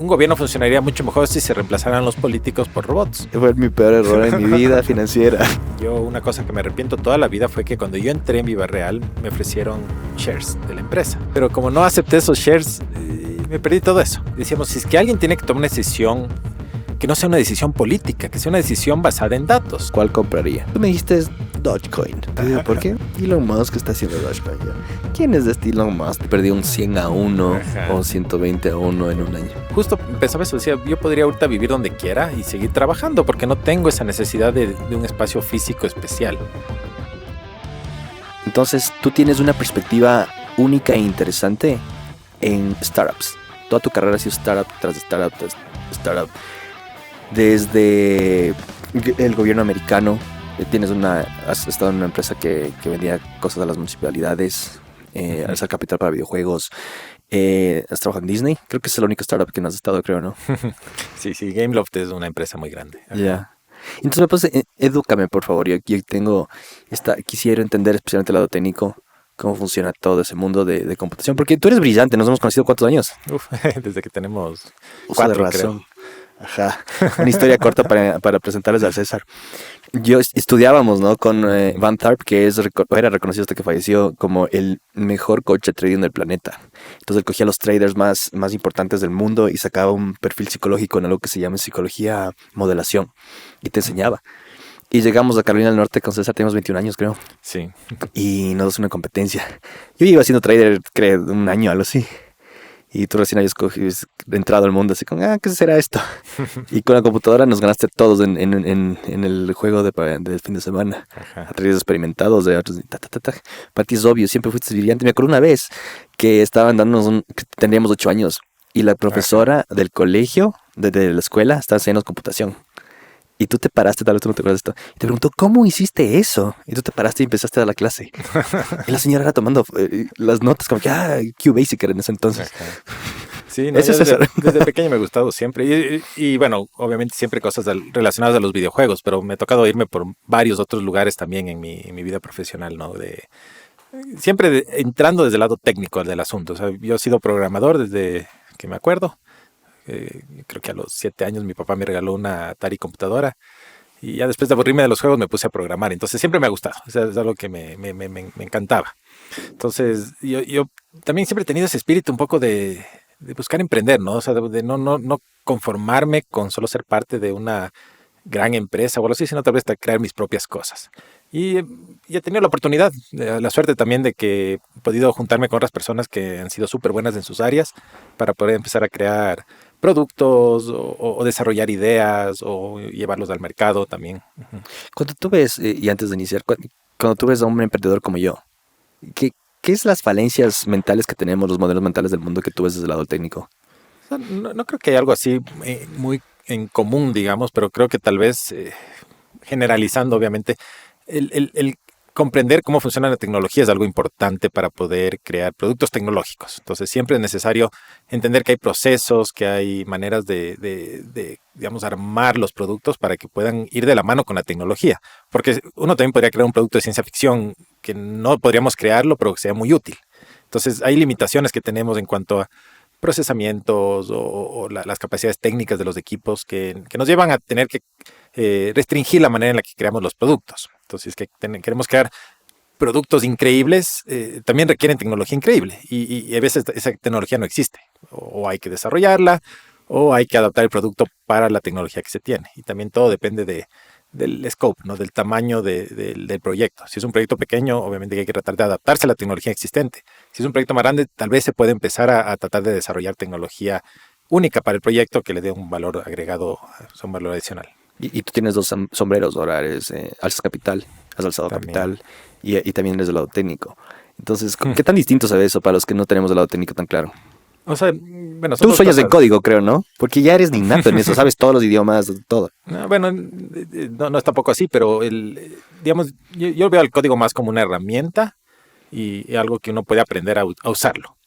un gobierno funcionaría mucho mejor si se reemplazaran los políticos por robots. Fue mi peor error en mi vida financiera. Yo una cosa que me arrepiento toda la vida fue que cuando yo entré en Viva Real me ofrecieron shares de la empresa. Pero como no acepté esos shares, me perdí todo eso. Decíamos, si es que alguien tiene que tomar una decisión, que no sea una decisión política, que sea una decisión basada en datos. ¿Cuál compraría? Tú me dijiste Dogecoin. Te digo, ¿por qué? Elon Musk está haciendo Dogecoin. ¿Quién es de este Elon Musk? Perdió un 100-1 o 120-1 en un año. Justo pensaba eso, decía, yo podría ahorita vivir donde quiera y seguir trabajando porque no tengo esa necesidad de un espacio físico especial. Entonces, tú tienes una perspectiva única e interesante en startups. Toda tu carrera ha sido startup tras startup tras startup. Desde el gobierno americano, has estado en una empresa que vendía cosas a las municipalidades, alzar capital para videojuegos. Has trabajado en Disney, creo que es la única startup que no has estado, creo, ¿no? Sí, Gameloft es una empresa muy grande. Ya. Entonces, edúcame, por favor. Yo quisiera entender, especialmente el lado técnico, cómo funciona todo ese mundo de computación. Porque tú eres brillante, nos hemos conocido ¿cuántos años? Desde que tenemos Uso de razón. Creo. Ajá, una historia corta para presentarles al César. Estudiábamos, ¿no? Con Van Tharp, que era reconocido hasta que falleció como el mejor coach de trading del planeta. Entonces él cogía a los traders más importantes del mundo y sacaba un perfil psicológico en algo que se llama psicología modelación y te enseñaba. Y llegamos a Carolina del Norte con César, teníamos 21 años, creo. Sí. Y nos hace una competencia. Yo iba haciendo trader, creo, un año, algo así. Y tú recién habías entrado al mundo así con, ¿qué será esto? Y con la computadora nos ganaste todos en el juego del fin de semana. Ajá. A través experimentados de otros. Para ti es obvio, siempre fuiste brillante. Me acuerdo una vez que estaban dándonos que teníamos 8 años y la profesora del colegio, de la escuela, estaba enseñando computación. Y tú te paraste, tal vez tú no te acuerdas de esto, y te preguntó, ¿cómo hiciste eso? Y tú te paraste y empezaste a dar la clase. Y la señora era tomando las notas, como que, QBasic era en ese entonces. Ajá. Sí, no, eso desde pequeño me ha gustado siempre. Y bueno, obviamente siempre cosas relacionadas a los videojuegos, pero me ha tocado irme por varios otros lugares también en mi vida profesional, ¿no? Siempre entrando desde el lado técnico del asunto. O sea, yo he sido programador desde que me acuerdo. Creo que a los 7 años mi papá me regaló una Atari computadora y ya después de aburrirme de los juegos me puse a programar. Entonces siempre me ha gustado, o sea, es algo que me encantaba. Entonces yo también siempre he tenido ese espíritu un poco de buscar emprender, ¿no? O sea, de no conformarme con solo ser parte de una gran empresa o algo así, sino tal vez crear mis propias cosas. Y he tenido la oportunidad, la suerte también de que he podido juntarme con otras personas que han sido súper buenas en sus áreas para poder empezar a crear productos o desarrollar ideas o llevarlos al mercado también. Cuando tú ves, y antes de iniciar, cuando tú ves a un emprendedor como yo, ¿qué es las falencias mentales que tenemos, los modelos mentales del mundo que tú ves desde el lado técnico? No creo que haya algo así muy en común, digamos, pero creo que tal vez generalizando, obviamente, el comprender cómo funciona la tecnología es algo importante para poder crear productos tecnológicos. Entonces siempre es necesario entender que hay procesos, que hay maneras de digamos, armar los productos para que puedan ir de la mano con la tecnología. Porque uno también podría crear un producto de ciencia ficción que no podríamos crearlo, pero que sea muy útil. Entonces hay limitaciones que tenemos en cuanto a procesamientos o las capacidades técnicas de los equipos que nos llevan a tener que restringir la manera en la que creamos los productos. Entonces, que queremos crear productos increíbles, también requieren tecnología increíble y a veces esa tecnología no existe. O hay que desarrollarla o hay que adaptar el producto para la tecnología que se tiene. Y también todo depende del scope, ¿no? Del tamaño del proyecto. Si es un proyecto pequeño, obviamente hay que tratar de adaptarse a la tecnología existente. Si es un proyecto más grande, tal vez se puede empezar a tratar de desarrollar tecnología única para el proyecto que le dé un valor agregado, un valor adicional. Y tú tienes 2 sombreros, ahora eres alzas capital, has alzado También. capital y también eres del lado técnico. Entonces, ¿qué tan distinto se ve eso para los que no tenemos el lado técnico tan claro? O sea, bueno, Tú sueñas en código, creo, ¿no? Porque ya eres innato en eso, sabes todos los idiomas, todo. Bueno, no es tampoco así, pero digamos, yo veo el código más como una herramienta y algo que uno puede aprender a usarlo.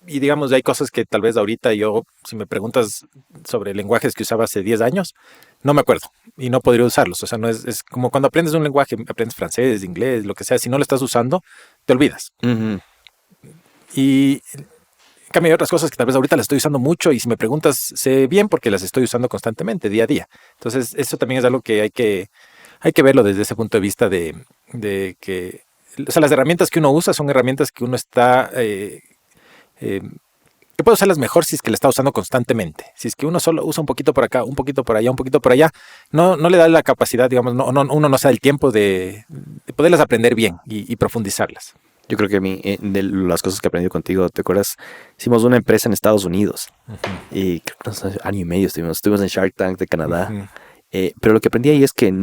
Y digamos, hay cosas que tal vez ahorita si me preguntas sobre lenguajes que usaba hace 10 años, no me acuerdo y no podría usarlos. O sea, no es como cuando aprendes un lenguaje, aprendes francés, inglés, lo que sea, si no lo estás usando, te olvidas. Uh-huh. Y cambio, hay otras cosas que tal vez ahorita las estoy usando mucho y si me preguntas, sé bien porque las estoy usando constantemente, día a día. Entonces, eso también es algo que hay que verlo desde ese punto de vista de que, o sea, las herramientas que uno usa son herramientas que uno está, eh, que puede usarlas mejor si es que la está usando constantemente. Si es que uno solo usa un poquito por acá, un poquito por allá, un poquito por allá, no le da la capacidad, digamos, uno no se da el tiempo de poderlas aprender bien y profundizarlas. Yo creo que de las cosas que he aprendido contigo, ¿te acuerdas? Hicimos una empresa en Estados Unidos y creo que año y medio estuvimos en Shark Tank de Canadá. Pero lo que aprendí ahí es que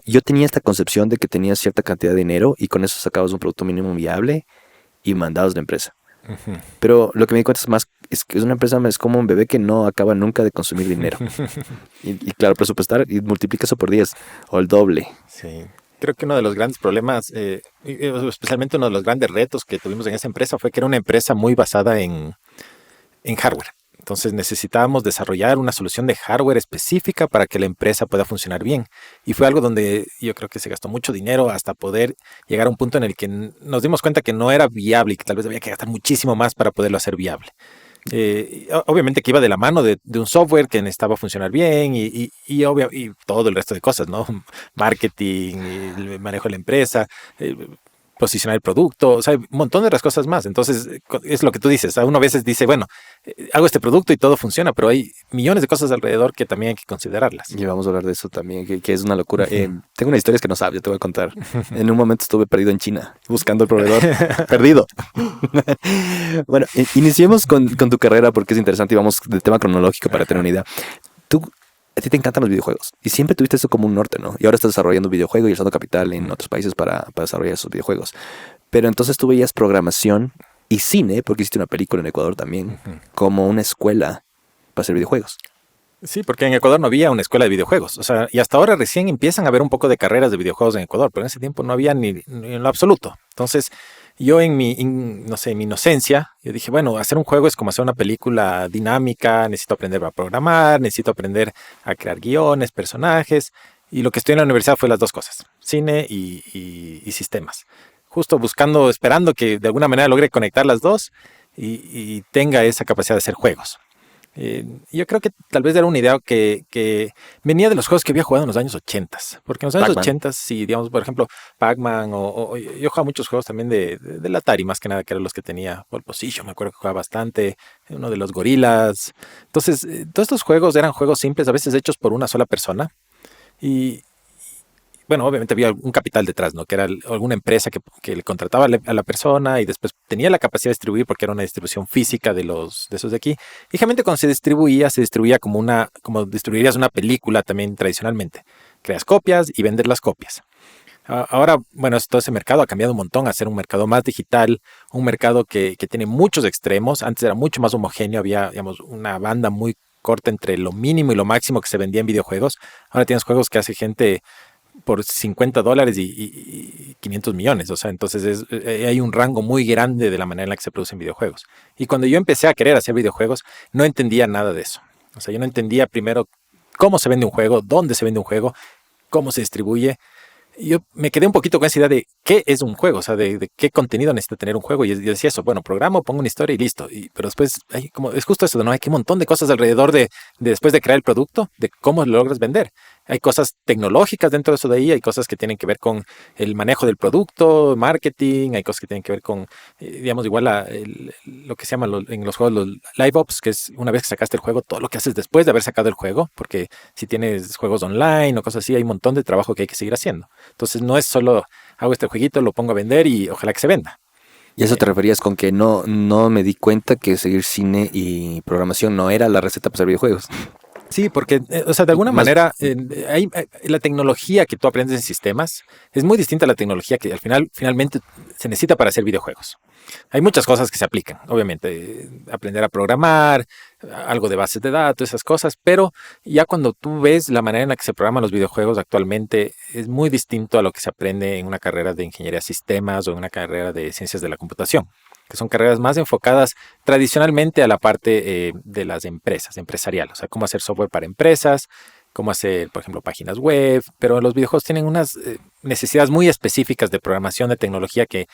yo tenía esta concepción de que tenías cierta cantidad de dinero y con eso sacabas un producto mínimo viable y mandabas la empresa. Pero lo que me di cuenta es que es una empresa es como un bebé que no acaba nunca de consumir dinero. y claro, presupuestar y multiplica eso por 10 o el doble. Sí. Creo que uno de los grandes problemas, especialmente uno de los grandes retos que tuvimos en esa empresa fue que era una empresa muy basada en hardware. Entonces necesitábamos desarrollar una solución de hardware específica para que la empresa pueda funcionar bien. Y fue algo donde yo creo que se gastó mucho dinero hasta poder llegar a un punto en el que nos dimos cuenta que no era viable y que tal vez había que gastar muchísimo más para poderlo hacer viable. Obviamente que iba de la mano de un software que necesitaba funcionar bien y todo el resto de cosas, ¿no? Marketing, el manejo de la empresa, posicionar el producto, o sea, un montón de otras cosas más. Entonces, es lo que tú dices. Uno a veces dice, bueno, hago este producto y todo funciona, pero hay millones de cosas alrededor que también hay que considerarlas. Y vamos a hablar de eso también, que es una locura. Tengo una historia que no sabes, yo te voy a contar. En un momento estuve perdido en China, buscando el proveedor. Perdido. Bueno, iniciemos con tu carrera porque es interesante y vamos del tema cronológico para tener una idea. A ti te encantan los videojuegos y siempre tuviste eso como un norte, ¿no? Y ahora estás desarrollando un videojuego y usando capital en otros países para desarrollar esos videojuegos. Pero entonces tú veías programación y cine, porque hiciste una película en Ecuador también, como una escuela para hacer videojuegos. Sí, porque en Ecuador no había una escuela de videojuegos. O sea, y hasta ahora recién empiezan a haber un poco de carreras de videojuegos en Ecuador, pero en ese tiempo no había ni en lo absoluto. Entonces, yo no sé, en mi inocencia, yo dije, bueno, hacer un juego es como hacer una película dinámica, necesito aprender a programar, necesito aprender a crear guiones, personajes. Y lo que estudié en la universidad fue las dos cosas, cine y sistemas. Justo buscando, esperando que de alguna manera logre conectar las dos y tenga esa capacidad de hacer juegos. Yo creo que tal vez era una idea que venía de los juegos que había jugado en los años 80. Porque en los años Pac-Man. 80, si digamos, por ejemplo, Pac-Man o yo jugaba muchos juegos también del Atari, más que nada, que eran los que tenía Pole Position, me acuerdo que jugaba bastante, uno de los gorilas. Entonces, todos estos juegos eran juegos simples, a veces hechos por una sola persona. Y bueno, obviamente había un capital detrás, ¿no? Que era alguna empresa que le contrataba a la persona y después tenía la capacidad de distribuir porque era una distribución física de esos de aquí. Y generalmente cuando se distribuía como distribuirías una película también tradicionalmente. Creas copias y vendes las copias. Ahora, bueno, todo ese mercado ha cambiado un montón a ser un mercado más digital, un mercado que tiene muchos extremos. Antes era mucho más homogéneo, había, digamos, una banda muy corta entre lo mínimo y lo máximo que se vendía en videojuegos. Ahora tienes juegos que hace gente por $50 y 500 millones. O sea, entonces hay un rango muy grande de la manera en la que se producen videojuegos. Y cuando yo empecé a querer hacer videojuegos, no entendía nada de eso. O sea, yo no entendía primero cómo se vende un juego, dónde se vende un juego, cómo se distribuye. Yo me quedé un poquito con esa idea de qué es un juego, o sea, de qué contenido necesita tener un juego. Y yo decía eso, bueno, programo, pongo una historia y listo. Pero después, es justo eso, ¿no? Hay un montón de cosas alrededor de después de crear el producto, de cómo lo logras vender. Hay cosas tecnológicas dentro de eso de ahí, hay cosas que tienen que ver con el manejo del producto, marketing, hay cosas que tienen que ver con, digamos, igual lo que se llama en los juegos los live ops, que es una vez que sacaste el juego, todo lo que haces después de haber sacado el juego, porque si tienes juegos online o cosas así, hay un montón de trabajo que hay que seguir haciendo. Entonces no es solo hago este jueguito, lo pongo a vender y ojalá que se venda. ¿Y eso te referías con que no me di cuenta que seguir cine y programación no era la receta para hacer videojuegos? Sí, porque, o sea, de alguna manera, la tecnología que tú aprendes en sistemas es muy distinta a la tecnología que finalmente se necesita para hacer videojuegos. Hay muchas cosas que se aplican, obviamente, aprender a programar, algo de bases de datos, esas cosas, pero ya cuando tú ves la manera en la que se programan los videojuegos actualmente, es muy distinto a lo que se aprende en una carrera de ingeniería de sistemas o en una carrera de ciencias de la computación, que son carreras más enfocadas tradicionalmente a la parte de las empresas, empresariales, o sea, cómo hacer software para empresas, cómo hacer, por ejemplo, páginas web, pero los videojuegos tienen unas necesidades muy específicas de programación, de tecnología que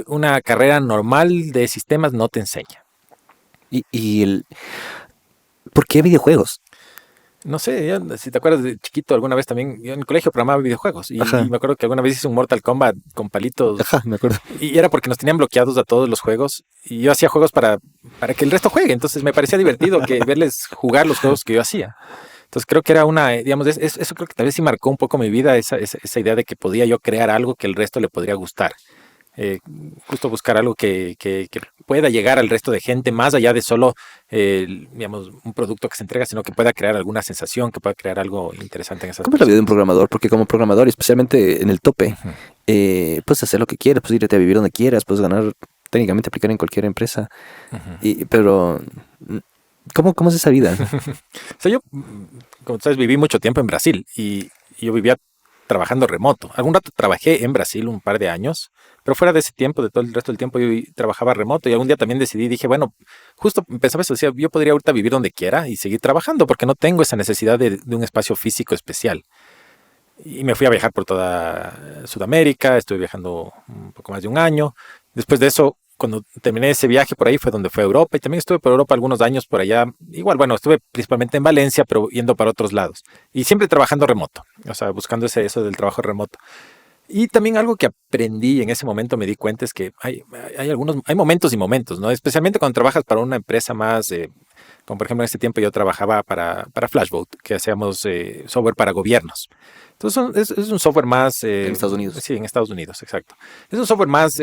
una carrera normal de sistemas no te enseña. ¿Por qué videojuegos? No sé, si te acuerdas de chiquito, alguna vez también, yo en el colegio programaba videojuegos y Ajá. me acuerdo que alguna vez hice un Mortal Kombat con palitos Ajá, me acuerdo. y era porque nos tenían bloqueados a todos los juegos y yo hacía juegos para que el resto juegue, entonces me parecía divertido que verles jugar los juegos que yo hacía. Entonces creo que era digamos, eso creo que tal vez sí marcó un poco mi vida, esa idea de que podía yo crear algo que el resto le podría gustar. Eh, Justo buscar algo que pueda llegar al resto de gente, más allá de solo, digamos, un producto que se entrega, sino que pueda crear alguna sensación, que pueda crear algo interesante en esas ¿Cómo es la vida de un personas. programador? Porque como programador, especialmente en el tope, Ujú, puedes hacer lo que quieras, puedes irte a vivir donde quieras, puedes ganar, técnicamente aplicar en cualquier empresa. ujú. Pero, ¿cómo es esa vida? O sea, yo, como tú sabes, viví mucho tiempo en Brasil y yo vivía trabajando remoto. Algún rato trabajé en Brasil un par de años, pero fuera de ese tiempo, de todo el resto del tiempo, trabajaba remoto y algún día también decidí, dije, bueno, justo pensaba eso, decía, yo podría ahorita vivir donde quiera y seguir trabajando porque no tengo esa necesidad de un espacio físico especial. Y me fui a viajar por toda Sudamérica, estuve viajando un poco más de un año. Después de eso, cuando terminé ese viaje por ahí fue donde fue a Europa y también estuve por Europa algunos años por allá. Igual, bueno, estuve principalmente en Valencia, pero yendo para otros lados. Y siempre trabajando remoto, o sea, buscando eso del trabajo remoto. Y también algo que aprendí en ese momento me di cuenta es que hay momentos y momentos, ¿no? Especialmente cuando trabajas para una empresa más, como por ejemplo en este tiempo yo trabajaba para Flashboat, que hacíamos software para gobiernos. Entonces es un software más, En Estados Unidos. sí, en Estados Unidos, exacto. Es un software más,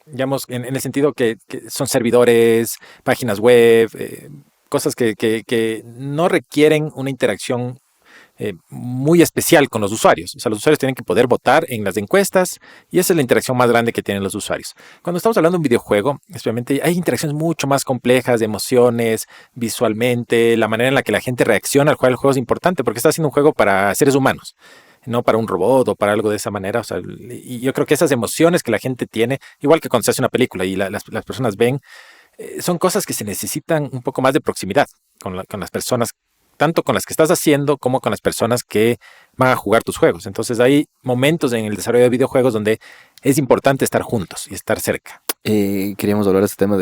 digamos, en el sentido que son servidores, páginas web, cosas que no requieren una interacción muy especial con los usuarios. O sea, los usuarios tienen que poder votar en las encuestas y esa es la interacción más grande que tienen los usuarios. Cuando estamos hablando de un videojuego, especialmente hay interacciones mucho más complejas de emociones, visualmente, la manera en la que la gente reacciona al jugar el juego es importante porque está haciendo un juego para seres humanos, no para un robot o para algo de esa manera. O sea, y yo creo que esas emociones que la gente tiene, igual que cuando se hace una película y las personas ven, son cosas que se necesitan un poco más de proximidad con las personas, tanto con las que estás haciendo como con las personas que van a jugar tus juegos. Entonces hay momentos en el desarrollo de videojuegos donde es importante estar juntos y estar cerca. Queríamos hablar de este tema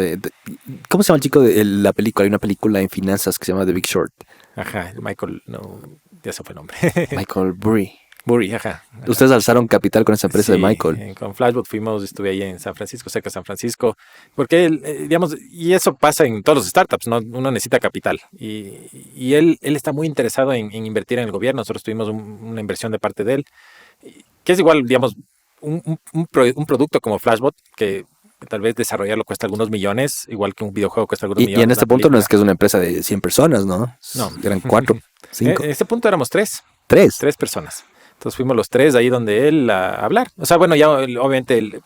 ¿cómo se llama el chico de la película? Hay una película en finanzas que se llama The Big Short. Ajá, Michael, no, ya se fue el nombre. Michael Burry. Burry, ajá. Ustedes alzaron capital con esa empresa de Sí, Michael. con Flashbot estuve ahí en San Francisco, cerca de San Francisco, porque digamos, y eso pasa en todos los startups, ¿no? Uno necesita capital y él está muy interesado en invertir en el gobierno. Nosotros tuvimos una inversión de parte de él, que es igual, digamos, un producto como Flashbot, que tal vez desarrollarlo cuesta algunos millones, igual que un videojuego cuesta algunos Y millones, en una este punto no es película. que es una empresa de 100 personas, ¿no? No. Eran 4, 5, En ese punto éramos tres. tres personas. Entonces fuimos los tres ahí donde él a hablar. O sea, bueno, ya obviamente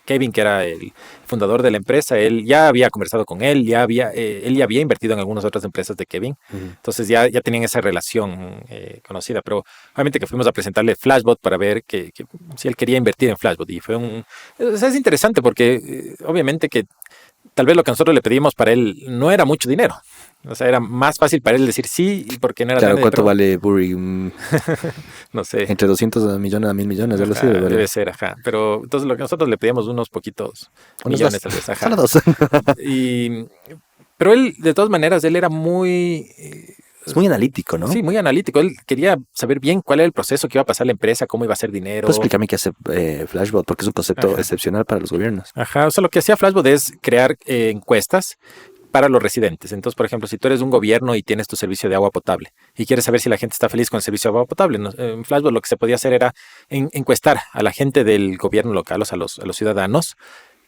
Kevin, que era el fundador de la empresa, él ya había conversado con él, él ya había invertido en algunas otras empresas de Kevin. Entonces ya tenían esa relación conocida. Pero obviamente que fuimos a presentarle Flashbot para ver que si él quería invertir en Flashbot. Y fue o sea, es interesante porque obviamente que tal vez lo que nosotros le pedimos para él no era mucho dinero. O sea, era más fácil para él decir sí porque no era Claro, tan ¿cuánto pero vale Burry? no sé. Entre 200 millones a 1000 millones, algo así. Ajá, Vale. debe ser, ajá. Pero entonces lo que nosotros le pedíamos unos poquitos Unos millones dos. tal vez, Solo ajá. dos. Y, pero él, de todas maneras, él era muy, Es muy analítico, ¿no? sí, muy analítico. Él quería saber bien cuál era el proceso que iba a pasar la empresa, cómo iba a hacer dinero. ¿Puedes explicarme qué hace Flashbot? Porque es un concepto Ajá. excepcional para los gobiernos. Ajá, o sea, lo que hacía Flashbot es crear encuestas para los residentes. Entonces, por ejemplo, si tú eres un gobierno y tienes tu servicio de agua potable y quieres saber si la gente está feliz con el servicio de agua potable, en Flashbot lo que se podía hacer era encuestar a la gente del gobierno local, o sea, a los ciudadanos,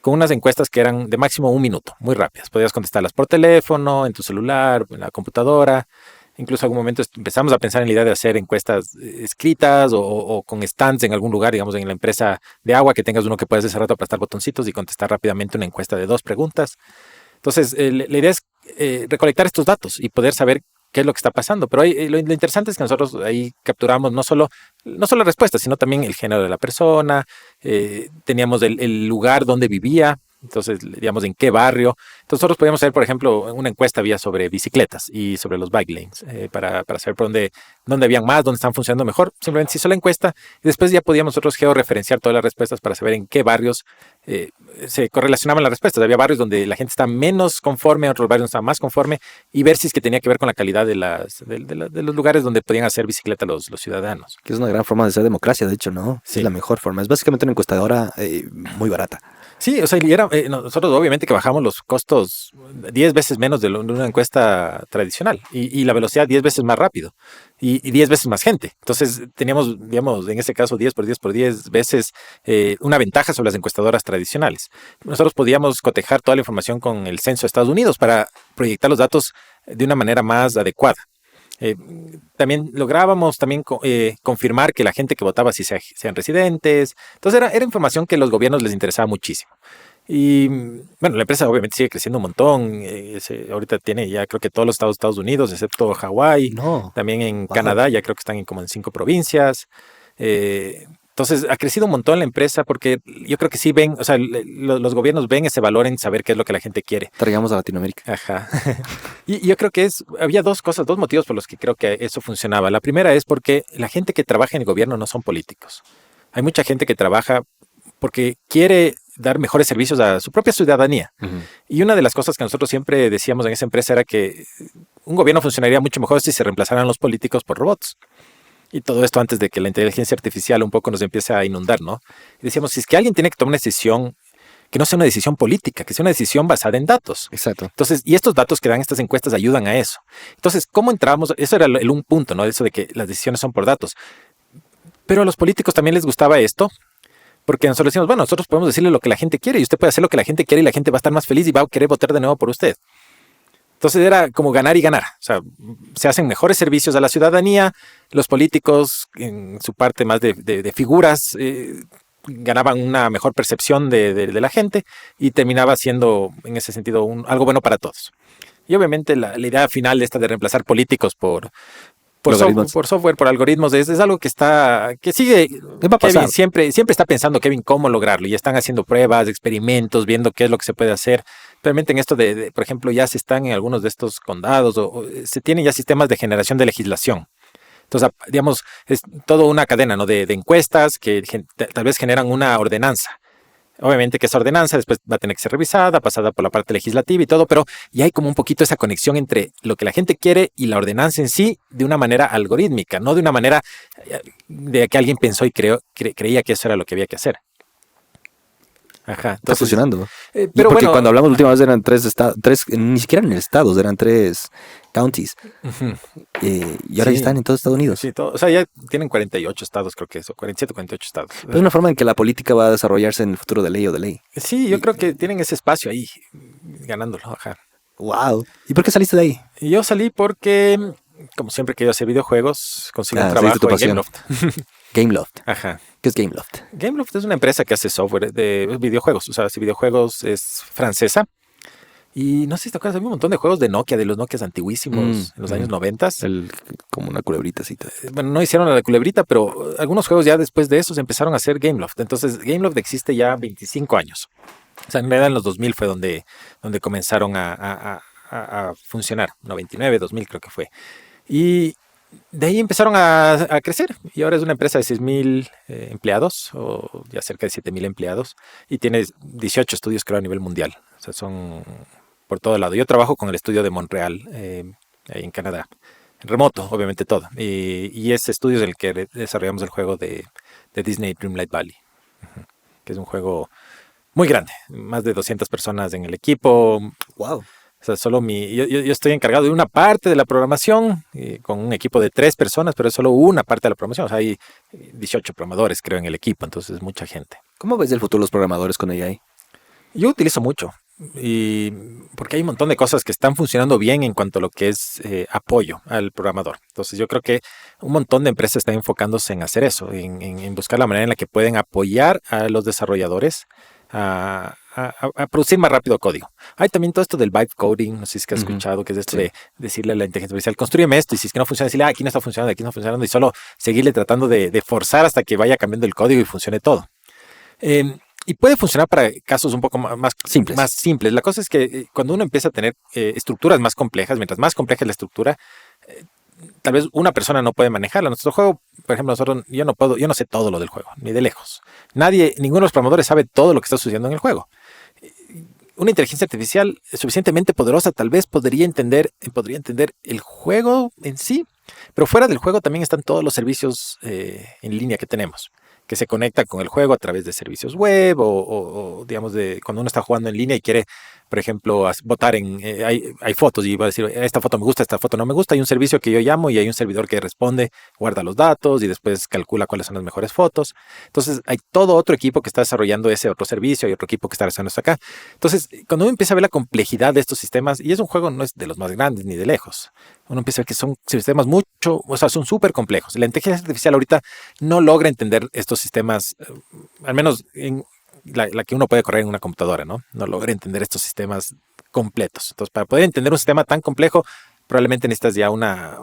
con unas encuestas que eran de máximo un minuto, muy rápidas. Podías contestarlas por teléfono, en tu celular, en la computadora. Incluso en algún momento empezamos a pensar en la idea de hacer encuestas escritas o con stands en algún lugar, digamos en la empresa de agua, que tengas uno que puedes hacer rato aplastar botoncitos y contestar rápidamente una encuesta de 2 preguntas. Entonces, la idea es recolectar estos datos y poder saber qué es lo que está pasando. Pero lo interesante es que nosotros ahí capturamos no solo respuestas, sino también el género de la persona, teníamos el lugar donde vivía, entonces, digamos, en qué barrio. Entonces, nosotros podíamos hacer, por ejemplo, una encuesta había sobre bicicletas y sobre los bike lanes, para saber por dónde habían más, dónde están funcionando mejor. Simplemente se hizo la encuesta y después ya podíamos nosotros georreferenciar todas las respuestas para saber en qué barrios se correlacionaban las respuestas. Había barrios donde la gente está menos conforme, otros barrios está más conforme, y ver si es que tenía que ver con la calidad de los lugares donde podían hacer bicicleta los ciudadanos. Que es una gran forma de hacer democracia, de hecho, ¿no? Sí. Es la mejor forma. Es básicamente una encuestadora muy barata. Sí, o sea, nosotros obviamente que bajamos los costos 10 veces menos de una encuesta tradicional y la velocidad 10 veces más rápido y 10 veces más gente. Entonces teníamos, digamos, en ese caso 10 por 10 por 10 veces una ventaja sobre las encuestadoras tradicionales. Nosotros podíamos cotejar toda la información con el censo de Estados Unidos para proyectar los datos de una manera más adecuada. También lográbamos confirmar que la gente que votaba sí sean residentes. Entonces era información que a los gobiernos les interesaba muchísimo. Y bueno, la empresa obviamente sigue creciendo un montón. Ahorita tiene ya creo que todos los estados de Estados Unidos, excepto Hawái. No. También en Wow. Canadá ya creo que están como en 5 provincias. Entonces ha crecido un montón la empresa porque yo creo que sí ven, o sea, los gobiernos ven ese valor en saber qué es lo que la gente quiere. Traigamos a Latinoamérica. Ajá. Y yo creo que había dos motivos por los que creo que eso funcionaba. La primera es porque la gente que trabaja en el gobierno no son políticos. Hay mucha gente que trabaja porque quiere dar mejores servicios a su propia ciudadanía. Uh-huh. Y una de las cosas que nosotros siempre decíamos en esa empresa era que un gobierno funcionaría mucho mejor si se reemplazaran los políticos por robots. Y todo esto antes de que la inteligencia artificial un poco nos empiece a inundar, ¿no? Y decíamos, si es que alguien tiene que tomar una decisión, que no sea una decisión política, que sea una decisión basada en datos. Exacto. Entonces, y estos datos que dan estas encuestas ayudan a eso. Entonces, ¿cómo entramos? Eso era un punto, ¿no? Eso de que las decisiones son por datos. Pero a los políticos también les gustaba esto, porque nosotros decimos, bueno, nosotros podemos decirle lo que la gente quiere y usted puede hacer lo que la gente quiere y la gente va a estar más feliz y va a querer votar de nuevo por usted. Entonces era como ganar y ganar. O sea, se hacen mejores servicios a la ciudadanía, los políticos en su parte más de figuras ganaban una mejor percepción de la gente y terminaba siendo en ese sentido algo bueno para todos. Y obviamente la idea final de reemplazar políticos por software, por algoritmos, es algo que sigue. Va a pasar. Siempre está pensando Kevin cómo lograrlo y están haciendo pruebas, experimentos, viendo qué es lo que se puede hacer. Realmente en esto por ejemplo, ya se están en algunos de estos condados o se tienen ya sistemas de generación de legislación. Entonces, digamos, es toda una cadena, ¿no? de encuestas que tal vez generan una ordenanza. Obviamente que esa ordenanza después va a tener que ser revisada, pasada por la parte legislativa y todo, pero ya hay como un poquito esa conexión entre lo que la gente quiere y la ordenanza en sí de una manera algorítmica, no de una manera de que alguien pensó y creía que eso era lo que había que hacer. Ajá. Está funcionando. Pero porque bueno, cuando hablamos la última vez eran tres, ni siquiera en estados, eran 3 counties. Uh-huh. Y ahora ya están en todo Estados Unidos. Sí, o sea, ya tienen 48 estados, creo que eso, 47, 48 estados. Es una forma en que la política va a desarrollarse en el futuro de ley o de ley. Sí, yo creo que tienen ese espacio ahí, ganándolo. Ajá. Wow. ¿Y por qué saliste de ahí? Y yo salí porque, como siempre que yo hacía videojuegos, conseguí un trabajo en Gameloft. Gameloft. Ajá. ¿Qué es Gameloft? Gameloft es una empresa que hace software de videojuegos. O sea, hace videojuegos, es francesa. Y no sé si te acuerdas, había un montón de juegos de Nokia, de los Nokias antiguísimos, en los años 90. Como una culebrita así. Bueno, no hicieron la culebrita, pero algunos juegos ya después de esos empezaron a hacer Gameloft. Entonces, Gameloft existe ya 25 años. O sea, en realidad en los 2000 fue donde comenzaron a funcionar. 99, 2000 creo que fue. Y de ahí empezaron a crecer y ahora es una empresa de 6,000 empleados o ya cerca de 7,000 empleados y tiene 18 estudios creo a nivel mundial. O sea, son por todo lado. Yo trabajo con el estudio de Montreal, ahí en Canadá. En remoto, obviamente todo. Y ese estudio es el que desarrollamos el juego de Disney Dreamlight Valley, que es un juego muy grande. Más de 200 personas en el equipo. Wow. O sea, solo yo estoy encargado de una parte de la programación con un equipo de 3 personas, pero es solo una parte de la programación. O sea, hay 18 programadores, creo, en el equipo, entonces es mucha gente. ¿Cómo ves el futuro de los programadores con AI? Yo utilizo mucho, porque hay un montón de cosas que están funcionando bien en cuanto a lo que es apoyo al programador. Entonces yo creo que un montón de empresas están enfocándose en hacer eso, en buscar la manera en la que pueden apoyar a los desarrolladores a producir más rápido código. Hay también todo esto del vibe coding, no sé si es que has escuchado, que es esto de decirle a la inteligencia artificial, construyeme esto, y si es que no funciona, decirle, aquí no está funcionando, aquí no está funcionando, y solo seguirle tratando de forzar hasta que vaya cambiando el código y funcione todo. Y puede funcionar para casos un poco más simples. La cosa es que cuando uno empieza a tener estructuras más complejas, mientras más compleja es la estructura, tal vez una persona no puede manejarla. Nuestro juego, por ejemplo, yo no sé todo lo del juego, ni de lejos. Ninguno de los programadores sabe todo lo que está sucediendo en el juego. Una inteligencia artificial suficientemente poderosa tal vez podría entender el juego en sí, pero fuera del juego también están todos los servicios en línea que tenemos, que se conectan con el juego a través de servicios web o digamos, cuando uno está jugando en línea y quiere, por ejemplo, votar hay fotos y va a decir, esta foto me gusta, esta foto no me gusta. Hay un servicio que yo llamo y hay un servidor que responde, guarda los datos y después calcula cuáles son las mejores fotos. Entonces, hay todo otro equipo que está desarrollando ese otro servicio, hay otro equipo que está haciendo esto acá. Entonces, cuando uno empieza a ver la complejidad de estos sistemas, y es un juego no es de los más grandes ni de lejos, uno empieza a ver que son sistemas son súper complejos. La inteligencia artificial ahorita no logra entender estos sistemas, al menos en la que uno puede correr en una computadora, ¿no? No logra entender estos sistemas completos. Entonces, para poder entender un sistema tan complejo, probablemente necesitas ya una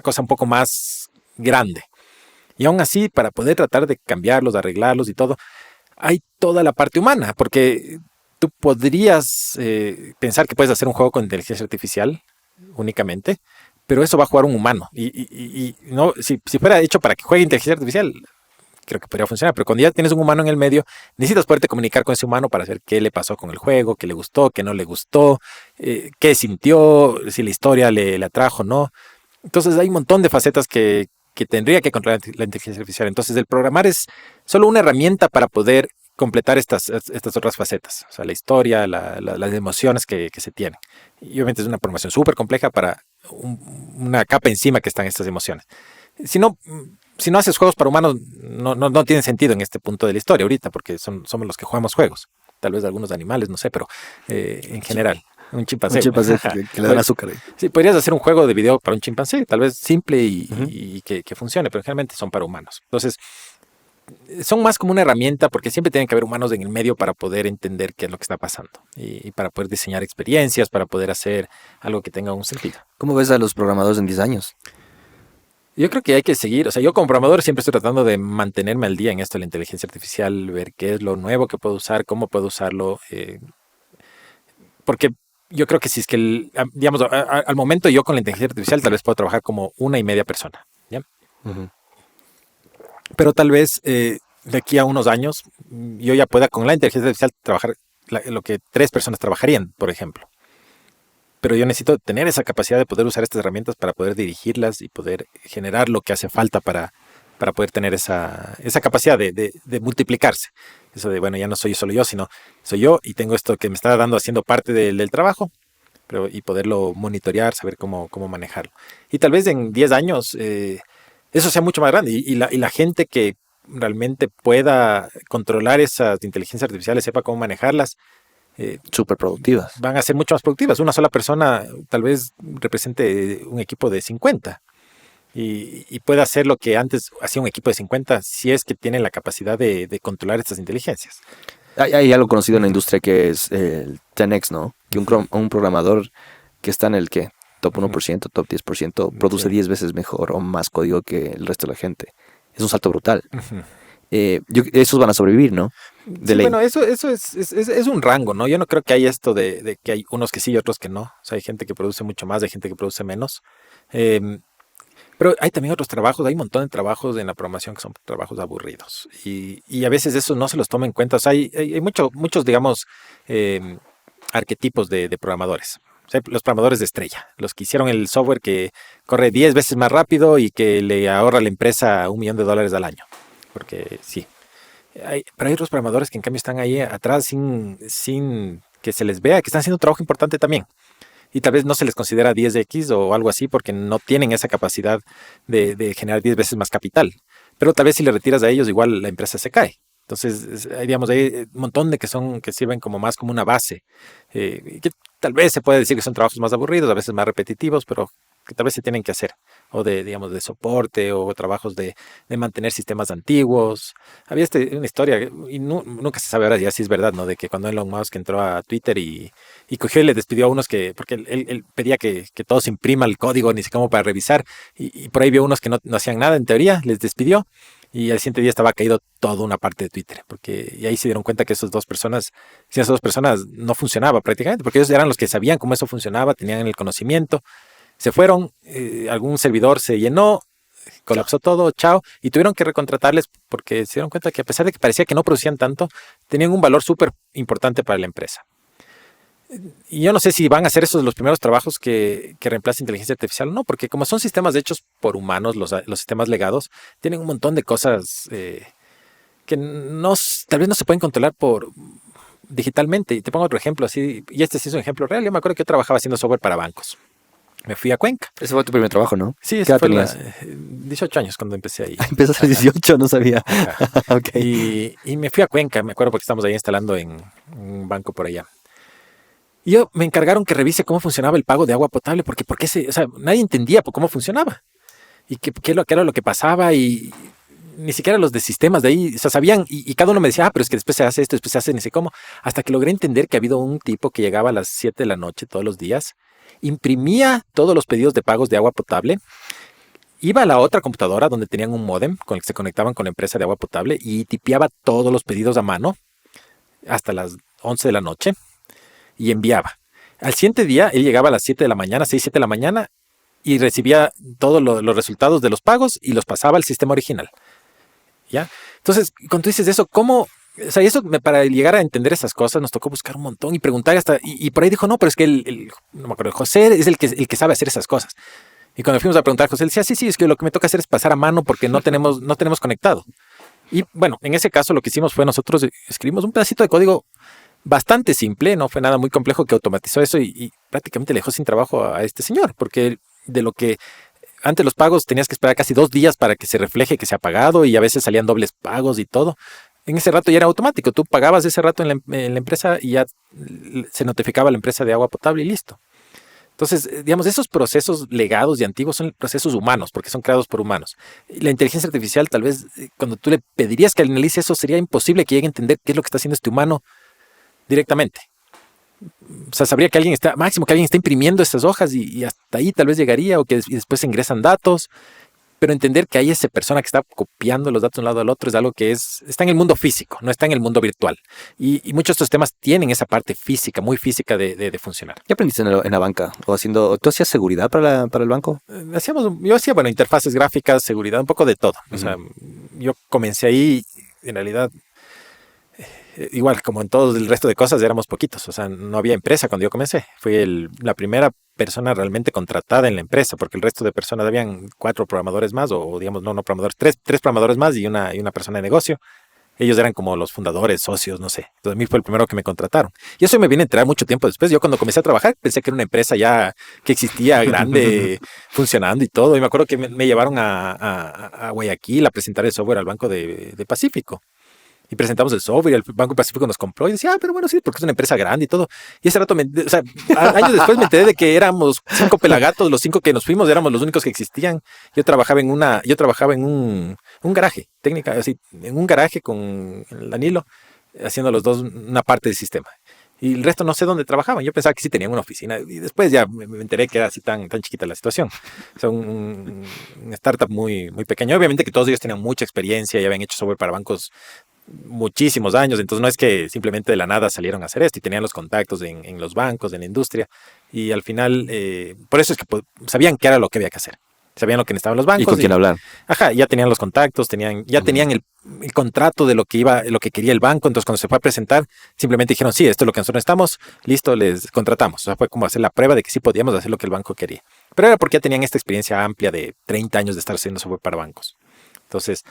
cosa un poco más grande. Y aún así, para poder tratar de cambiarlos, de arreglarlos y todo, hay toda la parte humana, porque tú podrías pensar que puedes hacer un juego con inteligencia artificial únicamente, pero eso va a jugar un humano. Y no, si fuera hecho para que juegue inteligencia artificial, creo que podría funcionar, pero cuando ya tienes un humano en el medio, necesitas poderte comunicar con ese humano para saber qué le pasó con el juego, qué le gustó, qué no le gustó, qué sintió, si la historia le atrajo o no. Entonces hay un montón de facetas que tendría que controlar la inteligencia artificial. Entonces el programar es solo una herramienta para poder completar estas otras facetas, o sea, la historia, las emociones que se tienen. Y obviamente es una programación súper compleja para una capa encima que están estas emociones. Si no haces juegos para humanos, no tiene sentido en este punto de la historia ahorita, porque somos los que jugamos juegos. Tal vez algunos animales, no sé, pero en general. Un chimpancé. Un chimpancé que le dan azúcar. Sí, podrías hacer un juego de video para un chimpancé, tal vez simple y que funcione, pero generalmente son para humanos. Entonces, son más como una herramienta porque siempre tienen que haber humanos en el medio para poder entender qué es lo que está pasando y para poder diseñar experiencias, para poder hacer algo que tenga un sentido. ¿Cómo ves a los programadores en 10 años? Yo creo que hay que seguir, o sea, yo como programador siempre estoy tratando de mantenerme al día en esto de la inteligencia artificial, ver qué es lo nuevo que puedo usar, cómo puedo usarlo, porque yo creo que si es que, digamos, al momento yo con la inteligencia artificial tal vez puedo trabajar como 1.5 personas, ¿ya? Uh-huh. Pero tal vez de aquí a unos años yo ya pueda con la inteligencia artificial trabajar lo que 3 personas trabajarían, por ejemplo. Pero yo necesito tener esa capacidad de poder usar estas herramientas para poder dirigirlas y poder generar lo que hace falta para poder tener esa capacidad de multiplicarse. Eso de, bueno, ya no soy solo yo, sino soy yo y tengo esto que me está haciendo parte del trabajo, y poderlo monitorear, saber cómo manejarlo. Y tal vez en 10 años eso sea mucho más grande y la gente que realmente pueda controlar esas inteligencias artificiales, sepa cómo manejarlas, súper productivas. Van a ser mucho más productivas. Una sola persona tal vez represente un equipo de 50 y puede hacer lo que antes hacía un equipo de 50 si es que tiene la capacidad de controlar estas inteligencias. Hay algo conocido en la industria que es el 10X, ¿no? Que un programador que está en el top 1%, top 10%, produce 10 veces mejor o más código que el resto de la gente. Es un salto brutal. Esos van a sobrevivir, ¿no? Bueno, eso es un rango, ¿no? Yo no creo que haya esto de que hay unos que sí y otros que no. O sea, hay gente que produce mucho más, hay gente que produce menos. Pero hay también otros trabajos, hay un montón de trabajos en la programación que son trabajos aburridos. Y a veces eso no se los toma en cuenta. O sea, hay muchos, digamos, arquetipos de programadores. O sea, los programadores de estrella, los que hicieron el software que corre 10 veces más rápido y que le ahorra a la empresa $1 millón al año. Porque sí. Pero hay otros programadores que en cambio están ahí atrás sin que se les vea, que están haciendo un trabajo importante también. Y tal vez no se les considera 10X o algo así porque no tienen esa capacidad de generar 10 veces más capital. Pero tal vez si le retiras a ellos, igual la empresa se cae. Entonces, digamos, hay un montón de que sirven como más como una base. Que tal vez se puede decir que son trabajos más aburridos, a veces más repetitivos, pero que tal vez se tienen que hacer. O digamos, de soporte o trabajos de mantener sistemas antiguos. Había una historia, y nunca se sabe ahora ya si es verdad, ¿no? De que cuando Elon Musk entró a Twitter y cogió y le despidió a unos porque él pedía que todos impriman el código, ni siquiera como para revisar, y por ahí vio unos que no hacían nada en teoría, les despidió. Y al siguiente día estaba caído toda una parte de Twitter, y ahí se dieron cuenta que esas dos personas no funcionaba prácticamente, porque ellos eran los que sabían cómo eso funcionaba, tenían el conocimiento, se fueron, algún servidor se llenó, colapsó todo, chao, y tuvieron que recontratarles porque se dieron cuenta que a pesar de que parecía que no producían tanto, tenían un valor súper importante para la empresa. Y yo no sé si van a ser esos los primeros trabajos que reemplacen inteligencia artificial o no, porque como son sistemas hechos por humanos, los sistemas legados, tienen un montón de cosas que tal vez no se pueden controlar digitalmente. Y te pongo otro ejemplo así, y este sí es un ejemplo real. Yo me acuerdo que yo trabajaba haciendo software para bancos. Me fui a Cuenca. Ese fue tu primer trabajo, ¿no? Sí, ¿Qué ese edad fue tenías? 18 años cuando empecé ahí. Empezaste a los 18, no sabía. Ok. Y me fui a Cuenca, me acuerdo porque estamos ahí instalando en un banco por allá. Y me encargaron que revise cómo funcionaba el pago de agua potable, porque o sea, nadie entendía cómo funcionaba y qué era lo que pasaba, y ni siquiera los de sistemas de ahí, o sea, sabían, y cada uno me decía, pero es que después se hace esto, después se hace ni sé cómo, hasta que logré entender que ha habido un tipo que llegaba a las 7 de la noche todos los días, imprimía todos los pedidos de pagos de agua potable, iba a la otra computadora donde tenían un módem con el que se conectaban con la empresa de agua potable y tipeaba todos los pedidos a mano hasta las 11 de la noche y enviaba. Al siguiente día, él llegaba a las 7 de la mañana, 6, 7 de la mañana, y recibía todos los resultados de los pagos y los pasaba al sistema original. ¿Ya? Entonces, cuando tú dices eso, ¿cómo? O sea, para llegar a entender esas cosas nos tocó buscar un montón y preguntar hasta, y por ahí dijo, no, pero es que no me acuerdo, José es el que sabe hacer esas cosas. Y cuando fuimos a preguntar, José decía, sí, es que lo que me toca hacer es pasar a mano porque no tenemos conectado. Y bueno, en ese caso lo que hicimos fue nosotros escribimos un pedacito de código bastante simple, no fue nada muy complejo, que automatizó eso y prácticamente le dejó sin trabajo a este señor, porque de lo que antes los pagos tenías que esperar casi 2 días para que se refleje que se ha pagado, y a veces salían dobles pagos y todo. En ese rato ya era automático, tú pagabas ese rato en la empresa y ya se notificaba a la empresa de agua potable y listo. Entonces, digamos, esos procesos legados y antiguos son procesos humanos, porque son creados por humanos. Y la inteligencia artificial, tal vez, cuando tú le pedirías que analice eso, sería imposible que llegue a entender qué es lo que está haciendo este humano directamente. O sea, sabría que alguien está imprimiendo esas hojas y hasta ahí tal vez llegaría, o que después se ingresan datos, pero entender que hay esa persona que está copiando los datos de un lado al otro es algo que está en el mundo físico, no está en el mundo virtual. Y muchos de estos temas tienen esa parte física, muy física de funcionar. ¿Qué aprendiste en la banca? ¿Tú hacías seguridad para el banco? Yo hacía, interfaces gráficas, seguridad, un poco de todo. O sea, yo comencé ahí, en realidad, igual como en todo el resto de cosas, éramos poquitos. O sea, no había empresa cuando yo comencé. Fui la primera persona realmente contratada en la empresa, porque el resto de personas, habían 4 programadores más, o digamos, no programadores, 3 programadores más y una persona de negocio. Ellos eran como los fundadores, socios, no sé. Entonces a mí fue el primero que me contrataron. Y eso me vine a enterar mucho tiempo después. Yo cuando comencé a trabajar pensé que era una empresa ya que existía, grande, funcionando y todo. Y me acuerdo que me llevaron a Guayaquil a presentar el software al Banco de Pacífico. Y presentamos el software y el Banco Pacífico nos compró y decía, pero bueno, sí, porque es una empresa grande y todo. Y ese rato, años después me enteré de que éramos 5 pelagatos, los 5 que nos fuimos éramos los únicos que existían. Yo trabajaba en un garaje, así, en un garaje con el Danilo, haciendo los dos una parte del sistema. Y el resto no sé dónde trabajaban. Yo pensaba que sí tenían una oficina. Y después ya me enteré que era así tan chiquita la situación. O sea, una startup muy, muy pequeña. Obviamente que todos ellos tenían mucha experiencia y habían hecho software para bancos muchísimos años, entonces no es que simplemente de la nada salieron a hacer esto, y tenían los contactos en los bancos, en la industria, y al final, por eso es que sabían qué era lo que había que hacer, sabían lo que necesitaban los bancos. ¿Y con quién hablar? Ajá, ya tenían los contactos, tenían el contrato de lo que quería el banco, entonces cuando se fue a presentar, simplemente dijeron, sí, esto es lo que nosotros necesitamos, listo, les contratamos. O sea, fue como hacer la prueba de que sí podíamos hacer lo que el banco quería. Pero era porque ya tenían esta experiencia amplia de 30 años de estar haciendo software para bancos. Entonces,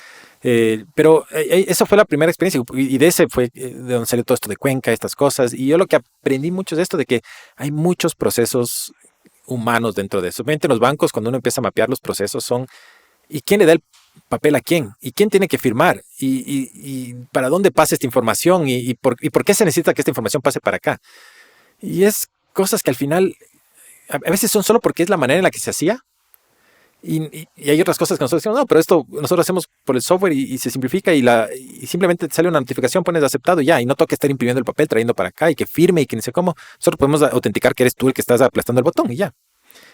pero esa fue la primera experiencia, y de ese fue de donde salió todo esto de Cuenca, estas cosas. Y yo lo que aprendí mucho de esto, de que hay muchos procesos humanos dentro de eso. Obviamente en los bancos, cuando uno empieza a mapear los procesos, ¿y quién le da el papel a quién? ¿Y quién tiene que firmar? ¿Y para dónde pasa esta información? ¿Y por qué se necesita que esta información pase para acá? Y es cosas que al final, a veces son solo porque es la manera en la que se hacía. Y hay otras cosas que nosotros decimos, no, pero esto nosotros hacemos por el software y se simplifica y simplemente te sale una notificación, pones aceptado y ya, y no toca estar imprimiendo el papel, trayendo para acá y que firme y que no sé cómo. Nosotros podemos autenticar que eres tú el que estás aplastando el botón y ya.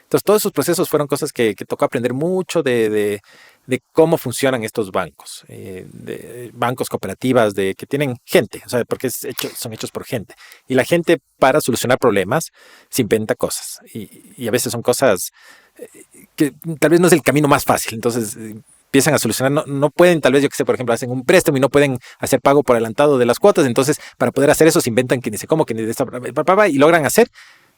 Entonces todos esos procesos fueron cosas que tocó aprender mucho de cómo funcionan estos bancos, de bancos cooperativas, de que tienen gente, o sea, porque son hechos por gente. Y la gente, para solucionar problemas, se inventa cosas. Y a veces son cosas que tal vez no es el camino más fácil. Entonces empiezan a solucionar, no pueden, tal vez, yo que sé, por ejemplo, hacen un préstamo y no pueden hacer pago por adelantado de las cuotas. Entonces, para poder hacer eso, se inventan que ni sé cómo, que ni de esta, y logran hacer.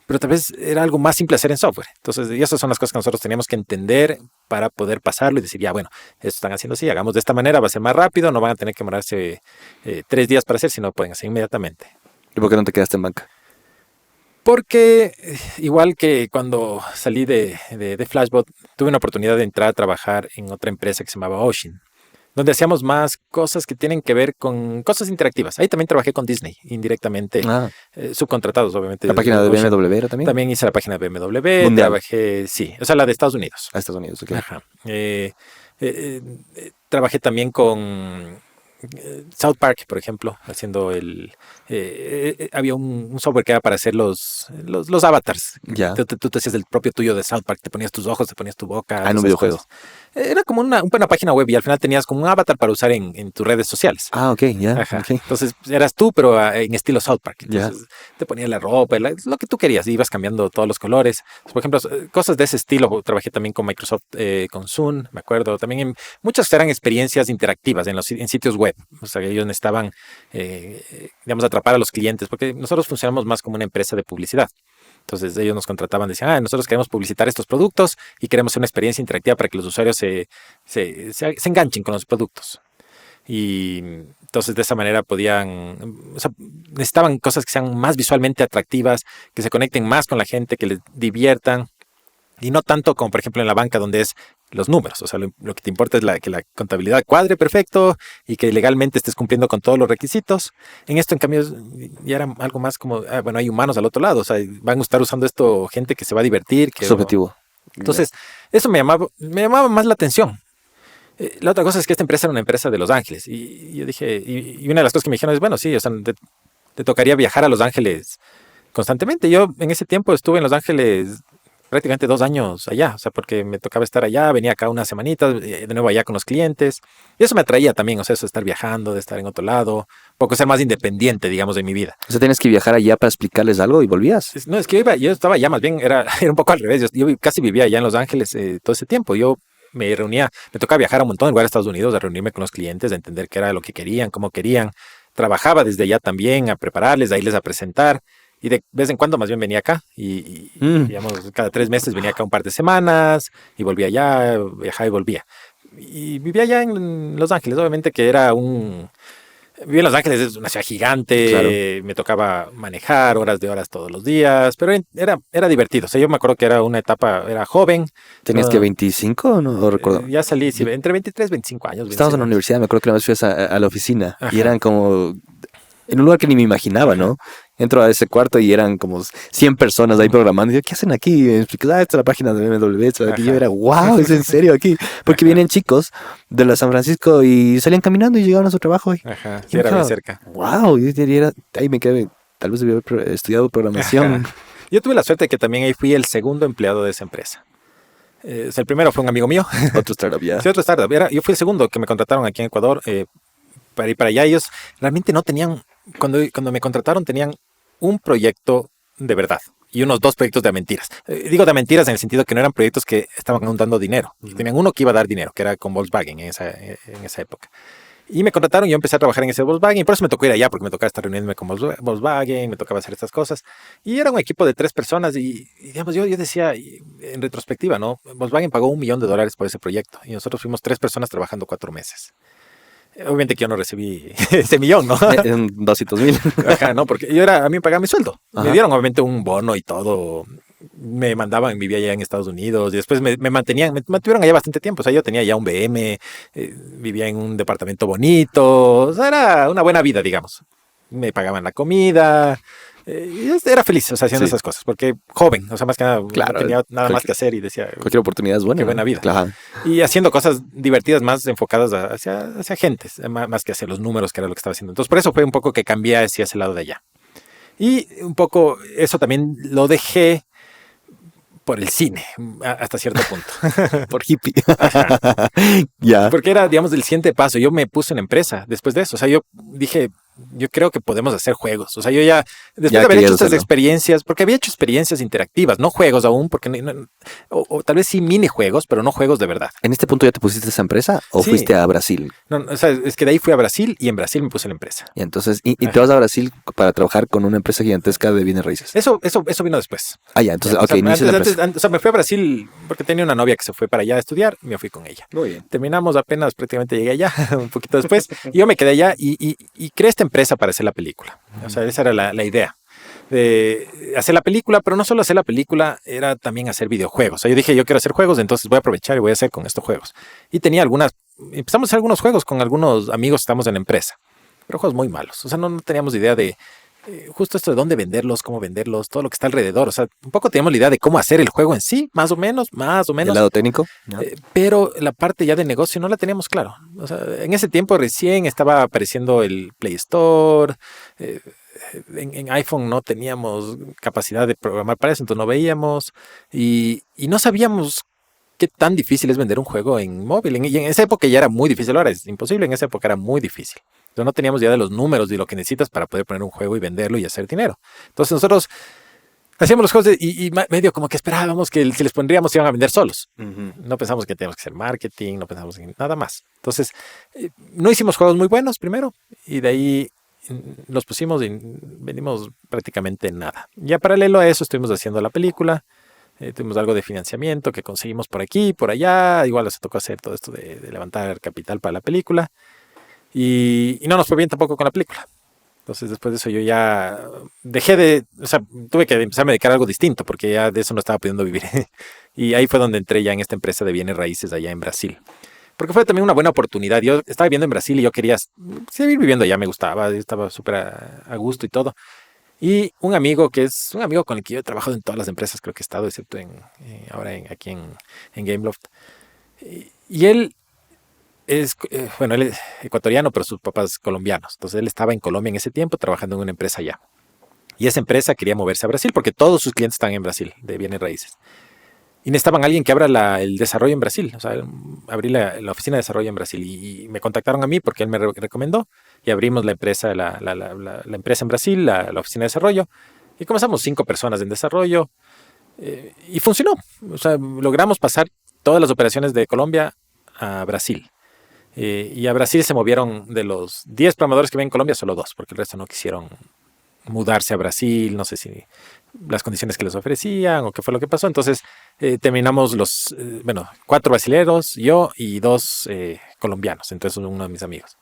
Pero tal vez era algo más simple hacer en software. Entonces, y esas son las cosas que nosotros teníamos que entender para poder pasarlo y decir, ya, bueno, esto están haciendo así, hagamos de esta manera, va a ser más rápido, no van a tener que demorarse 3 días para hacer, sino pueden hacer inmediatamente. ¿Y por qué no te quedaste en banca? Porque igual que cuando salí de Flashbot, tuve una oportunidad de entrar a trabajar en otra empresa que se llamaba Ocean, donde hacíamos más cosas que tienen que ver con cosas interactivas. Ahí también trabajé con Disney, indirectamente, subcontratados, obviamente. ¿La página de BMW era también? También hice la página de BMW, Mundial. trabajé, sí, o sea, la de Estados Unidos. A Estados Unidos, ok. Ajá. Trabajé también con South Park, por ejemplo, haciendo había un software que era para hacer los avatars. Ya. Tú te hacías el propio tuyo de South Park, te ponías tus ojos, te ponías tu boca. En un videojuego. Era como una página web y al final tenías como un avatar para usar en tus redes sociales. Ah, ok, ya. Ajá. Okay. Entonces eras tú, pero en estilo South Park. Entonces te ponías la ropa, lo que tú querías, y ibas cambiando todos los colores. Por ejemplo, cosas de ese estilo. Trabajé también con Microsoft, con Zoom, me acuerdo. También muchas eran experiencias interactivas en sitios web. O sea, ellos necesitaban, digamos, atrapar a los clientes, porque nosotros funcionamos más como una empresa de publicidad. Entonces ellos nos contrataban, decían, nosotros queremos publicitar estos productos y queremos hacer una experiencia interactiva para que los usuarios se enganchen con los productos. Y entonces de esa manera necesitaban cosas que sean más visualmente atractivas, que se conecten más con la gente, que les diviertan. Y no tanto como, por ejemplo, en la banca, donde es los números. O sea, lo que te importa es que la contabilidad cuadre perfecto y que legalmente estés cumpliendo con todos los requisitos. En esto, en cambio, ya era algo más como, bueno, hay humanos al otro lado. O sea, van a estar usando esto gente que se va a divertir. Es objetivo. Entonces, eso me llamaba más la atención. La otra cosa es que esta empresa era una empresa de Los Ángeles. Y yo dije, y una de las cosas que me dijeron es, bueno, sí, o sea, te tocaría viajar a Los Ángeles constantemente. Yo en ese tiempo estuve en Los Ángeles prácticamente 2 años allá, o sea, porque me tocaba estar allá, venía acá unas semanitas, de nuevo allá con los clientes, y eso me atraía también, o sea, eso de estar viajando, de estar en otro lado, un poco ser más independiente, digamos, de mi vida. O sea, tienes que viajar allá para explicarles algo y volvías. No, es que yo estaba allá, más bien, era un poco al revés, yo casi vivía allá en Los Ángeles todo ese tiempo, yo me tocaba viajar a un montón de lugares de Estados Unidos, a reunirme con los clientes, a entender qué era lo que querían, cómo querían, trabajaba desde allá también, a prepararles, a irles a presentar. Y de vez en cuando más bien venía acá y digamos, cada 3 meses venía acá un par de semanas y volvía allá, viajaba y volvía. Y vivía allá en Los Ángeles, obviamente que vivía en Los Ángeles, es una ciudad gigante, claro. Me tocaba manejar horas de horas todos los días, pero era divertido. O sea, yo me acuerdo que era una etapa, era joven. ¿Tenías que 25 o no recuerdo? Ya salí, sí, entre 23 y 25 años. Estábamos en la universidad, me acuerdo que una vez fui a la oficina. Ajá. Y eran como en un lugar que ni me imaginaba, ¿no? Entro a ese cuarto y eran como 100 personas ahí programando. Y yo, ¿qué hacen aquí? Y me expliqué, esta es la página de BMW. Y yo era, wow, ¿es en serio aquí? Porque vienen chicos de la San Francisco y salían caminando y llegaban a su trabajo. Ajá, sí, era muy cerca. Wow, ahí me quedé, tal vez debía haber estudiado programación. Ajá. Yo tuve la suerte de que también ahí fui el segundo empleado de esa empresa. O sea, el primero fue un amigo mío. Otro startup, ya. Sí, otro startup. Yo fui el segundo que me contrataron aquí en Ecuador para ir para allá. Ellos realmente no tenían, cuando me contrataron tenían un proyecto de verdad y unos 2 proyectos de mentiras. Digo de mentiras en el sentido que no eran proyectos que estaban aún dando dinero. Tenían uno que iba a dar dinero, que era con Volkswagen en esa época. Y me contrataron, yo empecé a trabajar en ese Volkswagen, y por eso me tocó ir allá, porque me tocaba estar reuniéndome con Volkswagen, me tocaba hacer estas cosas. Y era un equipo de 3 personas y digamos, yo decía, en retrospectiva, ¿no? Volkswagen pagó $1 millón por ese proyecto y nosotros fuimos 3 personas trabajando 4 meses. Obviamente que yo no recibí ese millón, ¿no? En 200,000. Ajá, no, porque a mí me pagaban mi sueldo. Ajá. Me dieron obviamente un bono y todo. Me mandaban, vivía allá en Estados Unidos y después me mantuvieron allá bastante tiempo. O sea, yo tenía ya un BM, vivía en un departamento bonito. O sea, era una buena vida, digamos. Me pagaban la comida. Y era feliz, o sea, haciendo esas cosas, porque joven, o sea, más que nada, claro, no tenía nada más que hacer y decía, cualquier oportunidad es buena. Qué buena vida. Claro. Y haciendo cosas divertidas más enfocadas hacia gentes, más que hacia los números, que era lo que estaba haciendo. Entonces, por eso fue un poco que cambié hacia ese lado de allá. Y un poco eso también lo dejé por el cine, hasta cierto punto. Por hippie. Ya. Porque era, digamos, el siguiente paso. Yo me puse en empresa después de eso. O sea, yo dije, yo creo que podemos hacer juegos. O sea, yo ya, después Ya de haber hecho querías estas hacerlo. experiencias, porque había hecho experiencias interactivas, no juegos aún, porque o tal vez sí minijuegos, pero no juegos de verdad. ¿En este punto ya te pusiste esa empresa o Sí, fuiste a Brasil? no, o sea, es que de ahí fui a Brasil y en Brasil me puse la empresa. Y entonces, y te Ajá. vas a Brasil para trabajar con una empresa gigantesca de bienes raíces. Eso vino después. Ah, ya, Ya, entonces, o ok, sea, inicia la empresa. o sea, me fui a Brasil porque tenía una novia que se fue para allá a estudiar y me fui con ella. Muy bien. Terminamos apenas, prácticamente llegué allá, un poquito después, y yo me quedé allá y creé esta empresa para hacer la película. O sea, esa era la idea. De hacer la película, pero no solo hacer la película, era también hacer videojuegos. O sea, yo dije, yo quiero hacer juegos, entonces voy a aprovechar y voy a hacer con estos juegos. Y tenía empezamos a hacer algunos juegos con algunos amigos que estamos en la empresa, pero juegos muy malos. O sea, no teníamos idea de justo esto de dónde venderlos, cómo venderlos, todo lo que está alrededor. O sea, un poco teníamos la idea de cómo hacer el juego en sí, más o menos, ¿El lado técnico? ¿No? pero la parte ya de negocio no la teníamos claro. O sea, en ese tiempo recién estaba apareciendo el Play Store. En iPhone no teníamos capacidad de programar para eso, entonces no veíamos y no sabíamos qué tan difícil es vender un juego en móvil. Y en esa época ya era muy difícil, ahora es imposible, en esa época era muy difícil. Entonces no teníamos idea de los números y lo que necesitas para poder poner un juego y venderlo y hacer dinero. Entonces nosotros hacíamos los juegos medio como que esperábamos que si les pondríamos iban a vender solos. No pensamos que teníamos que hacer marketing, no pensamos en nada más. Entonces, no hicimos juegos muy buenos primero y de ahí los pusimos y vendimos prácticamente nada. Ya paralelo a eso estuvimos haciendo la película, tuvimos algo de financiamiento que conseguimos por aquí, por allá, igual nos tocó hacer todo esto de levantar capital para la película y no nos fue bien tampoco con la película. Entonces después de eso yo ya o sea, tuve que empezar a dedicar a algo distinto porque ya de eso no estaba pudiendo vivir. Y ahí fue donde entré ya en esta empresa de bienes raíces allá en Brasil. Porque fue también una buena oportunidad. Yo estaba viviendo en Brasil y yo quería seguir viviendo allá, me gustaba, estaba súper a gusto y todo. Y un amigo que es un amigo con el que yo he trabajado en todas las empresas, creo que he estado, excepto ahora aquí en Gameloft. Y él bueno, él es ecuatoriano, pero sus papás colombianos. Entonces él estaba en Colombia en ese tiempo trabajando en una empresa allá. Y esa empresa quería moverse a Brasil porque todos sus clientes están en Brasil, de bienes raíces. Y necesitaban a alguien que abra el desarrollo en Brasil. O sea, abrí la oficina de desarrollo en Brasil. Y me contactaron a mí porque él me recomendó. Y abrimos la empresa, la empresa en Brasil, la oficina de desarrollo. Y comenzamos 5 personas en desarrollo. Y funcionó. O sea, logramos pasar todas las operaciones de Colombia a Brasil. Y a Brasil se movieron de los 10 programadores que ven en Colombia, solo 2, porque el resto no quisieron mudarse a Brasil, no sé si las condiciones que les ofrecían o qué fue lo que pasó. Entonces terminamos bueno, 4 brasileños, yo y 2 colombianos, entonces uno de mis amigos.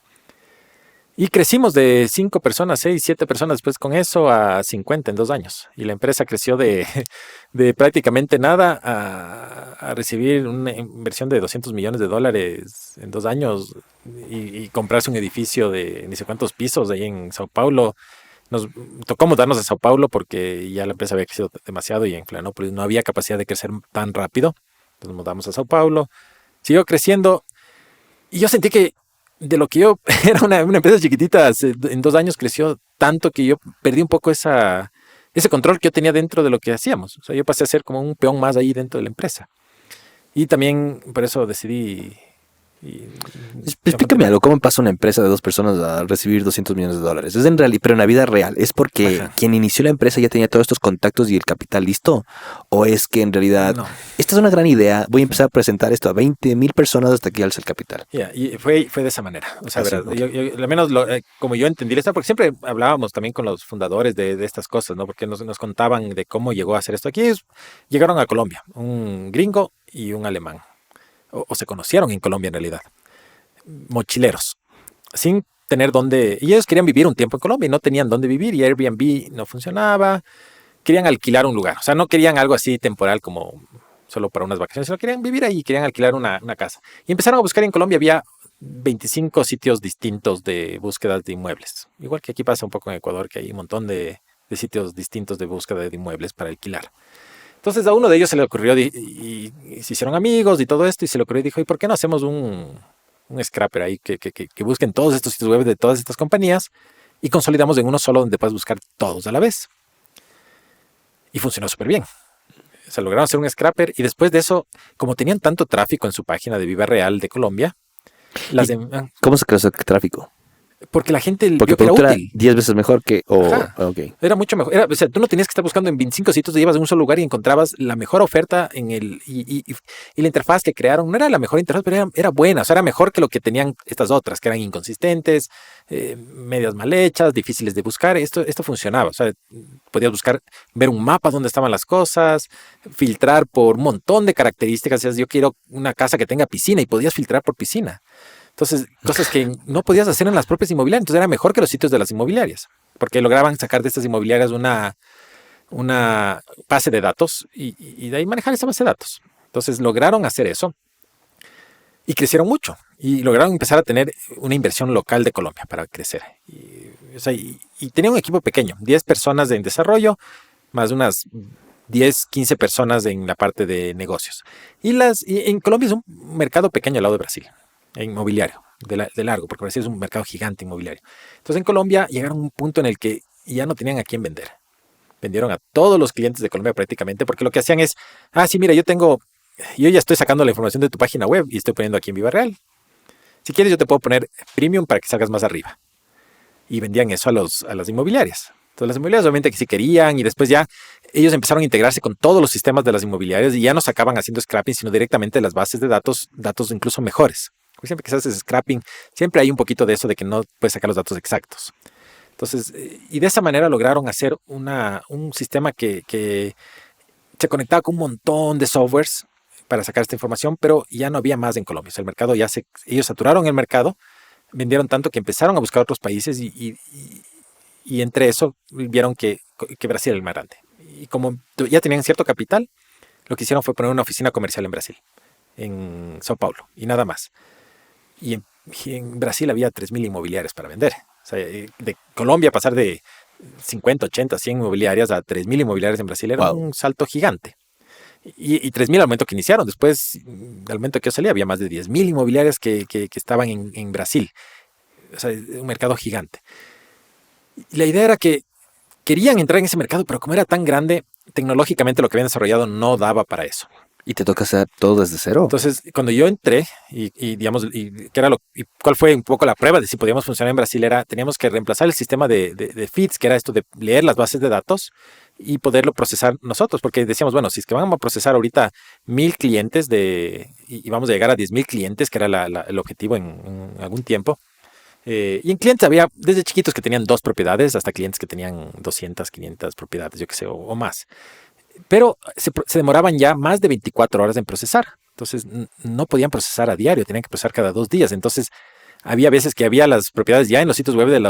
Y crecimos de 5 personas, 6, 7 personas después con eso a 50 en 2 años. Y la empresa creció de prácticamente nada a recibir una inversión de $200 millones en 2 años y comprarse un edificio de ni sé cuántos pisos ahí en Sao Paulo. Nos tocó mudarnos a Sao Paulo porque ya la empresa había crecido demasiado y en Florianópolis no había capacidad de crecer tan rápido. Entonces nos mudamos a Sao Paulo. Siguió creciendo y yo sentí que de lo que yo era una empresa chiquitita, en 2 años creció tanto que yo perdí un poco ese control que yo tenía dentro de lo que hacíamos. O sea, yo pasé a ser como un peón más ahí dentro de la empresa. Y también por eso decidí... Explícame algo, ¿cómo pasa una empresa de 2 personas a recibir $200 millones? Es en realidad, pero en la vida real, ¿es porque Ajá. quien inició la empresa ya tenía todos estos contactos y el capital listo? ¿O es que en realidad, No. esta es una gran idea, voy a empezar a presentar esto a 20,000 personas hasta que alce el capital? Y fue de esa manera. O sea, Así, ¿verdad? ok. Al menos como yo entendí esto, porque siempre hablábamos también con los fundadores de estas cosas, ¿no? Porque nos contaban de cómo llegó a hacer esto. Aquí llegaron a Colombia, un gringo y un alemán. O se conocieron en Colombia en realidad. Mochileros, sin tener dónde... Y ellos querían vivir un tiempo en Colombia y no tenían dónde vivir y Airbnb no funcionaba. Querían alquilar un lugar. O sea, no querían algo así temporal como solo para unas vacaciones, sino querían vivir ahí, querían alquilar una casa. Y empezaron a buscar en Colombia, había 25 sitios distintos de búsquedas de inmuebles. Igual que aquí pasa un poco en Ecuador, que hay un montón de sitios distintos de búsqueda de inmuebles para alquilar. Entonces a uno de ellos se le ocurrió y se hicieron amigos y todo esto y se le ocurrió y dijo, ¿y por qué no hacemos un scraper ahí que busquen todos estos sitios web de todas estas compañías y consolidamos en uno solo donde puedas buscar todos a la vez? Y funcionó súper bien. O sea, lograron hacer un scraper y después de eso, como tenían tanto tráfico en su página de Viva Real de Colombia, ¿Cómo se creó ese tráfico? Porque la gente Porque vio el que era producto era útil. 10 veces mejor que... Ajá. Ok. Era mucho mejor. O sea, tú no tenías que estar buscando en 25 sitios, te ibas a un solo lugar y encontrabas la mejor oferta y la interfaz que crearon no era la mejor interfaz, pero era buena. O sea, era mejor que lo que tenían estas otras, que eran inconsistentes, medias mal hechas, difíciles de buscar. Esto funcionaba. O sea, podías buscar, ver un mapa donde estaban las cosas, filtrar por un montón de características. Decías, yo quiero una casa que tenga piscina y podías filtrar por piscina. Entonces, cosas que no podías hacer en las propias inmobiliarias. Entonces, era mejor que los sitios de las inmobiliarias, porque lograban sacar de estas inmobiliarias una base de datos y de ahí manejar esa base de datos. Entonces, lograron hacer eso y crecieron mucho. Y lograron empezar a tener una inversión local de Colombia para crecer. Y tenía un equipo pequeño, 10 personas en desarrollo, más unas 10, 15 personas en la parte de negocios. Y en Colombia es un mercado pequeño al lado de Brasil, inmobiliario, de largo, porque Brasil es un mercado gigante inmobiliario. Entonces en Colombia llegaron a un punto en el que ya no tenían a quién vender. Vendieron a todos los clientes de Colombia prácticamente, porque lo que hacían es, sí, mira, yo ya estoy sacando la información de tu página web y estoy poniendo aquí en Viva Real. Si quieres yo te puedo poner premium para que salgas más arriba. Y vendían eso a las inmobiliarias. Entonces las inmobiliarias obviamente que sí querían y después ya ellos empezaron a integrarse con todos los sistemas de las inmobiliarias y ya no sacaban haciendo scrapping, sino directamente de las bases de datos, datos incluso mejores. Porque siempre que se hace scrapping, siempre hay un poquito de eso de que no puedes sacar los datos exactos. Entonces, y de esa manera lograron hacer un sistema que se conectaba con un montón de softwares para sacar esta información, pero ya no había más en Colombia. O sea, el mercado ellos saturaron el mercado, vendieron tanto que empezaron a buscar otros países y entre eso vieron que Brasil era el más grande. Y como ya tenían cierto capital, lo que hicieron fue poner una oficina comercial en Brasil, en Sao Paulo, y nada más. Y en Brasil había 3.000 inmobiliarias para vender. O sea, de Colombia pasar de 50, 80, 100 inmobiliarias a 3.000 inmobiliarias en Brasil era un salto gigante. Y 3.000 al momento que iniciaron. Después, al momento que yo salí, había más de 10.000 inmobiliarias que estaban en Brasil. O sea, un mercado gigante. Y la idea era que querían entrar en ese mercado, pero como era tan grande, tecnológicamente lo que habían desarrollado no daba para eso. ¿Y te toca hacer todo desde cero? Entonces, cuando yo entré, digamos, cuál fue un poco la prueba de si podíamos funcionar en Brasil, teníamos que reemplazar el sistema de feeds, que era esto de leer las bases de datos y poderlo procesar nosotros, porque decíamos, bueno, si es que vamos a procesar ahorita 1.000 clientes y vamos a llegar a 10.000 clientes, que era el objetivo en algún tiempo. Y en clientes había desde chiquitos que tenían 2 propiedades hasta clientes que tenían 200, 500 propiedades, yo qué sé, o más. Pero se demoraban ya más de 24 horas en procesar. Entonces no podían procesar a diario, tenían que procesar cada 2 días. Entonces había veces que había las propiedades ya en los sitios web de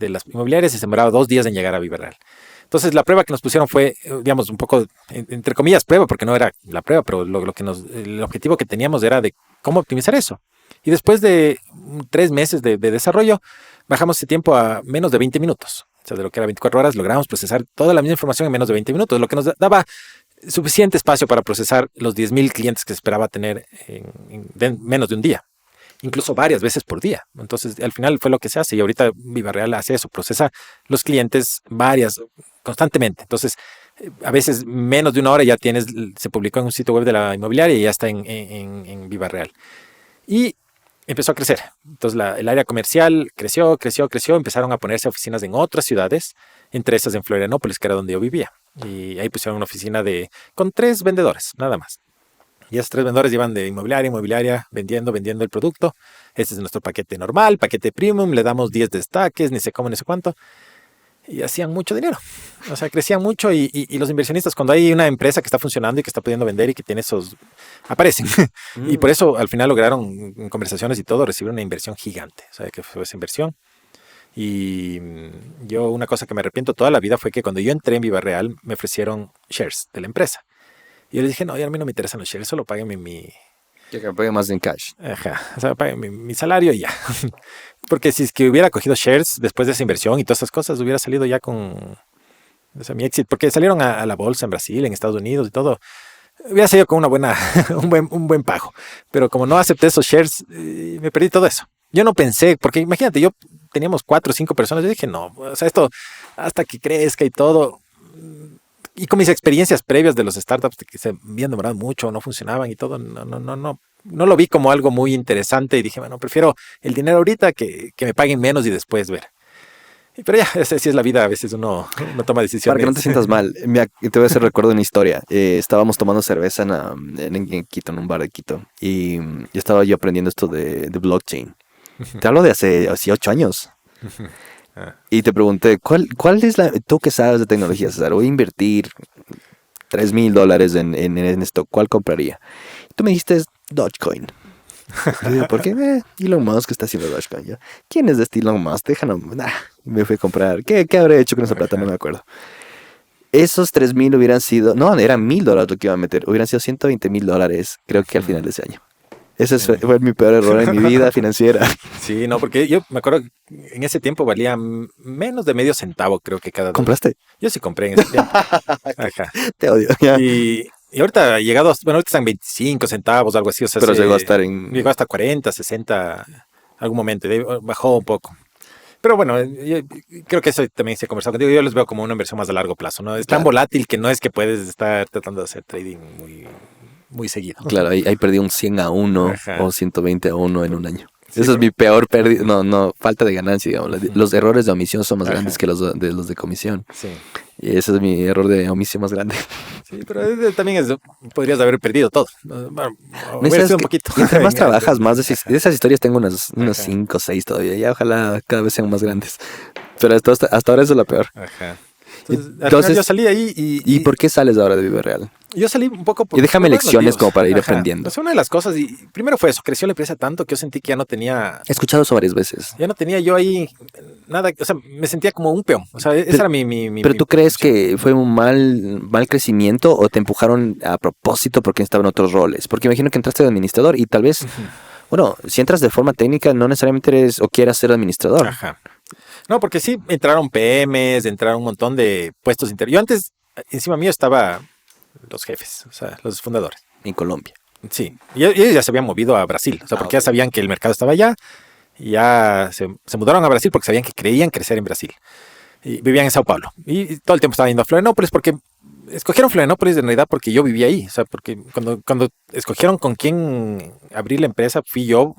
las inmobiliarias y se demoraba 2 días en llegar a Viva Real. Entonces la prueba que nos pusieron fue, digamos, un poco, entre comillas, prueba, porque no era la prueba, pero el objetivo que teníamos era de cómo optimizar eso. Y después de 3 meses de desarrollo, bajamos ese tiempo a menos de 20 minutos. O sea, de lo que era 24 horas, logramos procesar toda la misma información en menos de 20 minutos, lo que nos daba suficiente espacio para procesar los 10.000 clientes que se esperaba tener en menos de un día, incluso varias veces por día. Entonces, al final fue lo que se hace y ahorita Viva Real hace eso, procesa los clientes constantemente. Entonces, a veces menos de una hora ya se publicó en un sitio web de la inmobiliaria y ya está en Viva Real. Y empezó a crecer. Entonces el área comercial creció, empezaron a ponerse oficinas en otras ciudades, entre esas en Florianópolis, que era donde yo vivía. Y ahí pusieron una oficina con 3 vendedores, nada más. Y esos 3 vendedores iban de inmobiliaria, vendiendo el producto. Este es nuestro paquete normal, paquete premium, le damos 10 destaques, ni sé cómo, ni sé cuánto. Y hacían mucho dinero. O sea, crecían mucho y los inversionistas, cuando hay una empresa que está funcionando y que está pudiendo vender y que tiene aparecen. Y por eso al final lograron, en conversaciones y todo, recibir una inversión gigante. O sea, que fue esa inversión. Y yo, una cosa que me arrepiento toda la vida fue que cuando yo entré en Viva Real, me ofrecieron shares de la empresa. Y yo les dije, no, a mí no me interesan los shares, solo páguenme mi... Que pague más en cash. Ajá, o sea, páguenme mi salario y ya. Porque si es que hubiera cogido shares después de esa inversión y todas esas cosas, hubiera salido ya con... O sea, mi éxito, porque salieron a la bolsa en Brasil, en Estados Unidos y todo. Hubiera salido con un buen pago. Pero como no acepté esos shares, me perdí todo eso. Yo no pensé, porque imagínate, teníamos 4 o 5 personas. Yo dije, no, o sea, esto hasta que crezca y todo. Y con mis experiencias previas de los startups que se habían demorado mucho, no funcionaban y todo, no no lo vi como algo muy interesante y dije, bueno, prefiero el dinero ahorita que me paguen menos y después ver. Pero ya, esa sí es la vida, a veces uno toma decisiones. Para que no te sientas mal, mira, te voy a hacer recuerdo de una historia. Estábamos tomando cerveza en Quito, en un bar de Quito, y estaba yo aprendiendo esto de blockchain. Te hablo de hace 8 años. Y te pregunté, ¿cuál es tú que sabes de tecnología, César? Voy a invertir $3,000 en esto, ¿cuál compraría? Y tú me dijiste Dogecoin. Yo digo, ¿por qué? Elon Musk está haciendo Dogecoin. Yo, ¿quién es de este Elon Musk? Déjalo. Me fui a comprar. ¿Qué habré hecho con esa plata? No me acuerdo. Esos 3,000 hubieran sido, no, eran $1,000 lo que iba a meter. Hubieran sido $120,000, creo que al final de ese año. Ese fue mi peor error en mi vida financiera. Sí, no, porque yo me acuerdo que en ese tiempo valía menos de medio centavo, creo que cada dólar. ¿Compraste? Yo sí compré en ese tiempo. Ajá. Te odio. Ya. Y ahorita ha llegado, bueno, ahorita están 25 centavos, algo así. O sea, Pero llegó a estar en... Llegó hasta 40, 60, algún momento. Bajó un poco. Pero bueno, yo creo que eso también se ha conversado contigo. Yo los veo como una inversión más a largo plazo, ¿no? Es tan volátil que no es que puedes estar tratando de hacer trading muy seguido. Claro, ahí perdí un 100-1 Ajá. o 120-1 en un año. Sí, Eso es mi peor pérdida. No, falta de ganancia, digamos. Los errores de omisión son más grandes que los de comisión. Sí. Y ese es mi error de omisión más grande. Sí, pero también podrías haber perdido todo. Bueno, hubiera sido un poquito. Mientras más trabajas, más de esas historias tengo unas Ajá. 5 o 6 todavía. Ya ojalá cada vez sean más grandes. Pero hasta ahora eso es lo peor. Ajá. Entonces, Entonces, yo salí ahí ¿Y por qué sales ahora de Vive Real? yo salí un poco por... Y déjame por buenos lecciones motivos. como para ir Ajá. aprendiendo. O sea, una de las cosas, y primero fue eso, creció la empresa tanto que yo sentí que ya no tenía He escuchado eso varias veces. yo ahí nada, o sea, me sentía como un peón. O sea, esa era mi Pero mi ¿tú crees percepción. que fue un mal crecimiento o te empujaron a propósito porque estaban otros roles? Porque imagino que entraste de administrador y tal vez, bueno, si entras de forma técnica no necesariamente eres o quieras ser administrador. Ajá. No, porque sí entraron PMs, entraron un montón de puestos internos. Yo antes, encima mío estaba los jefes, o sea, los fundadores. En Colombia. Sí, y ellos ya se habían movido a Brasil, o sea, porque ya Ok. sabían que el mercado estaba allá y ya se mudaron a Brasil porque sabían que creían crecer en Brasil. Y vivían en Sao Paulo. Y todo el tiempo estaban yendo a Florianópolis porque escogieron Florianópolis en realidad porque yo vivía ahí. O sea, porque cuando escogieron con quién abrir la empresa, fui yo.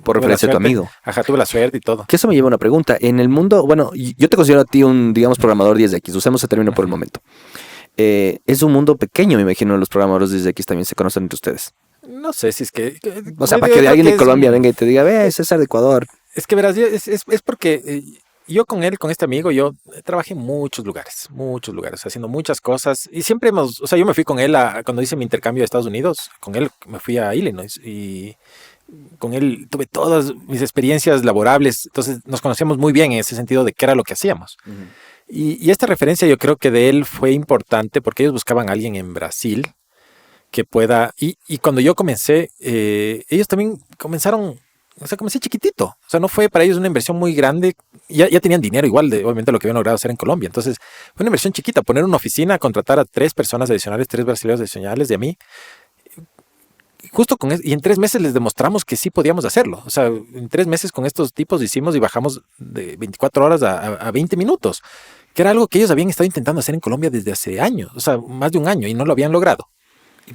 Por Tuve la referencia a tu suerte. amigo. Ajá, tuve la suerte y todo. Que eso me lleva a una pregunta. En el mundo, bueno, yo te considero a ti un, digamos, programador 10X. Usemos ese término por el momento. Es un mundo pequeño, me imagino, los programadores 10X también se conocen entre ustedes. No sé si es que... O sea, yo para que creo alguien de es- Colombia venga y te diga, ve, César de Ecuador. Es que verás, es porque yo con él, con este amigo, yo trabajé en muchos lugares, haciendo muchas cosas. Y siempre o sea, yo me fui con él cuando hice mi intercambio a Estados Unidos, con él me fui a Illinois y con él tuve todas mis experiencias laborables. Entonces nos conocíamos muy bien en ese sentido de qué era lo que hacíamos. Y esta referencia yo creo que de él fue importante porque ellos buscaban a alguien en Brasil que pueda... Y cuando yo comencé, ellos también comenzaron... O sea, comencé chiquitito. O sea, no fue para ellos una inversión muy grande. Ya tenían dinero igual de, obviamente, lo que habían logrado hacer en Colombia. Entonces, fue una inversión chiquita. Poner una oficina, contratar a 3 personas adicionales, 3 brasileños adicionales de a mí. Justo y en 3 meses les demostramos que sí podíamos hacerlo. O sea, en 3 meses con estos tipos hicimos y bajamos de 24 horas a 20 minutos. Que era algo que ellos habían estado intentando hacer en Colombia desde hace años. O sea, más de un año y no lo habían logrado.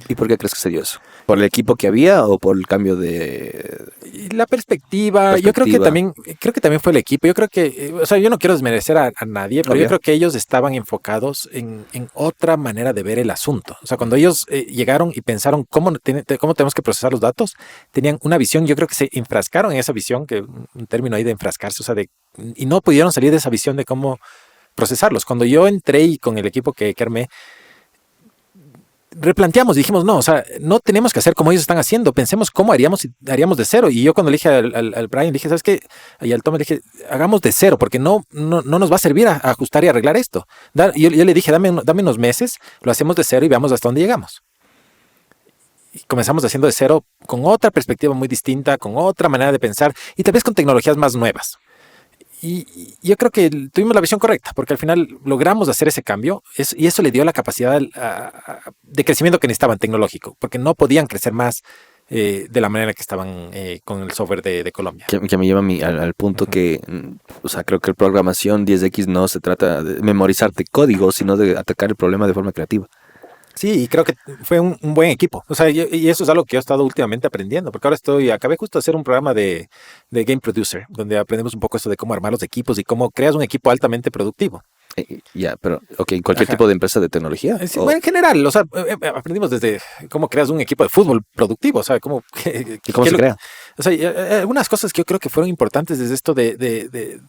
¿Y por qué crees que se dio eso? ¿Por el equipo que había o por el cambio de...? Y la perspectiva, yo creo que también fue el equipo. Yo creo que, o sea, yo no quiero desmerecer a nadie, pero Obvio. yo creo que ellos estaban enfocados en otra manera de ver el asunto. O sea, cuando ellos llegaron y pensaron cómo tenemos que procesar los datos, tenían una visión, yo creo que se enfrascaron en esa visión, que un término ahí de enfrascarse, o sea, y no pudieron salir de esa visión de cómo procesarlos. Cuando yo entré y con el equipo que armé, replanteamos, dijimos, no, o sea, no tenemos que hacer como ellos están haciendo, pensemos cómo haríamos de cero. Y yo cuando le dije al Brian, le dije, ¿sabes qué? Y al Tom le dije, hagamos de cero, porque no nos va a servir a ajustar y arreglar esto. Yo le dije, dame unos meses, lo hacemos de cero y veamos hasta dónde llegamos. Y comenzamos haciendo de cero con otra perspectiva muy distinta, con otra manera de pensar y tal vez con tecnologías más nuevas. Y yo creo que tuvimos la visión correcta, porque al final logramos hacer ese cambio y eso le dio la capacidad de crecimiento que necesitaban tecnológico, porque no podían crecer más de la manera que estaban con el software de Colombia. Que me lleva a mí al punto que, o sea, creo que la programación 10X no se trata de memorizarte código, sino de atacar el problema de forma creativa. Sí, y creo que fue un buen equipo. O sea, y eso es algo que yo he estado últimamente aprendiendo, porque ahora acabé justo de hacer un programa de Game Producer, donde aprendemos un poco esto de cómo armar los equipos y cómo creas un equipo altamente productivo. Ya, pero, ok, cualquier Ajá. tipo de empresa de tecnología. Sí, bueno, en general, o sea, aprendimos desde cómo creas un equipo de fútbol productivo, o sea, cómo, ¿Y cómo se crea? o sea, algunas cosas que yo creo que fueron importantes desde esto de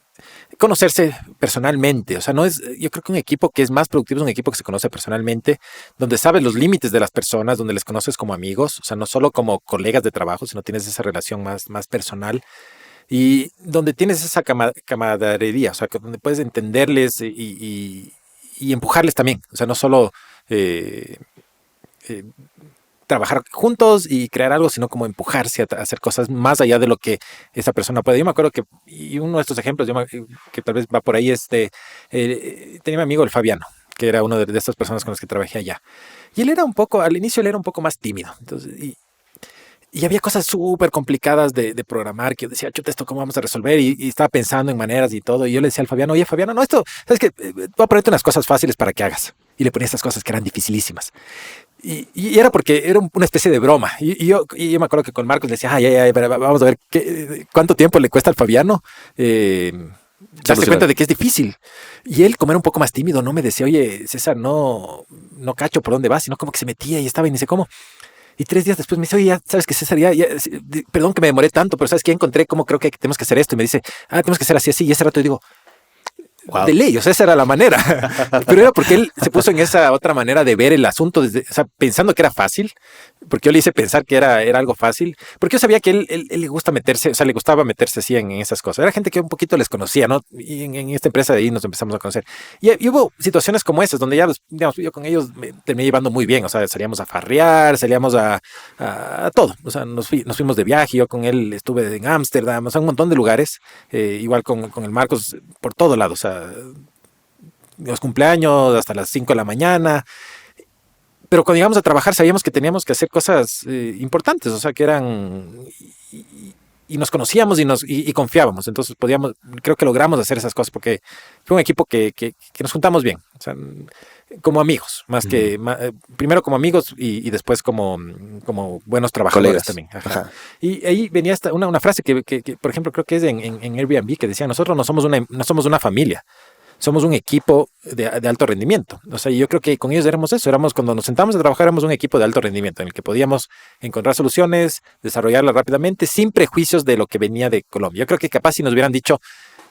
conocerse personalmente, o sea, no es, yo creo que un equipo que es más productivo es un equipo que se conoce personalmente, donde sabes los límites de las personas, donde les conoces como amigos, o sea, no solo como colegas de trabajo, sino tienes esa relación más personal y donde tienes esa camaradería, o sea, donde puedes entenderles y empujarles también, o sea, no solo eh, eh, trabajar juntos y crear algo, sino como empujarse a hacer cosas más allá de lo que esa persona puede. Yo me acuerdo que, y uno de estos ejemplos, que tal vez va por ahí, tenía mi amigo el Fabiano, que era uno de estas personas con las que trabajé allá. Y él era un poco, al inicio él era un poco más tímido. Entonces, y había cosas súper complicadas de programar que yo decía, chuta, ¿esto cómo vamos a resolver? Y estaba pensando en maneras y todo. Y yo le decía al Fabiano, oye, Fabiano, no, esto, ¿sabes qué? Voy a ponerte unas cosas fáciles para que hagas. Y le ponía estas cosas que eran dificilísimas. Y era porque era una especie de broma. Y yo me acuerdo que con Marcos le decía, ay, ay, ay, pero vamos a ver cuánto tiempo le cuesta al Fabiano darse cuenta de que es difícil. Y él, como era un poco más tímido, no me decía, oye, César, no cacho por dónde vas, sino como que se metía y estaba y ni sé cómo. Y 3 días después me dice, oye, ya sabes que César, perdón que me demoré tanto, pero sabes que ya encontré cómo creo que tenemos que hacer esto. Y me dice, tenemos que hacer así, así. Y ese rato yo digo, Wow. de ley, o sea, esa era la manera. Pero era porque él se puso en esa otra manera de ver el asunto, o sea, pensando que era fácil, porque yo le hice pensar que era algo fácil, porque yo sabía que él le gusta meterse, o sea, le gustaba meterse así en esas cosas. Era gente que un poquito les conocía, ¿no? Y en esta empresa de ahí nos empezamos a conocer. Y hubo situaciones como esas, donde ya, digamos, yo con ellos me terminé llevando muy bien, o sea, salíamos a farrear, salíamos a todo, o sea, nos fuimos de viaje, yo con él estuve en Ámsterdam, o sea, un montón de lugares, igual con el Marcos, por todo lado, o sea, los cumpleaños hasta las 5 de la mañana. Pero cuando llegamos a trabajar sabíamos que teníamos que hacer cosas importantes, o sea, que eran... Y nos conocíamos y confiábamos, entonces creo que logramos hacer esas cosas porque fue un equipo que nos juntamos bien, o sea, como amigos, más que, primero como amigos y después como buenos trabajadores Colegas. también. Ajá. Ajá. Y ahí venía una frase que, por ejemplo, creo que es en Airbnb, que decía, nosotros no somos una familia, somos un equipo de alto rendimiento. O sea, yo creo que con ellos éramos eso, cuando nos sentamos a trabajar, éramos un equipo de alto rendimiento en el que podíamos encontrar soluciones, desarrollarlas rápidamente, sin prejuicios de lo que venía de Colombia. Yo creo que capaz si nos hubieran dicho,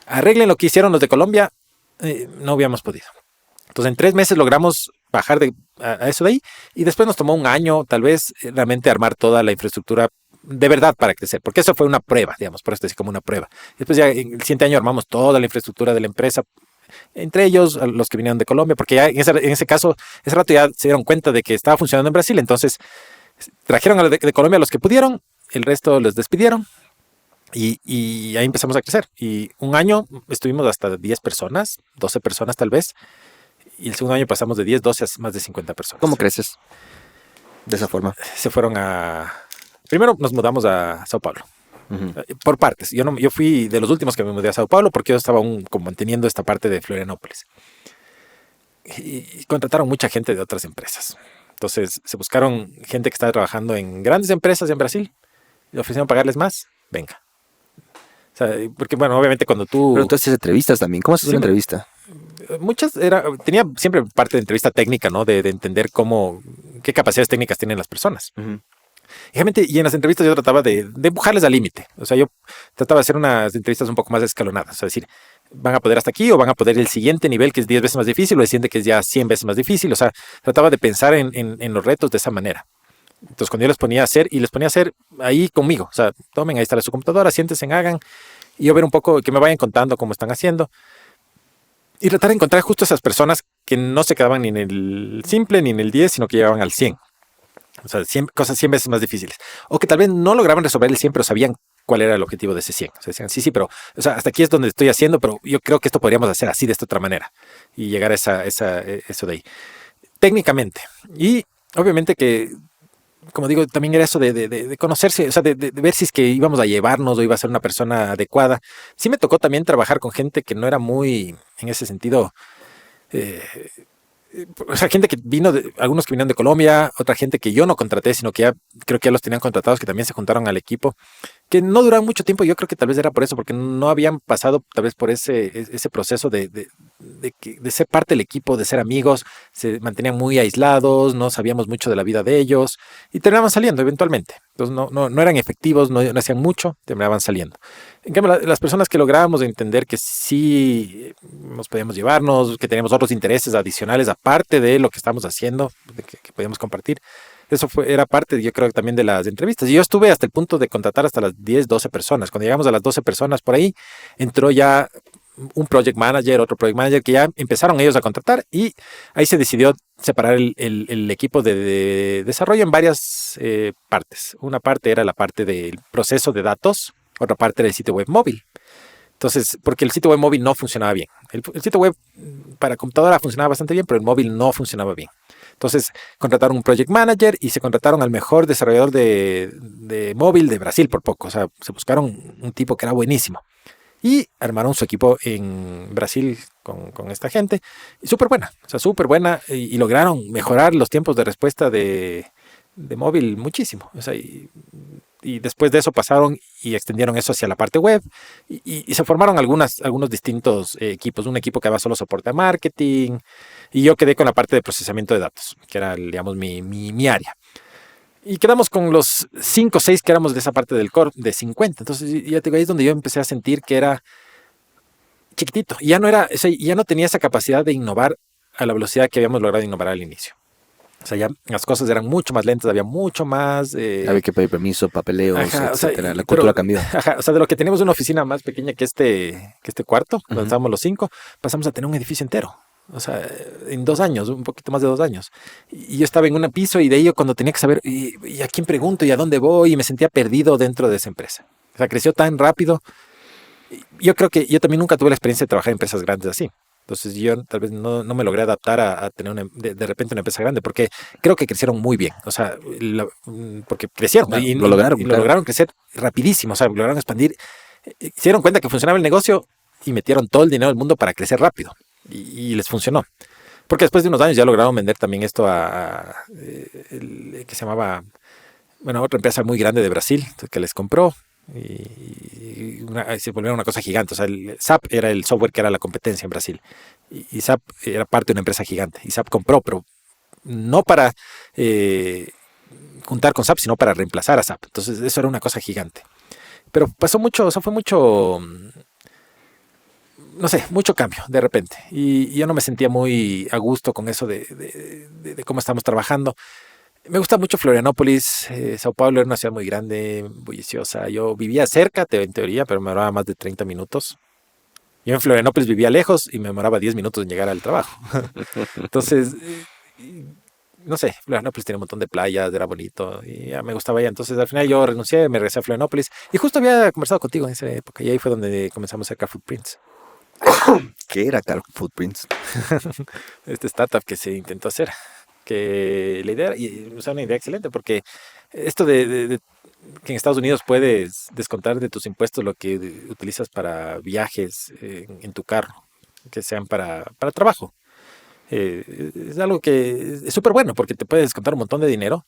arreglen lo que hicieron los de Colombia, no hubiéramos podido. Entonces, en 3 meses logramos bajar a eso de ahí y después nos tomó un año, tal vez, realmente armar toda la infraestructura de verdad para crecer, porque eso fue una prueba, digamos, por esto es como una prueba. Después ya en el siguiente año armamos toda la infraestructura de la empresa, entre ellos los que vinieron de Colombia, porque ya en ese caso, ese rato ya se dieron cuenta de que estaba funcionando en Brasil, entonces trajeron a los de Colombia los que pudieron, el resto los despidieron y ahí empezamos a crecer. Y un año estuvimos hasta 10 personas, 12 personas tal vez, y el segundo año pasamos de 10, 12 a más de 50 personas. ¿Cómo creces de esa forma? Se fueron Primero nos mudamos a Sao Paulo. Por partes. Yo fui de los últimos que me mudé a Sao Paulo porque yo estaba aún como manteniendo esta parte de Florianópolis. Y contrataron mucha gente de otras empresas. Entonces se buscaron gente que estaba trabajando en grandes empresas en Brasil. Le ofrecieron pagarles más. Venga. O sea, porque bueno, obviamente cuando Pero tú haces entrevistas también. ¿Cómo haces una entrevista? Tenía siempre parte de entrevista técnica, ¿no? De entender qué capacidades técnicas tienen las personas. Y en las entrevistas yo trataba de empujarles al límite. O sea, yo trataba de hacer unas entrevistas un poco más escalonadas. O sea, decir, van a poder hasta aquí o van a poder el siguiente nivel que es 10 veces más difícil o el siguiente que es ya 100 veces más difícil. O sea, trataba de pensar en los retos de esa manera. Entonces, cuando yo les ponía a hacer ahí conmigo. O sea, tomen, ahí está su computadora, siéntense, hagan. Y yo ver un poco, que me vayan contando cómo están haciendo. Y tratar de encontrar justo esas personas que no se quedaban ni en el simple ni en el 10, sino que llegaban al 100. O sea, cosas 100 veces más difíciles. O que tal vez no lograban resolver el 100, pero sabían cuál era el objetivo de ese 100. O sea, decían, sí, pero o sea, hasta aquí es donde estoy haciendo, pero yo creo que esto podríamos hacer así, de esta otra manera. Y llegar a eso de ahí. Técnicamente. Y obviamente que, como digo, también era eso de conocerse, o sea, de ver si es que íbamos a llevarnos o iba a ser una persona adecuada. Sí me tocó también trabajar con gente que no era muy, en ese sentido, O sea, gente que vino, algunos que vinieron de Colombia, otra gente que yo no contraté, sino que ya creo que ya los tenían contratados, que también se juntaron al equipo, que no duraron mucho tiempo. Yo creo que tal vez era por eso, porque no habían pasado tal vez por ese proceso de ser parte del equipo, de ser amigos, se mantenían muy aislados, no sabíamos mucho de la vida de ellos y terminaban saliendo eventualmente. Entonces no eran efectivos, no hacían mucho, terminaban saliendo. En cambio, las personas que lográbamos entender que sí nos podíamos llevarnos, que teníamos otros intereses adicionales aparte de lo que estábamos haciendo, que podíamos compartir, eso era parte, yo creo, también de las entrevistas. Y yo estuve hasta el punto de contratar hasta las 10, 12 personas. Cuando llegamos a las 12 personas por ahí, entró ya un project manager, otro project manager, que ya empezaron ellos a contratar y ahí se decidió separar el equipo de desarrollo en varias partes. Una parte era la parte del proceso de datos, otra parte era el sitio web móvil. Entonces, porque el sitio web móvil no funcionaba bien. El sitio web para computadora funcionaba bastante bien, pero el móvil no funcionaba bien. Entonces, contrataron un project manager y se contrataron al mejor desarrollador de móvil de Brasil por poco. O sea, se buscaron un tipo que era buenísimo. Y armaron su equipo en Brasil con esta gente. Y súper buena, o sea, súper buena. Y lograron mejorar los tiempos de respuesta de móvil muchísimo. O sea, y después de eso pasaron y extendieron eso hacia la parte web y se formaron algunos distintos equipos. Un equipo que daba solo soporte a marketing y yo quedé con la parte de procesamiento de datos, que era, digamos, mi área. Y quedamos con los 5 o 6 que éramos de esa parte del core de 50. Entonces ya te digo, ahí es donde yo empecé a sentir que era chiquitito. Y ya no era, o sea, ya no tenía esa capacidad de innovar a la velocidad que habíamos logrado innovar al inicio. O sea, ya las cosas eran mucho más lentas, había mucho más... había que pedir permiso, papeleos, etcétera. O sea, la cultura cambió. O sea, de lo que teníamos una oficina más pequeña que este cuarto, donde estábamos los 5, pasamos a tener un edificio entero. O sea, en 2 años, un poquito más de 2 años. Y yo estaba en un piso y de ello cuando tenía que saber, ¿y a quién pregunto? ¿Y a dónde voy? Y me sentía perdido dentro de esa empresa. O sea, creció tan rápido. Yo creo que yo también nunca tuve la experiencia de trabajar en empresas grandes así. Entonces yo tal vez no me logré adaptar a tener de repente una empresa grande, porque creo que crecieron muy bien. O sea, porque crecieron. Bueno, y lo lograron. Lo lograron crecer rapidísimo. O sea, lograron expandir. Se dieron cuenta que funcionaba el negocio y metieron todo el dinero del mundo para crecer rápido. Y les funcionó. Porque después de unos años ya lograron vender también esto que se llamaba, bueno, otra empresa muy grande de Brasil que les compró y se volvieron una cosa gigante. O sea, el SAP era el software que era la competencia en Brasil y SAP era parte de una empresa gigante y SAP compró, pero no para juntar con SAP, sino para reemplazar a SAP. Entonces eso era una cosa gigante. Pero pasó mucho, o sea, fue mucho... no sé, mucho cambio de repente. Y yo no me sentía muy a gusto con eso de cómo estamos trabajando. Me gusta mucho Florianópolis. Sao Paulo era una ciudad muy grande, bulliciosa. Yo vivía cerca, en teoría, pero me demoraba más de 30 minutos. Yo en Florianópolis vivía lejos y me demoraba 10 minutos en llegar al trabajo. Entonces, no sé, Florianópolis tiene un montón de playas, era bonito y ya me gustaba allá. Entonces, al final yo renuncié, me regresé a Florianópolis y justo había conversado contigo en esa época y ahí fue donde comenzamos a hacer Car Footprints. ¿Qué era Car Footprints? Este startup que se intentó hacer, que la idea era una idea excelente porque esto de que en Estados Unidos puedes descontar de tus impuestos lo que utilizas para viajes en tu carro, que sean para trabajo. Es algo que es súper bueno porque te puedes descontar un montón de dinero,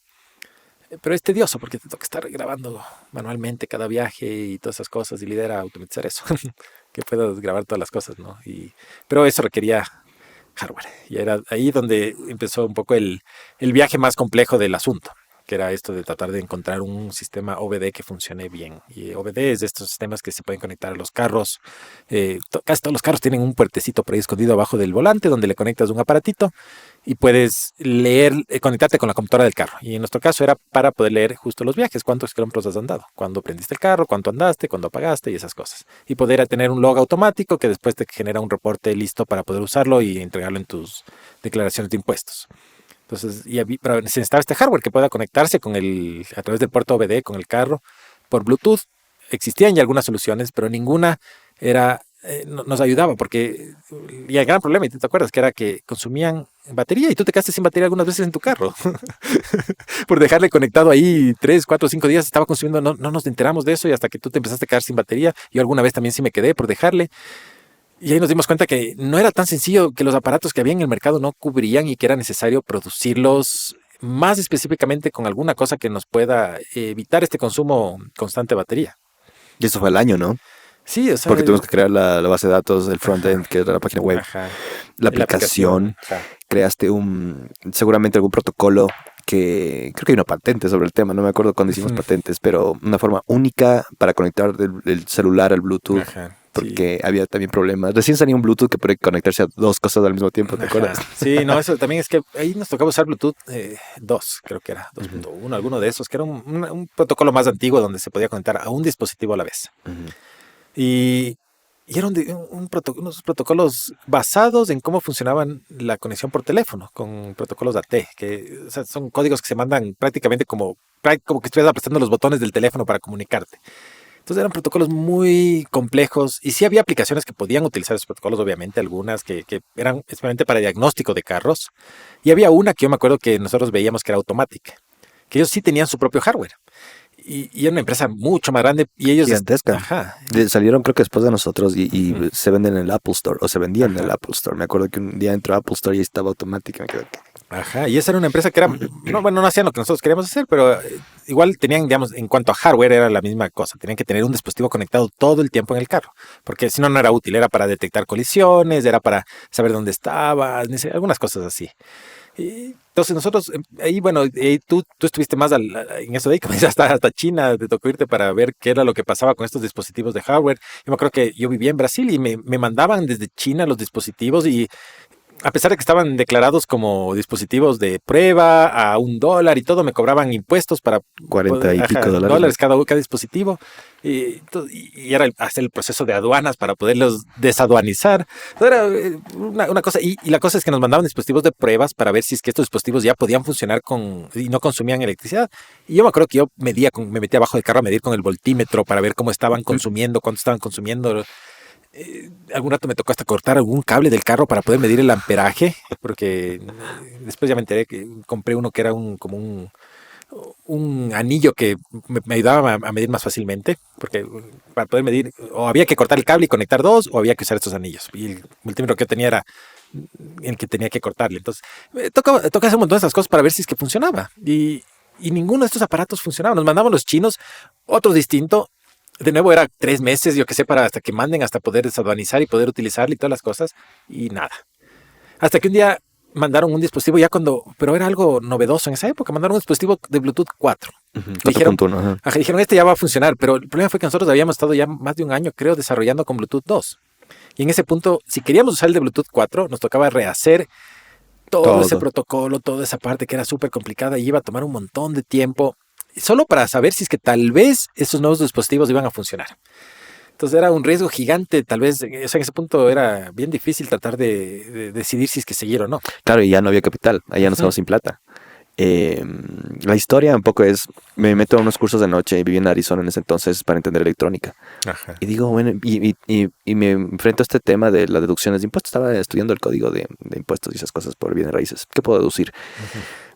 pero es tedioso porque te toca estar grabando manualmente cada viaje y todas esas cosas y la idea era automatizar eso. Que puedas grabar todas las cosas, ¿no? Pero eso requería hardware. Y era ahí donde empezó un poco el viaje más complejo del asunto, que era esto de tratar de encontrar un sistema OBD que funcione bien. Y OBD es de estos sistemas que se pueden conectar a los carros. Casi todos los carros tienen un puertecito por ahí escondido abajo del volante donde le conectas un aparatito y puedes leer, conectarte con la computadora del carro. Y en nuestro caso era para poder leer justo los viajes, cuántos kilómetros has andado, cuándo prendiste el carro, cuánto andaste, cuándo apagaste y esas cosas. Y poder tener un log automático que después te genera un reporte listo para poder usarlo y entregarlo en tus declaraciones de impuestos. Entonces, pero se necesitaba este hardware que pueda conectarse a través del puerto OBD con el carro por Bluetooth. Existían ya algunas soluciones, pero ninguna nos ayudaba porque y el gran problema, y te acuerdas, que era que consumían batería y tú te quedaste sin batería algunas veces en tu carro por dejarle conectado ahí 3, 4, 5 días estaba consumiendo, no nos enteramos de eso y hasta que tú te empezaste a quedar sin batería. Yo alguna vez también sí me quedé por dejarle Y ahí nos dimos cuenta que no era tan sencillo, que los aparatos que había en el mercado no cubrían y que era necesario producirlos más específicamente con alguna cosa que nos pueda evitar este consumo constante de batería. Y eso fue el año, ¿no? Sí, o sea, Porque tuvimos que crear la base de datos, el frontend, que era la página web, ajá, la aplicación. ajá. Creaste seguramente algún protocolo que creo que hay una patente sobre el tema, no me acuerdo cuándo hicimos patentes, pero una forma única para conectar el celular al Bluetooth. Ajá, Porque había también problemas. Recién salía un Bluetooth que puede conectarse a dos cosas al mismo tiempo, ¿te acuerdas? Sí, no, eso también es que ahí nos tocaba usar Bluetooth 2, creo que era 2.1, alguno de esos, que era un protocolo más antiguo donde se podía conectar a un dispositivo a la vez. Y, y eran unos protocolos basados en cómo funcionaban la conexión por teléfono, con protocolos AT, que o sea, son códigos que se mandan prácticamente como que estuvieras apretando los botones del teléfono para comunicarte. Entonces eran protocolos muy complejos y sí había aplicaciones que podían utilizar esos protocolos, obviamente, algunas que eran especialmente para diagnóstico de carros. Y había una que yo me acuerdo que nosotros veíamos que era Automatic, que ellos sí tenían su propio hardware. Y era una empresa mucho más grande y ellos... Gigantesca. Ajá. Salieron creo que después de nosotros y se venden en el Apple Store, o se vendían en el Apple Store. Me acuerdo que un día entró a Apple Store y estaba Automatic. Me quedé... Ajá, y esa era una empresa que era, no hacían lo que nosotros queríamos hacer, pero igual tenían, digamos, en cuanto a hardware era la misma cosa, tenían que tener un dispositivo conectado todo el tiempo en el carro, porque si no, no era útil, era para detectar colisiones, era para saber dónde estabas, algunas cosas así. Y entonces nosotros, ahí, bueno, tú estuviste más en eso de ahí, como dices, hasta China, te tocó irte para ver qué era lo que pasaba con estos dispositivos de hardware. Yo me acuerdo que yo vivía en Brasil y me mandaban desde China los dispositivos y a pesar de que estaban declarados como dispositivos de prueba a $1 y todo, me cobraban impuestos para 40 y pico dólares cada dispositivo. Y era hacer el proceso de aduanas para poderlos desaduanizar. Era una cosa. Y la cosa es que nos mandaban dispositivos de pruebas para ver si es que estos dispositivos ya podían funcionar y no consumían electricidad. Y yo me acuerdo que yo me metía abajo del carro a medir con el voltímetro para ver cómo estaban consumiendo, cuánto estaban consumiendo. Algún rato me tocó hasta cortar algún cable del carro para poder medir el amperaje, porque después ya me enteré que compré uno que era como un anillo que me ayudaba a medir más fácilmente, porque para poder medir, o había que cortar el cable y conectar dos, o había que usar estos anillos. Y el multímetro que yo tenía era el que tenía que cortarle. Entonces, toca hacer un montón de esas cosas para ver si es que funcionaba. Y ninguno de estos aparatos funcionaba. Nos mandaban los chinos, otro distinto. De nuevo era 3 meses, yo qué sé, hasta que manden, hasta poder desaduanizar y poder utilizarlo y todas las cosas. Y nada. Hasta que un día mandaron un dispositivo pero era algo novedoso en esa época, mandaron un dispositivo de Bluetooth 4. Dijeron, este ya va a funcionar, pero el problema fue que nosotros habíamos estado ya más de un año, creo, desarrollando con Bluetooth 2. Y en ese punto, si queríamos usar el de Bluetooth 4, nos tocaba rehacer todo ese protocolo, toda esa parte que era súper complicada y iba a tomar un montón de tiempo, solo para saber si es que tal vez esos nuevos dispositivos iban a funcionar. Entonces era un riesgo gigante, tal vez, o sea, en ese punto era bien difícil tratar de decidir si es que seguir o no. Claro, y ya no había capital, allá nos quedamos sin plata. La historia un poco es, me meto a unos cursos de noche, viví en Arizona en ese entonces para entender electrónica. Ajá. Y digo, bueno, y me enfrento a este tema de las deducciones de impuestos. Estaba estudiando el código de impuestos y esas cosas por bienes raíces. ¿Qué puedo deducir?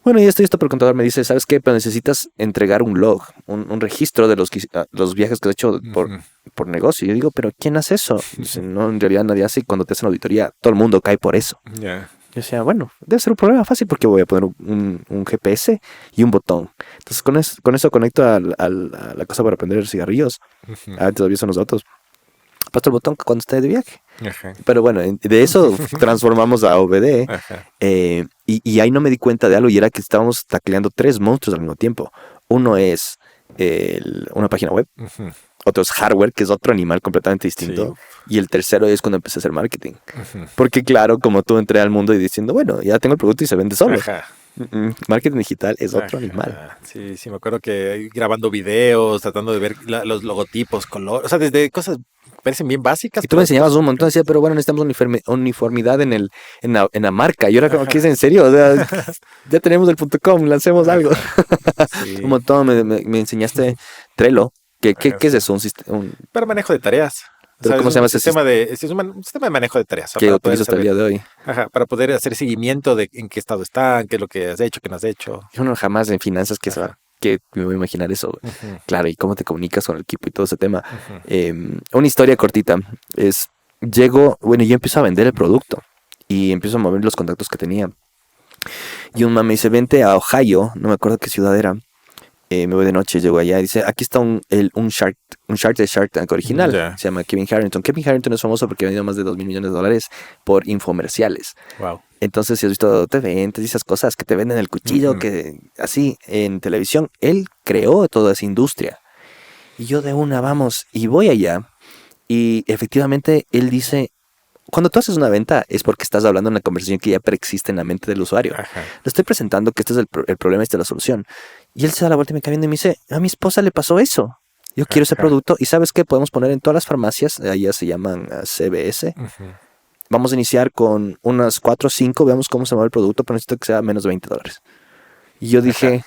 Bueno, y esto, pero el contador me dice, ¿sabes qué? Pero necesitas entregar un log, un registro de los viajes que has hecho por negocio. Y yo digo, ¿pero quién hace eso? Dice, no, en realidad nadie hace, y cuando te hacen auditoría, todo el mundo cae por eso. Yo decía, bueno, debe ser un problema fácil porque voy a poner un GPS y un botón. Entonces con eso conecto a la cosa para prender cigarrillos. Todavía son nosotros. Paso el botón cuando esté de viaje. Pero bueno, de eso transformamos a OBD. Y ahí no me di cuenta de algo, y era que estábamos tacleando 3 monstruos al mismo tiempo. Uno es una página web, otro es hardware, que es otro animal completamente distinto, y el tercero es cuando empecé a hacer marketing. Porque claro, como tú entré al mundo y diciendo, bueno, ya tengo el producto y se vende solo. Marketing digital es otro animal. Sí, me acuerdo que grabando videos, tratando de ver los logotipos, colores, o sea, desde cosas parecen bien básicas. Y tú me enseñabas un montón, decía, pero bueno, necesitamos uniformidad en la marca. Y ahora como que es en serio, o sea, ya tenemos el .com, lancemos algo. Un montón, me enseñaste Trello. ¿Qué es eso? Para manejo de tareas. ¿Pero cómo se llama ese sistema? Es un sistema de manejo de tareas. Que utilizo hasta el día de hoy. Para poder hacer seguimiento de en qué estado están, qué es lo que has hecho, qué no has hecho. Yo no jamás en finanzas que me voy a imaginar eso. Claro, y cómo te comunicas con el equipo y todo ese tema. Una historia cortita es, llego, bueno, yo empiezo a vender el producto y empiezo a mover los contactos que tenía. Y un man me dice, vente a Ohio, no me acuerdo qué ciudad era. Me voy de noche, llego allá y dice, aquí está un Shark de Shark Tank original. Ya. Se llama Kevin Harrington. Kevin Harrington es famoso porque ha vendido más de $2.000 millones por infomerciales. Wow. Entonces, si has visto TV, y esas cosas que te venden el cuchillo, que así en televisión, él creó toda esa industria. Y yo de una, vamos, y voy allá. Y efectivamente, él dice, cuando tú haces una venta es porque estás hablando de una conversación que ya preexiste en la mente del usuario. Ajá. Le estoy presentando que este es el problema y esta es la solución. Y él se da la vuelta y me cae viendo y me dice, a mi esposa le pasó eso. Yo quiero ese Ajá. producto y ¿sabes qué? Podemos poner en todas las farmacias, allá se llaman CVS. Ujú. Vamos a iniciar con unas 4 o 5, veamos cómo se mueve el producto, pero necesito que sea menos de $20. Y yo dije,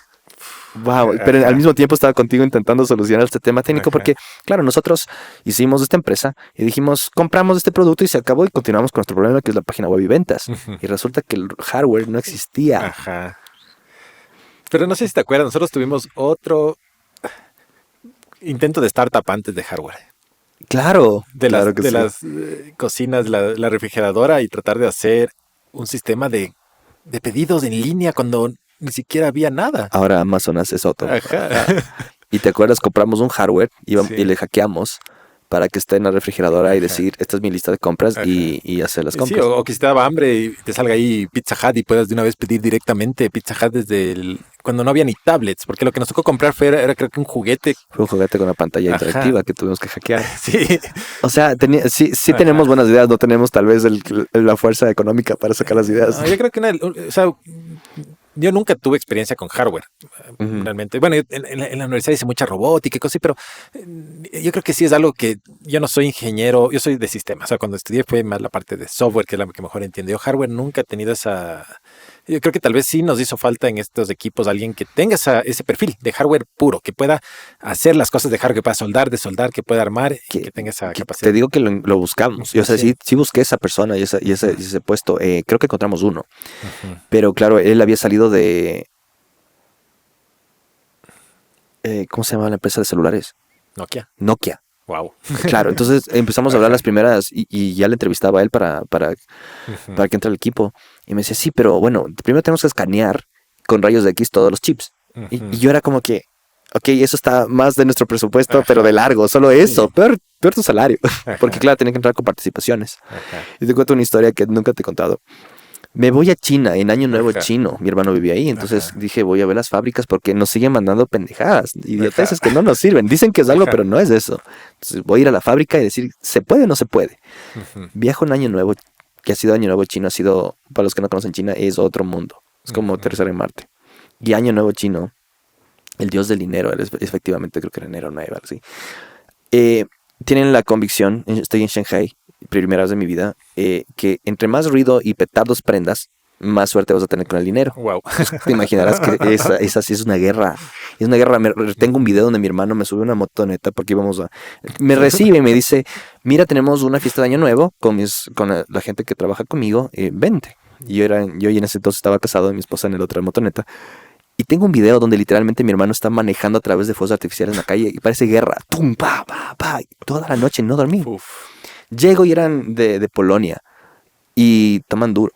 wow, pero Ajá. al mismo tiempo estaba contigo intentando solucionar este tema técnico Ajá. porque, claro, nosotros hicimos esta empresa y dijimos, compramos este producto y se acabó y continuamos con nuestro problema que es la página web y ventas. Ujú. Y resulta que el hardware no existía. Ajá. Pero no sé si te acuerdas, nosotros tuvimos otro intento de startup antes de hardware. Claro, De claro las, que de sí. las cocinas, la refrigeradora y tratar de hacer un sistema de pedidos en línea cuando ni siquiera había nada. Ahora Amazon hace eso todo. Ajá. Ajá. Y te acuerdas, compramos un hardware Sí. y le hackeamos para que esté en la refrigeradora y Ajá. decir, esta es mi lista de compras Ajá. y hacer las Sí, compras. o que si te daba hambre y te salga ahí Pizza Hut y puedas de una vez pedir directamente Pizza Hut cuando no había ni tablets, porque lo que nos tocó comprar era creo que un juguete. Fue un juguete con una pantalla Ajá. interactiva que tuvimos que hackear. Sí. O sea, sí Ajá. tenemos buenas ideas, no tenemos tal vez la fuerza económica para sacar las ideas. No, yo creo que o sea, yo nunca tuve experiencia con hardware, Ujú. realmente. Bueno, en la universidad hice mucha robótica y cosas así, pero yo creo que sí es algo que yo no soy ingeniero, yo soy de sistemas. O sea, cuando estudié fue más la parte de software, que es la que mejor entiendo. Yo hardware nunca he tenido esa. Yo creo que tal vez sí nos hizo falta en estos equipos alguien que tenga ese perfil de hardware puro, que pueda hacer las cosas de hardware, que pueda soldar, desoldar, que pueda armar y que tenga esa capacidad. Te digo que lo buscamos. O sea, Sí. sí busqué esa persona y ese puesto. Creo que encontramos uno. Ujú. Pero claro, él había salido de... ¿cómo se llama la empresa de celulares? Nokia. Nokia. Wow. Claro, entonces empezamos a hablar las primeras y ya le entrevistaba a él para que entre al equipo. Y me decía, sí, pero bueno, primero tenemos que escanear con rayos de X todos los chips. Y yo era como que, ok, eso está más de nuestro presupuesto, pero de largo, solo eso. Sí. Peor tu salario. Ajá. Porque claro, tenía que entrar con participaciones. Ajá. Y te cuento una historia que nunca te he contado. Me voy a China, en Año Nuevo Ajá. chino. Mi hermano vivía ahí, entonces Ajá. dije, voy a ver las fábricas porque nos siguen mandando pendejadas, idioteces Ajá. que no nos sirven. Dicen que es algo, Ajá. pero no es eso. Entonces voy a ir a la fábrica y decir, ¿se puede o no se puede? Ujú. Viajo en Año Nuevo, que ha sido Año Nuevo chino, ha sido, para los que no conocen China, es otro mundo. Es como Ujú. aterrizar en Marte. Y Año Nuevo chino, el dios del dinero, efectivamente creo que era enero 9, algo así. Tienen la convicción, estoy en Shanghai, primera vez de mi vida, que entre más ruido y petardos prendas, más suerte vas a tener con el dinero. Wow. Te imaginarás que esa sí es una guerra. Es una guerra. Tengo un video donde mi hermano me sube una motoneta porque me recibe y me dice, mira, tenemos una fiesta de Año Nuevo con la gente que trabaja conmigo, vente. Y yo en ese entonces estaba casado y mi esposa en la otra motoneta. Y tengo un video donde literalmente mi hermano está manejando a través de fuegos artificiales en la calle y parece guerra. ¡Tum! ¡Pa! ¡Pa! ¡Pa! Y toda la noche no dormí. Uf. Llego y eran de Polonia y toman duro.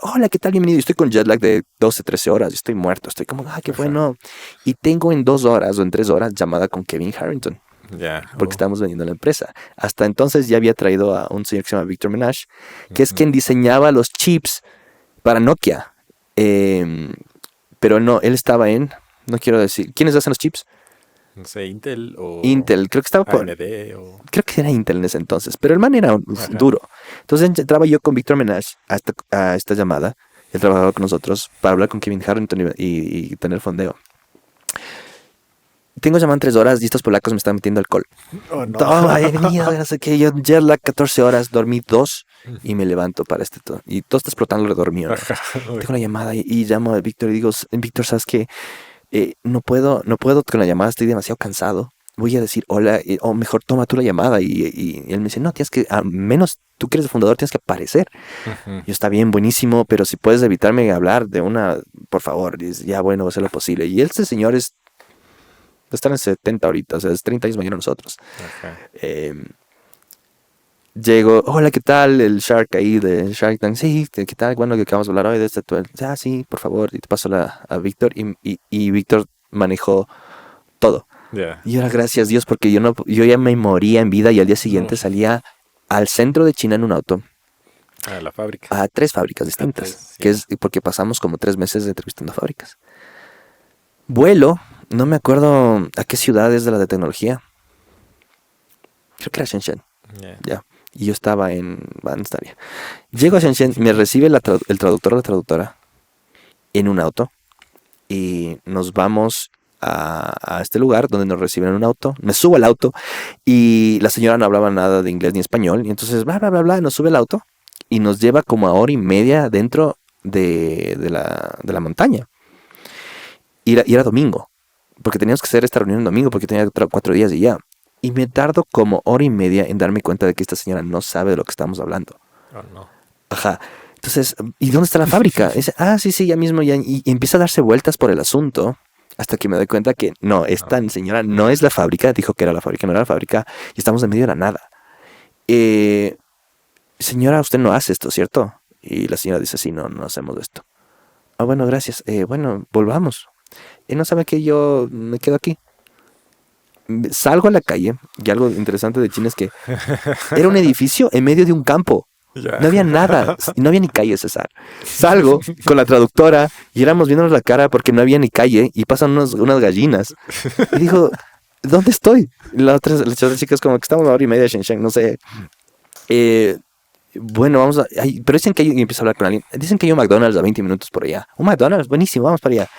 Hola, ¿qué tal? Bienvenido. Yo estoy con jet lag de 12, 13 horas. Estoy muerto. Estoy como, qué Ajá. bueno. Y tengo en 2 horas o en 3 horas llamada con Kevin Harrington Ya. porque estábamos vendiendo la empresa. Hasta entonces ya había traído a un señor que se llama Victor Menage, que es quien diseñaba los chips para Nokia. Pero no, él estaba no quiero decir, ¿quiénes hacen los chips? No sé, Intel o Intel, creo que estaba con, AMD o. creo que era Intel en ese entonces, pero el man era Ajá. duro. Entonces entraba yo con Victor Menage a esta llamada, él trabajaba con nosotros para hablar con Kevin Harrington y tener fondeo. Tengo llamada en 3 horas y estos polacos me están metiendo alcohol. Oh, no. Toma, he venido, no sé qué. Yo jet lag 14 horas, dormí 2 y me levanto para y todo está explotando dormido. Ajá. Uy. Tengo una llamada y llamo a Víctor y digo, Víctor, ¿sabes qué? No puedo con la llamada, estoy demasiado cansado. Voy a decir hola, o mejor toma tú la llamada. Y él me dice, no, tienes que, al menos tú que eres el fundador, tienes que aparecer. Ujú. Yo, está bien, buenísimo, pero si puedes evitarme hablar de una, por favor. Y dice, ya, bueno, va a ser lo posible. Y este señor está en 70 ahorita, o sea, es 30 años mayor a nosotros. Ajá. llego, hola, ¿qué tal? El Shark ahí de Shark Tank. Sí, ¿qué tal? Bueno, que acabamos de hablar hoy de este. Sí, por favor. Y te paso a Víctor. Y Víctor manejó todo. Ya. Y ahora, gracias Dios, porque yo ya me moría en vida y al día No. siguiente salía al centro de China en un auto A la fábrica. a 3 fábricas A distintas, tres, que ya. es porque pasamos como 3 meses entrevistando fábricas. Vuelo, no me acuerdo a qué ciudad es de la de tecnología. Creo que era Shenzhen, Ya. ya. Y yo estaba en Banstaria. Llego a Shenzhen, me recibe el traductor o la traductora en un auto y nos vamos a este lugar donde nos reciben en un auto. Me subo al auto y la señora no hablaba nada de inglés ni español. Y entonces, bla, bla, bla, bla, nos sube al auto y nos lleva como a hora y media dentro de la montaña. Y era domingo, porque teníamos que hacer esta reunión en domingo porque tenía 4 días y ya. Y me tardo como hora y media en darme cuenta de que esta señora no sabe de lo que estamos hablando. Oh, no. Ajá. Entonces, ¿y dónde está la fábrica? Dice, sí, ya mismo. Ya. Y empieza a darse vueltas por el asunto hasta que me doy cuenta que no, esta señora no es la fábrica. Dijo que era la fábrica, no era la fábrica. Y estamos en medio de la nada. Señora, usted no hace esto, ¿cierto? Y la señora dice, sí, no hacemos esto. Ah, bueno, gracias. Bueno, volvamos. No sabe que yo me quedo aquí. Salgo a la calle y algo interesante de China es que era un edificio en medio de un campo. Ya. No había nada, no había ni calle, César. Salgo con la traductora y éramos viéndonos la cara porque no había ni calle y pasan unas gallinas. Y digo, ¿dónde estoy? Las otras chicas como que estamos a hora y media de Shenzhen, no sé. Bueno, pero dicen que hay, y empiezo a hablar con alguien, dicen que hay un McDonald's a 20 minutos por allá. Un McDonald's, buenísimo, vamos para allá.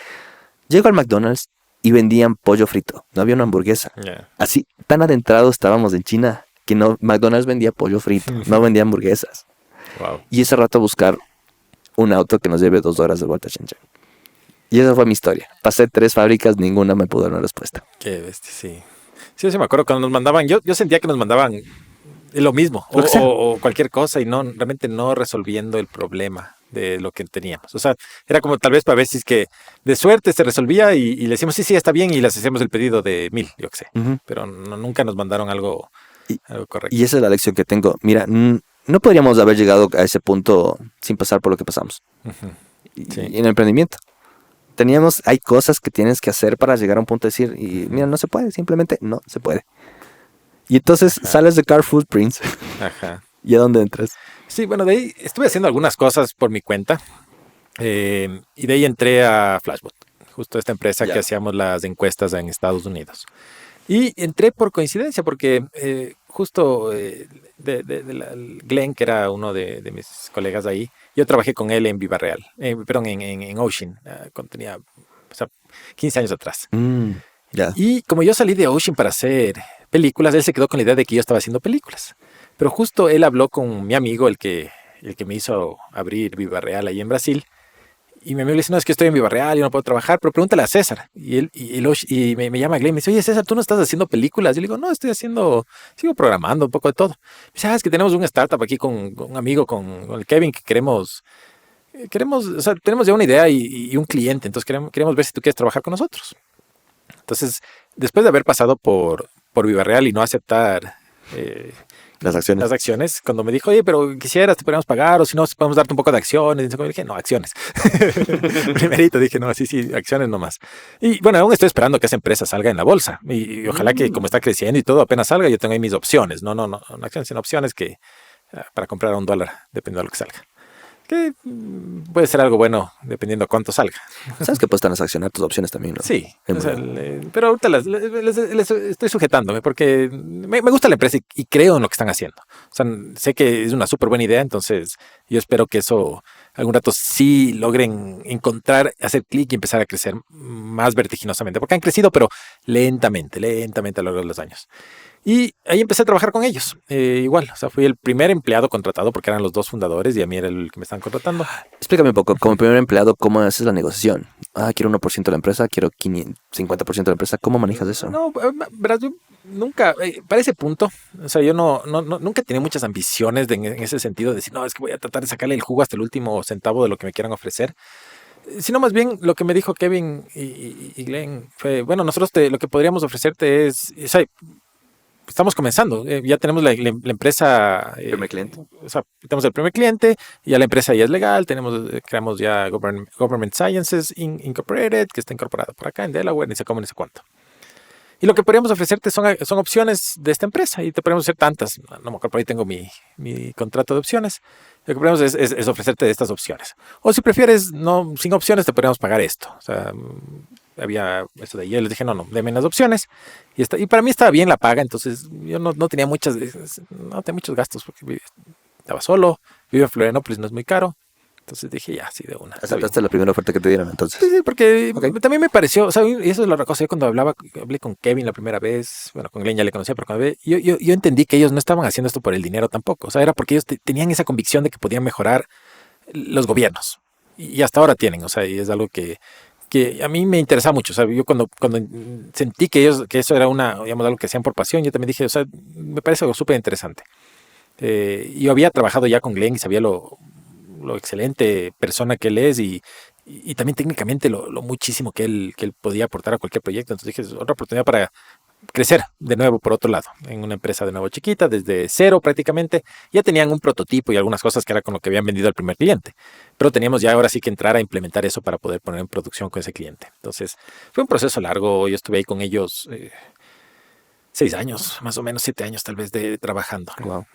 Llego al McDonald's y vendían pollo frito, no había una hamburguesa. Ya. Así, tan adentrados estábamos en China que no, McDonald's vendía pollo frito, no vendía hamburguesas. Wow. Y ese rato a buscar un auto que nos lleve 2 horas de vuelta a Shenzhen. Y esa fue mi historia. Pasé 3 fábricas, ninguna me pudo dar una respuesta. Qué bestia, sí. Sí, me acuerdo cuando nos mandaban, yo sentía que nos mandaban lo mismo Lo que sea. o cualquier cosa y realmente no resolviendo el problema de lo que teníamos. O sea, era como tal vez para ver si es que de suerte se resolvía y le decíamos, sí, está bien y les hacíamos el pedido de 1000, yo qué sé. Ujú. Pero nunca nos mandaron algo Y, correcto. y esa es la lección que tengo. Mira, no podríamos haber llegado a ese punto sin pasar por lo que pasamos. Ujú. Y Sí. en el emprendimiento. Hay cosas que tienes que hacer para llegar a un punto de decir, y mira, no se puede, simplemente no se puede. Y entonces Ajá. sales de Car Footprints. Ajá. ¿Y a dónde entras? Sí, bueno, de ahí estuve haciendo algunas cosas por mi cuenta y de ahí entré a Flashbot, justo esta empresa Ya. que hacíamos las encuestas en Estados Unidos. Y entré por coincidencia porque justo Glenn, que era uno de mis colegas ahí, yo trabajé con él en Viva Real, perdón, en Ocean, cuando tenía, o sea, 15 años atrás. Ya. Y como yo salí de Ocean para hacer películas, él se quedó con la idea de que yo estaba haciendo películas. Pero justo él habló con mi amigo, el que me hizo abrir Viva Real ahí en Brasil. Y mi amigo le dice, no, es que estoy en Viva Real y no puedo trabajar, pero pregúntale a César. Y me llama Glenn y me dice, oye, César, ¿tú no estás haciendo películas? Yo le digo, no, sigo programando un poco de todo. Me dice, es que tenemos un startup aquí con un amigo, con el Kevin, que queremos, o sea, tenemos ya una idea y un cliente, entonces queremos ver si tú quieres trabajar con nosotros. Entonces, después de haber pasado por Viva Real y no aceptar Las acciones. las acciones, cuando me dijo, oye, pero quisieras, te podríamos pagar, o si no, podemos darte un poco de acciones. Y dije, no, acciones. Primerito dije, no, sí, acciones nomás. Y bueno, aún estoy esperando que esa empresa salga en la bolsa. Y ojalá que como está creciendo y todo, apenas salga, yo tengo ahí mis opciones. No acciones, sino opciones que para comprar a $1, dependiendo de lo que salga. Que puede ser algo bueno, dependiendo cuánto salga. ¿Sabes que puedes transaccionar tus opciones también, no? Sí, En o sea, verdad. pero ahorita les estoy sujetándome porque me gusta la empresa y creo en lo que están haciendo. O sea, sé que es una súper buena idea, entonces yo espero que eso algún rato sí logren encontrar, hacer clic y empezar a crecer más vertiginosamente, porque han crecido, pero lentamente a lo largo de los años. Y ahí empecé a trabajar con ellos. Igual, o sea, fui el primer empleado contratado porque eran los 2 fundadores y a mí era el que me estaban contratando. Explícame un poco, como primer empleado, ¿cómo haces la negociación? Quiero 1% de la empresa, quiero 50% de la empresa. ¿Cómo manejas eso? No, verás, yo nunca, para ese punto, o sea, yo nunca tenía muchas ambiciones en ese sentido de decir, no, es que voy a tratar de sacarle el jugo hasta el último centavo de lo que me quieran ofrecer. Sino más bien lo que me dijo Kevin y Glenn fue, bueno, nosotros lo que podríamos ofrecerte es, o sea, estamos comenzando. Ya tenemos la empresa. Primer cliente. O sea, tenemos el primer cliente, ya la empresa ya es legal, creamos ya Government Sciences Incorporated, que está incorporada por acá en Delaware, ni sé cómo, ni sé cuánto. Y lo que podríamos ofrecerte son opciones de esta empresa, y te podemos hacer tantas. No me acuerdo, por ahí tengo mi contrato de opciones. Lo que podemos es ofrecerte estas opciones. O si prefieres, no, sin opciones, te podríamos pagar esto. O sea, había esto de ahí. Yo les dije, no, deme las opciones. Y para mí estaba bien la paga, entonces yo no tenía muchos gastos, porque estaba solo, vivo en Florianópolis, no es muy caro. Entonces dije, ya, sí, de una. ¿Aceptaste la primera oferta que te dieron entonces? Sí, porque también me pareció, o sea, y eso es la otra cosa. Yo cuando hablé con Kevin la primera vez, bueno, con Glenn ya le conocía, pero yo entendí que ellos no estaban haciendo esto por el dinero tampoco. O sea, era porque ellos tenían esa convicción de que podían mejorar los gobiernos. Y hasta ahora tienen, o sea, y es algo que a mí me interesa mucho. O sea, yo cuando sentí que eso era digamos, algo que hacían por pasión, yo también dije, o sea, me parece algo súper interesante. Yo había trabajado ya con Glenn y sabía lo excelente persona que él es, y también técnicamente lo muchísimo que él podía aportar a cualquier proyecto. Entonces dije, es otra oportunidad para crecer de nuevo por otro lado, en una empresa de nuevo chiquita, desde cero prácticamente. Ya tenían un prototipo y algunas cosas que era con lo que habían vendido al primer cliente, pero teníamos ya ahora sí que entrar a implementar eso para poder poner en producción con ese cliente. Entonces fue un proceso largo. Yo estuve ahí con ellos 6 años, más o menos 7 años tal vez trabajando. Wow.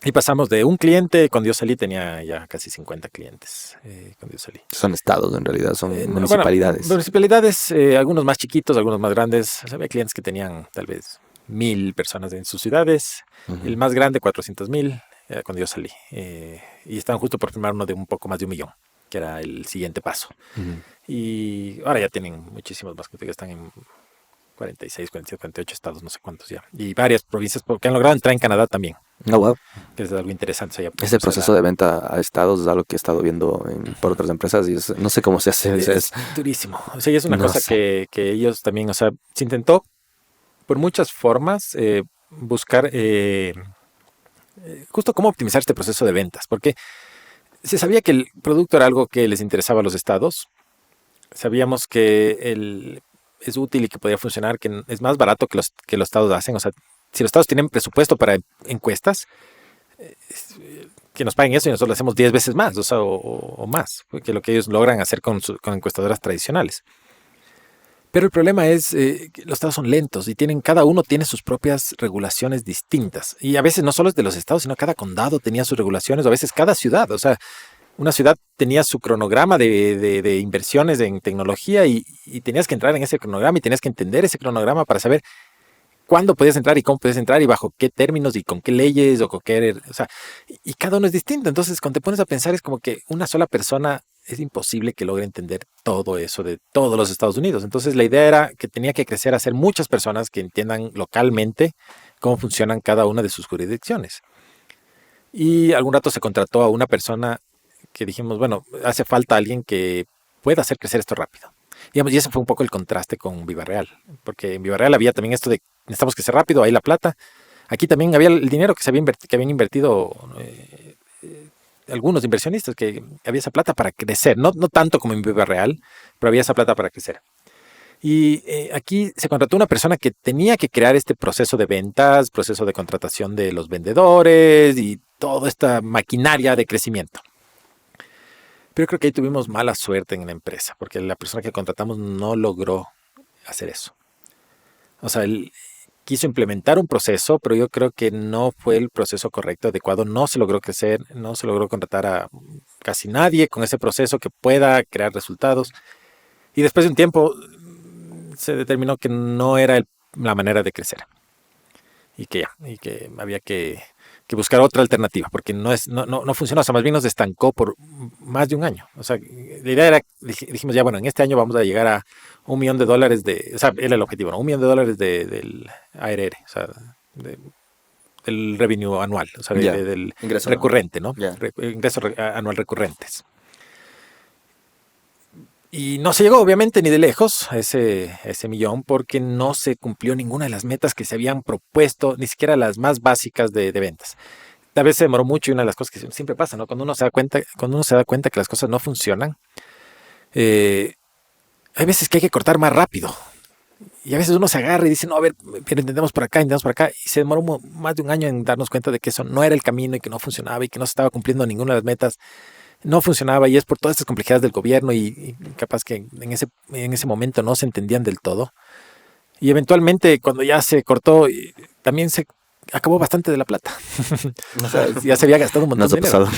Y pasamos de un cliente. Cuando yo salí tenía ya casi 50 clientes. Cuando yo salí. Son estados en realidad, son municipalidades. Bueno, municipalidades, algunos más chiquitos, algunos más grandes. O sea, había clientes que tenían tal vez 1,000 personas en sus ciudades. Uh-huh. El más grande, 400,000, cuando yo salí. Y estaban justo por firmar uno de un poco más de 1,000,000, que era el siguiente paso. Uh-huh. Y ahora ya tienen muchísimos más, que están en 46, 47, 48 estados, no sé cuántos ya. Y varias provincias, porque han logrado entrar en Canadá también. Oh, wow. Que es algo interesante. O sea, ese proceso de venta a estados es algo que he estado viendo por otras empresas y no sé cómo se hace. Es durísimo. O sea, y es una cosa que ellos también, o sea, se intentó por muchas formas buscar justo cómo optimizar este proceso de ventas, porque se sabía que el producto era algo que les interesaba a los estados. Sabíamos que es útil y que podía funcionar, que es más barato que los estados hacen. O sea, si los estados tienen presupuesto para encuestas, que nos paguen eso y nosotros lo hacemos 10 veces más, o sea, o más, que lo que ellos logran hacer con encuestadoras tradicionales. Pero el problema es que los estados son lentos y cada uno tiene sus propias regulaciones distintas. Y a veces no solo es de los estados, sino cada condado tenía sus regulaciones, o a veces cada ciudad. O sea, una ciudad tenía su cronograma de inversiones en tecnología, y tenías que entrar en ese cronograma y tenías que entender ese cronograma para saber cuándo podías entrar y cómo podías entrar y bajo qué términos y con qué leyes o sea, y cada uno es distinto. Entonces, cuando te pones a pensar, es como que una sola persona es imposible que logre entender todo eso de todos los Estados Unidos. Entonces, la idea era que tenía que crecer a ser muchas personas que entiendan localmente cómo funcionan cada una de sus jurisdicciones. Y algún rato se contrató a una persona que dijimos, bueno, hace falta alguien que pueda hacer crecer esto rápido. Digamos, y ese fue un poco el contraste con Viva Real, porque en Viva Real había también esto de necesitamos que sea rápido, ahí la plata. Aquí también había el dinero que habían invertido algunos inversionistas, que había esa plata para crecer, no tanto como en Viva Real, pero había esa plata para crecer. Y aquí se contrató una persona que tenía que crear este proceso de ventas, proceso de contratación de los vendedores y toda esta maquinaria de crecimiento. Pero creo que ahí tuvimos mala suerte en la empresa, porque la persona que contratamos no logró hacer eso. O sea, él quiso implementar un proceso, pero yo creo que no fue el proceso correcto, adecuado. No se logró crecer, no se logró contratar a casi nadie con ese proceso que pueda crear resultados. Y después de un tiempo se determinó que no era la manera de crecer. Y que había que buscar otra alternativa, porque no funcionó. O sea, más bien nos estancó por más de un año. O sea, la idea era, dijimos ya, bueno, en este año vamos a llegar a $1,000,000 o sea, era el objetivo, ¿no? $1,000,000 del ARR, o sea, del revenue anual, o sea, del ingreso recurrente, ¿no? Ingresos anual recurrentes. Y no se llegó, obviamente, ni de lejos a ese millón, porque no se cumplió ninguna de las metas que se habían propuesto, ni siquiera las más básicas de ventas. Tal vez se demoró mucho, y una de las cosas que siempre pasa, ¿no? Cuando uno se da cuenta que las cosas no funcionan, hay veces que hay que cortar más rápido. Y a veces uno se agarra y dice, no, a ver, pero intentemos por acá. Y se demoró más de un año en darnos cuenta de que eso no era el camino y que no funcionaba y que no se estaba cumpliendo ninguna de las metas. No funcionaba y es por todas estas complejidades del gobierno y capaz que en ese momento no se entendían del todo. Y eventualmente cuando ya se cortó, también se acabó bastante de la plata. O sea, ya se había gastado un montón de dinero.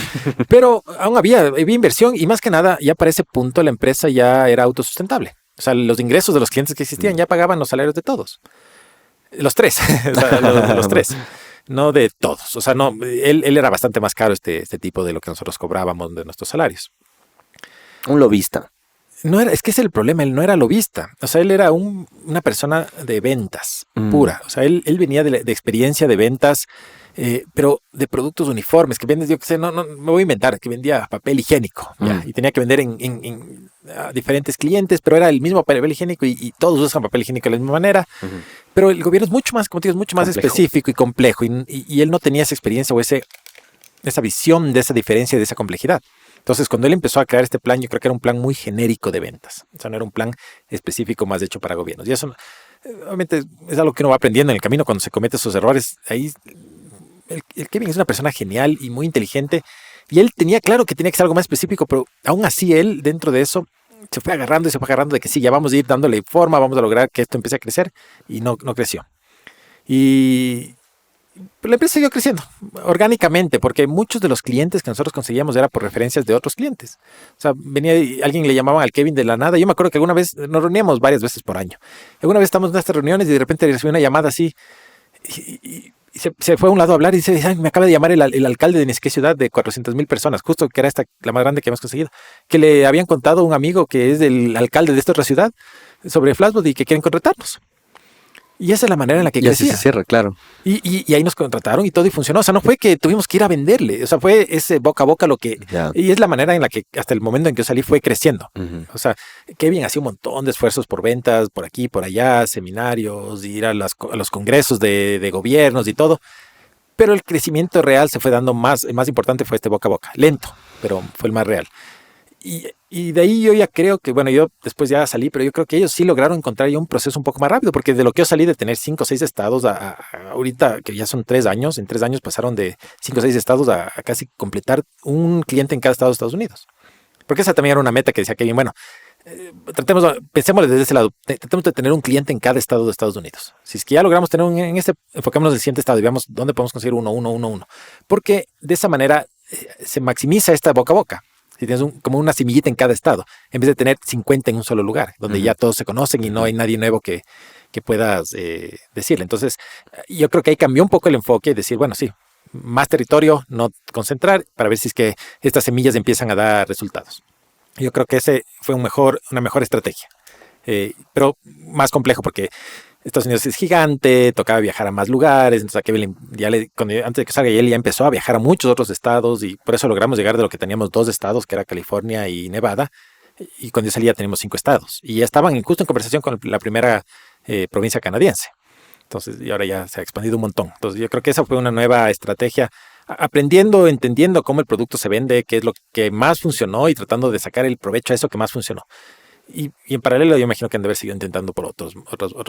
Pero aún había inversión y más que nada ya para ese punto la empresa ya era autosustentable. O sea, los ingresos de los clientes que existían ya pagaban los salarios de todos. Los tres, o sea, los tres. No de todos. O sea, no, él era bastante más caro este tipo de lo que nosotros cobrábamos de nuestros salarios. Un lobista. No era, es que ese es el problema, él no era lobista. O sea, él era una persona de ventas pura. O sea, él venía de experiencia de ventas, pero de productos uniformes, que vendes, yo qué sé, no, me voy a inventar, que vendía papel higiénico, ya, y tenía que vender a diferentes clientes, pero era el mismo papel higiénico y todos usan papel higiénico de la misma manera. Pero el gobierno es mucho más, como te digo, es mucho más complejo, específico y complejo, y él no tenía esa experiencia o esa visión de esa diferencia y de esa complejidad. Entonces, cuando él empezó a crear este plan, yo creo que era un plan muy genérico de ventas. O sea, no era un plan específico más hecho para gobiernos. Y eso, obviamente, es algo que uno va aprendiendo en el camino cuando se comete esos errores. Ahí, el Kevin es una persona genial y muy inteligente. Y él tenía claro que tenía que ser algo más específico, pero aún así él, dentro de eso, se fue agarrando y se fue agarrando de que sí, ya vamos a ir dándole forma, vamos a lograr que esto empiece a crecer. Y no creció. Y la empresa siguió creciendo orgánicamente porque muchos de los clientes que nosotros conseguíamos era por referencias de otros clientes. O sea, venía alguien, le llamaban al Kevin de la nada. Yo me acuerdo que alguna vez nos reuníamos varias veces por año. Alguna vez estamos en estas reuniones y de repente recibí una llamada así y se fue a un lado a hablar y dice, ay, me acaba de llamar el alcalde de ni sé qué ciudad de 400,000 personas, justo que era la más grande que hemos conseguido, que le habían contado a un amigo que es el alcalde de esta otra ciudad sobre Flashbot y que quieren contratarnos. Y esa es la manera en la que crecía. Y así se cierra, claro. Y ahí nos contrataron y todo y funcionó. O sea, no fue que tuvimos que ir a venderle. O sea, fue ese boca a boca lo que... Ya. Y es la manera en la que hasta el momento en que yo salí fue creciendo. O sea, Kevin hacía un montón de esfuerzos por ventas, por aquí, por allá, seminarios, ir a los congresos de gobiernos y todo. Pero el crecimiento real se fue dando más. El más importante fue este boca a boca. Lento, pero fue el más real. Y de ahí yo ya creo que, bueno, yo después ya salí, pero yo creo que ellos sí lograron encontrar ya un proceso un poco más rápido, porque de lo que yo salí de tener 5 o 6 estados a ahorita, que ya son 3 años, en 3 años pasaron de 5 o 6 estados a casi completar un cliente en cada estado de Estados Unidos. Porque esa también era una meta que decía Kevin, bueno, pensémosle desde ese lado, tratemos de tener un cliente en cada estado de Estados Unidos. Si es que ya logramos tener enfocémonos en el siguiente estado y veamos dónde podemos conseguir uno. Porque de esa manera se maximiza esta boca a boca. Si tienes como una semillita en cada estado, en vez de tener 50 en un solo lugar, donde ya todos se conocen y no hay nadie nuevo que puedas decirle. Entonces, yo creo que ahí cambió un poco el enfoque y decir, bueno, sí, más territorio, no concentrar, para ver si es que estas semillas empiezan a dar resultados. Yo creo que ese fue una mejor estrategia, pero más complejo porque Estados Unidos es gigante, tocaba viajar a más lugares, entonces a Kevin antes de que salga él ya empezó a viajar a muchos otros estados y por eso logramos llegar de lo que teníamos 2 estados, que era California y Nevada, y cuando yo salía teníamos 5 estados y ya estaban justo en conversación con la primera provincia canadiense. Entonces, y ahora ya se ha expandido un montón. Entonces, yo creo que esa fue una nueva estrategia, aprendiendo, entendiendo cómo el producto se vende, qué es lo que más funcionó y tratando de sacar el provecho a eso que más funcionó. Y en paralelo yo imagino que han de haber seguido intentando por otros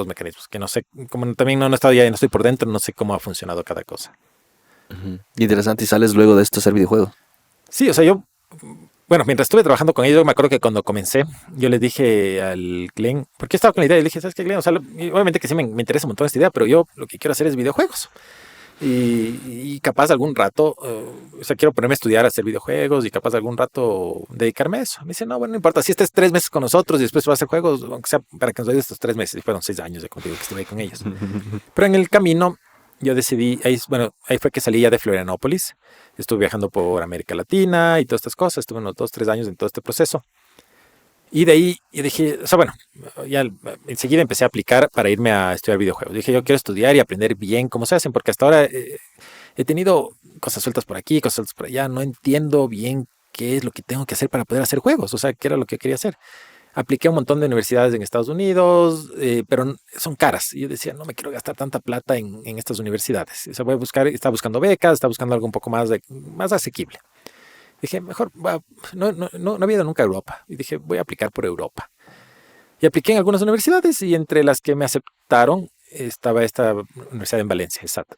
mecanismos, que no sé, como también no he estado ya, no estoy por dentro, no sé cómo ha funcionado cada cosa. Interesante, y sales luego de esto a hacer videojuegos. Sí, o sea, bueno, mientras estuve trabajando con ellos, me acuerdo que cuando comencé, yo le dije al Glenn, porque yo estaba con la idea, y le dije, ¿sabes qué, Glenn? O sea, obviamente que sí me interesa un montón esta idea, pero yo lo que quiero hacer es videojuegos. Y capaz algún rato, o sea, quiero ponerme a estudiar a hacer videojuegos y capaz algún rato dedicarme a eso. Me dice, no, bueno, no importa, si estés 3 meses con nosotros y después vas a hacer juegos, aunque sea para que nos ayudes estos 3 meses. Y fueron 6 años de contigo que estuve ahí con ellos. Pero en el camino yo decidí, ahí fue que salí ya de Florianópolis. Estuve viajando por América Latina y todas estas cosas. Estuve unos 2, 3 años en todo este proceso. Y de ahí yo dije, o sea, bueno, ya enseguida empecé a aplicar para irme a estudiar videojuegos. Dije, yo quiero estudiar y aprender bien cómo se hacen, porque hasta ahora he tenido cosas sueltas por aquí, cosas sueltas por allá. No entiendo bien qué es lo que tengo que hacer para poder hacer juegos, o sea, qué era lo que quería hacer. Apliqué a un montón de universidades en Estados Unidos, pero son caras. Y yo decía, no me quiero gastar tanta plata en estas universidades. O sea, estaba buscando becas, estaba buscando algo un poco más asequible. Dije, mejor, no había ido nunca a Europa. Y dije, voy a aplicar por Europa. Y apliqué en algunas universidades y entre las que me aceptaron estaba esta universidad en Valencia, exacto.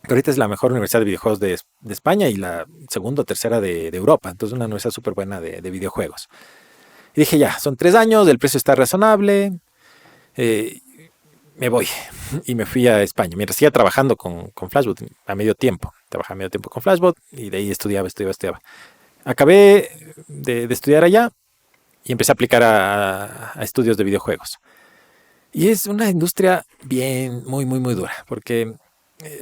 Que ahorita es la mejor universidad de videojuegos de España y la segunda o tercera de Europa. Entonces una universidad súper buena de videojuegos. Y dije, ya, son 3 años, el precio está razonable, eh, me voy. Y me fui a España. Mientras seguía trabajando con Flashbot a medio tiempo. Trabajaba a medio tiempo con Flashbot y de ahí estudiaba. Acabé de estudiar allá y empecé a aplicar a estudios de videojuegos. Y es una industria bien, muy, muy, muy dura, porque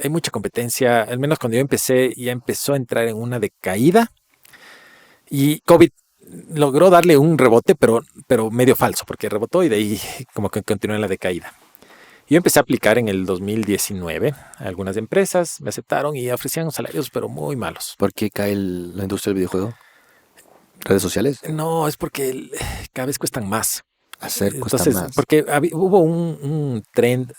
hay mucha competencia. Al menos cuando yo empecé, ya empezó a entrar en una decaída. Y COVID logró darle un rebote, pero medio falso, porque rebotó y de ahí como que continuó en la decaída. Yo empecé a aplicar en el 2019 a algunas empresas, me aceptaron y ofrecían salarios, pero muy malos. ¿Por qué cae la industria del videojuego? ¿Redes sociales? No, es porque cada vez cuestan más. Hacer cuesta Entonces, más. porque hubo un trend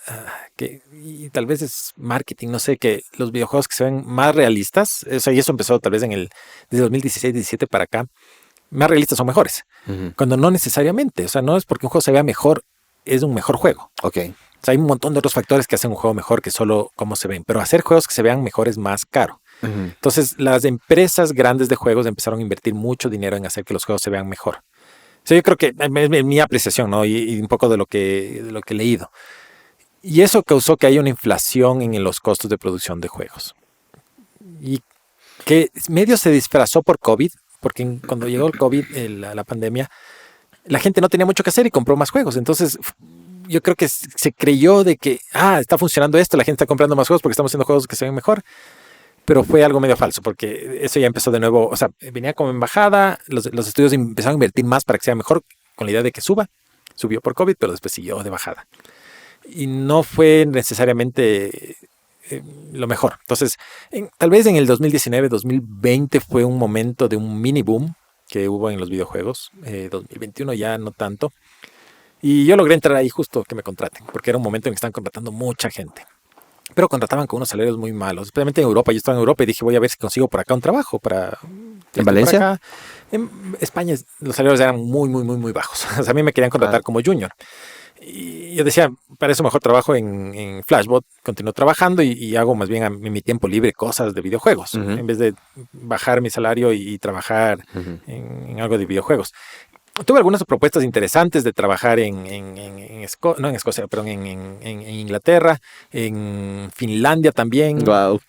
y tal vez es marketing, no sé, que los videojuegos que se ven más realistas, o sea, y eso empezó tal vez desde 2016-17 para acá, más realistas son mejores. Cuando no necesariamente, o sea, no es porque un juego se vea mejor, es un mejor juego. Ok. O sea, hay un montón de otros factores que hacen un juego mejor que solo cómo se ven, pero hacer juegos que se vean mejor es más caro. Entonces, las empresas grandes de juegos empezaron a invertir mucho dinero en hacer que los juegos se vean mejor. O sea, yo creo que es mi apreciación, ¿no? Y un poco de lo que he leído. Y eso causó que haya una inflación en los costos de producción de juegos. Y que medio se disfrazó por COVID, porque cuando llegó el COVID, la pandemia, la gente no tenía mucho que hacer y compró más juegos. Entonces, yo creo que se creyó de que, está funcionando esto, la gente está comprando más juegos porque estamos haciendo juegos que se ven mejor. Pero fue algo medio falso, porque eso ya empezó de nuevo, o sea, venía como en bajada, los estudios empezaron a invertir más para que sea mejor, con la idea de que subió por COVID, pero después siguió de bajada. Y no fue necesariamente lo mejor. Entonces, tal vez en el 2019-2020 fue un momento de un mini boom que hubo en los videojuegos, 2021 ya no tanto. Y yo logré entrar ahí justo que me contraten, porque era un momento en que estaban contratando mucha gente. Pero contrataban con unos salarios muy malos, especialmente en Europa. Yo estaba en Europa y dije, voy a ver si consigo por acá un trabajo. ¿En Valencia? En España los salarios eran muy, muy, muy, muy bajos. O sea, a mí me querían contratar como junior. Y yo decía, para eso mejor trabajo en Flashbot, continúo trabajando y hago más bien en mi tiempo libre cosas de videojuegos, en vez de bajar mi salario y trabajar en algo de videojuegos. Tuve algunas propuestas interesantes de trabajar no en Escocia, pero en Inglaterra, en Finlandia también. Wow.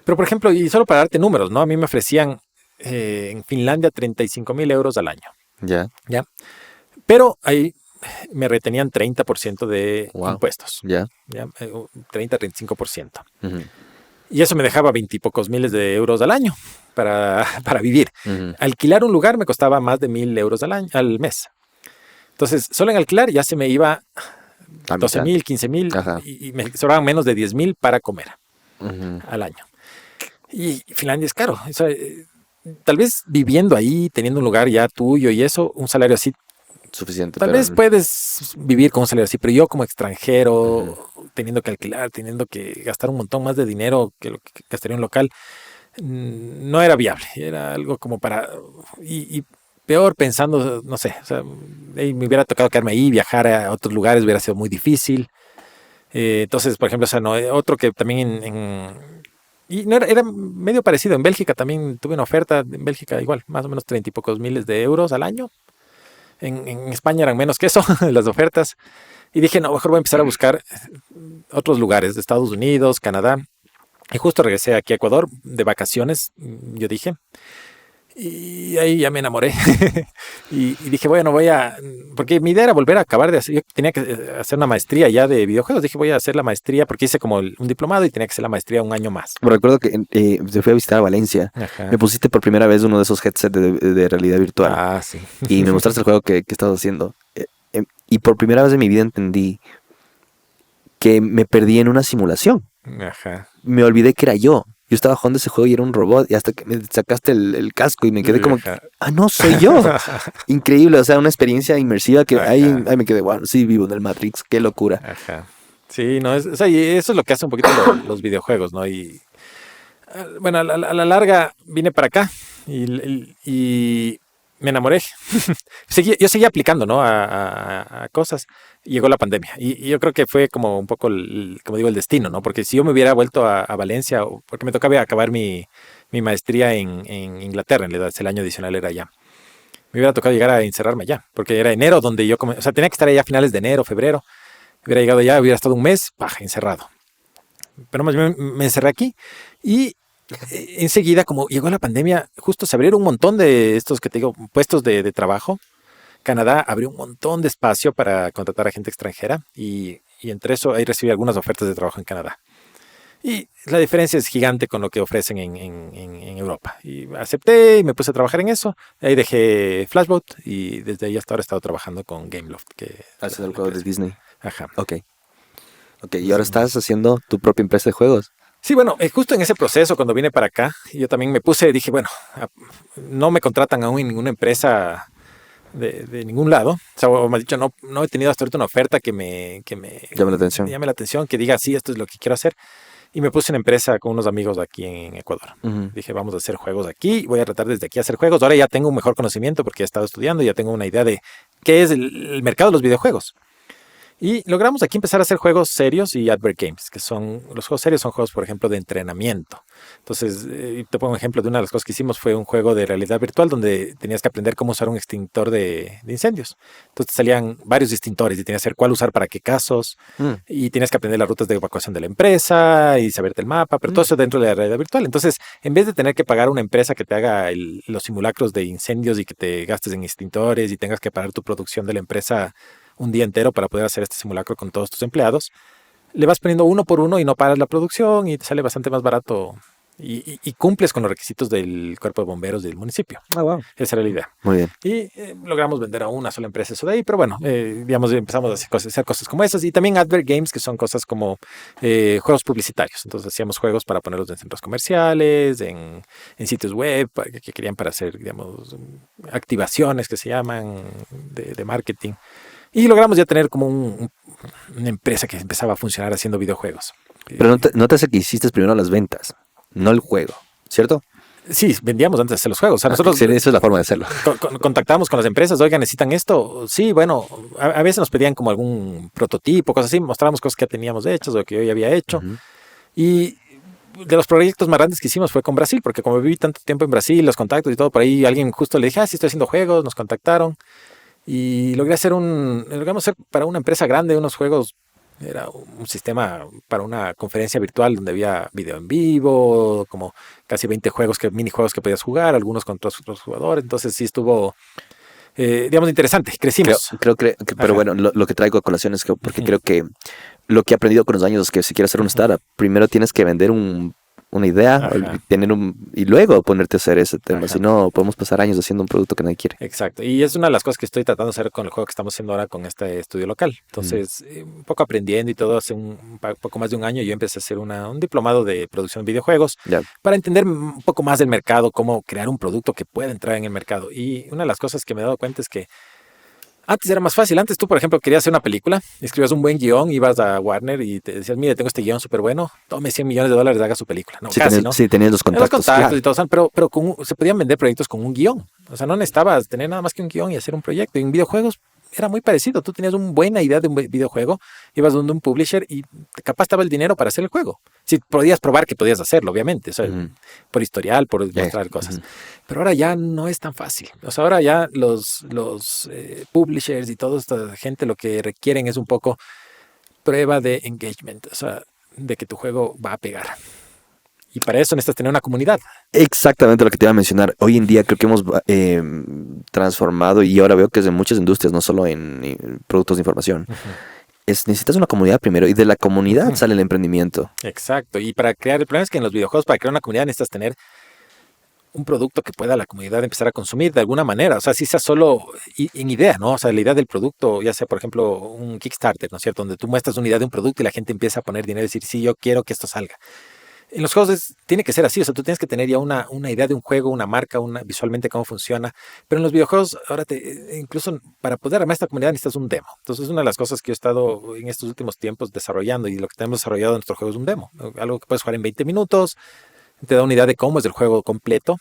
Pero, por ejemplo, y solo para darte números, ¿no? A mí me ofrecían en Finlandia 35,000 euros al año. Ya. ¿Ya? Pero ahí me retenían 30% de impuestos. Ya. 30-35%. Y eso me dejaba 20 y pocos miles de euros al año para vivir. Alquilar un lugar me costaba más de 1,000 euros al mes. Entonces, solo en alquilar ya se me iba 12,000, 15,000 y me sobraban menos de 10,000 para comer al año. Y Finlandia es caro. O sea, tal vez viviendo ahí, teniendo un lugar ya tuyo y eso, un salario así suficiente. Tal vez puedes vivir con un salario así, pero yo como extranjero, teniendo que alquilar, teniendo que gastar un montón más de dinero que lo que gastaría un local, no era viable. Era algo como para... Y peor pensando, no sé, o sea, me hubiera tocado quedarme ahí, viajar a otros lugares, hubiera sido muy difícil. Entonces, por ejemplo, o sea, no, otro que también y no era medio parecido. En Bélgica también tuve una oferta, en Bélgica igual, más o menos 30 y pocos miles de euros al año. En España eran menos que eso, las ofertas. Y dije, no, mejor voy a empezar a buscar otros lugares, de Estados Unidos, Canadá. Y justo regresé aquí a Ecuador de vacaciones, yo dije. Y ahí ya me enamoré. y dije, bueno, porque mi idea era volver a acabar de hacer, yo tenía que hacer una maestría ya de videojuegos. Dije, voy a hacer la maestría porque hice como un diplomado y tenía que hacer la maestría un año más. Me recuerdo que te fui a visitar a Valencia. Ajá. Me pusiste por primera vez uno de esos headsets de realidad virtual. Ah, sí. Y me mostraste el juego que estabas haciendo. Y por primera vez en mi vida entendí que me perdí en una simulación. Ajá. Me olvidé que era yo. Yo estaba jugando ese juego y era un robot, y hasta que me sacaste el casco y me quedé como, no soy yo. Increíble, o sea, una experiencia inmersiva que ahí me quedé, wow, sí, vivo en el Matrix, qué locura. Ajá. Sí, no, o sea, y eso es lo que hace un poquito los videojuegos, ¿no? Y bueno, a la larga vine para acá y me enamoré. Yo seguía aplicando, ¿no? A cosas. Y llegó la pandemia. Y yo creo que fue como un poco, como digo, el destino, ¿no? Porque si yo me hubiera vuelto a Valencia, porque me tocaba acabar mi maestría en Inglaterra, en realidad, el año adicional era allá. Me hubiera tocado llegar a encerrarme allá, porque era enero donde yo, o sea, tenía que estar allá a finales de enero, febrero. Hubiera llegado allá, hubiera estado un mes, encerrado. Pero más bien me encerré aquí y enseguida, como llegó la pandemia, justo se abrieron un montón de estos que te digo, puestos de trabajo. Canadá abrió un montón de espacio para contratar a gente extranjera y entre eso ahí recibí algunas ofertas de trabajo en Canadá. Y la diferencia es gigante con lo que ofrecen en Europa. Y acepté y me puse a trabajar en eso. Ahí dejé Flashbot y desde ahí hasta ahora he estado trabajando con Gameloft. Haciendo el juego de Disney. Ajá. Ok. Y ahora estás haciendo tu propia empresa de juegos. Sí, bueno, justo en ese proceso, cuando vine para acá, yo también me puse, dije, bueno, no me contratan aún en ninguna empresa de ningún lado. O sea, o me has dicho, no he tenido hasta ahorita una oferta que me llame la atención, que diga, sí, esto es lo que quiero hacer. Y me puse en empresa con unos amigos aquí en Ecuador. Dije, vamos a hacer juegos aquí, voy a tratar desde aquí a hacer juegos. Ahora ya tengo un mejor conocimiento porque he estado estudiando, ya tengo una idea de qué es el mercado de los videojuegos. Y logramos aquí empezar a hacer juegos serios y advert games, que son, los juegos serios son juegos, por ejemplo, de entrenamiento. Entonces, te pongo un ejemplo de una de las cosas que hicimos, fue un juego de realidad virtual donde tenías que aprender cómo usar un extintor de incendios. Entonces salían varios extintores y tenías que saber cuál usar para qué casos, y tienes que aprender las rutas de evacuación de la empresa y saberte el mapa, pero todo eso dentro de la realidad virtual. Entonces, en vez de tener que pagar a una empresa que te haga los simulacros de incendios y que te gastes en extintores y tengas que pagar tu producción de la empresa un día entero para poder hacer este simulacro con todos tus empleados, le vas poniendo uno por uno y no paras la producción y te sale bastante más barato y cumples con los requisitos del cuerpo de bomberos del municipio. Wow. Esa era la idea. Muy bien. Y logramos vender a una sola empresa eso de ahí, pero bueno, digamos, empezamos a hacer cosas como esas y también advert games, que son cosas como juegos publicitarios. Entonces hacíamos juegos para ponerlos en centros comerciales, en sitios web, que querían para hacer, digamos, activaciones que se llaman de marketing. Y logramos ya tener como una empresa que empezaba a funcionar haciendo videojuegos. Pero no te hace que hiciste primero las ventas, no el juego, ¿cierto? Sí, vendíamos antes de hacer los juegos. O sea, nosotros esa es la forma de hacerlo. Contactamos con las empresas, oigan, ¿necesitan esto? Sí, bueno, a veces nos pedían como algún prototipo, cosas así, mostrábamos cosas que teníamos hechas o que yo ya había hecho. Y de los proyectos más grandes que hicimos fue con Brasil, porque como viví tanto tiempo en Brasil, los contactos y todo, por ahí alguien justo le dije, sí, estoy haciendo juegos, nos contactaron. Y logramos hacer para una empresa grande unos juegos, era un sistema para una conferencia virtual donde había video en vivo, como casi 20 minijuegos que podías jugar, algunos contra otros jugadores, entonces sí estuvo, digamos, interesante, crecimos. Pero bueno, lo que traigo a colación es que, porque creo que lo que he aprendido con los años es que si quieres hacer una startup, primero tienes que vender una idea y luego ponerte a hacer ese tema. Si no, podemos pasar años haciendo un producto que nadie quiere. Exacto. Y es una de las cosas que estoy tratando de hacer con el juego que estamos haciendo ahora con este estudio local. Entonces, un poco aprendiendo y todo, hace un poco más de un año yo empecé a hacer un diplomado de producción de videojuegos para entender un poco más del mercado, cómo crear un producto que pueda entrar en el mercado. Y una de las cosas que me he dado cuenta es que antes era más fácil. Antes tú, por ejemplo, querías hacer una película, escribías un buen guión, ibas a Warner y te decías, mire, tengo este guión súper bueno, tome $100 millones, haga su película. No, sí, casi, ¿no? Sí, tenías los contactos. Y todo, pero se podían vender proyectos con un guión. O sea, no necesitabas tener nada más que un guión y hacer un proyecto. Y en videojuegos era muy parecido. Tú tenías una buena idea de un videojuego, ibas donde un publisher y capaz estaba el dinero para hacer el juego. Sí, podías probar que podías hacerlo, obviamente. O sea, por historial, por mostrar cosas. Pero ahora ya no es tan fácil. O sea, ahora ya los publishers y toda esta gente lo que requieren es un poco prueba de engagement. O sea, de que tu juego va a pegar. Y para eso necesitas tener una comunidad. Exactamente lo que te iba a mencionar. Hoy en día creo que hemos transformado, y ahora veo que es en muchas industrias, no solo en productos de información. Necesitas una comunidad primero, y de la comunidad sale el emprendimiento. Exacto. Y para crear, el problema es que en los videojuegos, para crear una comunidad necesitas tener un producto que pueda la comunidad empezar a consumir de alguna manera. O sea, si sea solo en idea, ¿no? O sea, la idea del producto, ya sea, por ejemplo, un Kickstarter, ¿no es cierto? Donde tú muestras una idea de un producto y la gente empieza a poner dinero y decir, sí, yo quiero que esto salga. En los juegos tiene que ser así, o sea, tú tienes que tener ya una idea de un juego, una marca, visualmente cómo funciona, pero en los videojuegos ahora incluso para poder armar esta comunidad necesitas un demo. Entonces es una de las cosas que yo he estado en estos últimos tiempos desarrollando, y lo que tenemos desarrollado en nuestro juego es un demo, algo que puedes jugar en 20 minutos, te da una idea de cómo es el juego completo,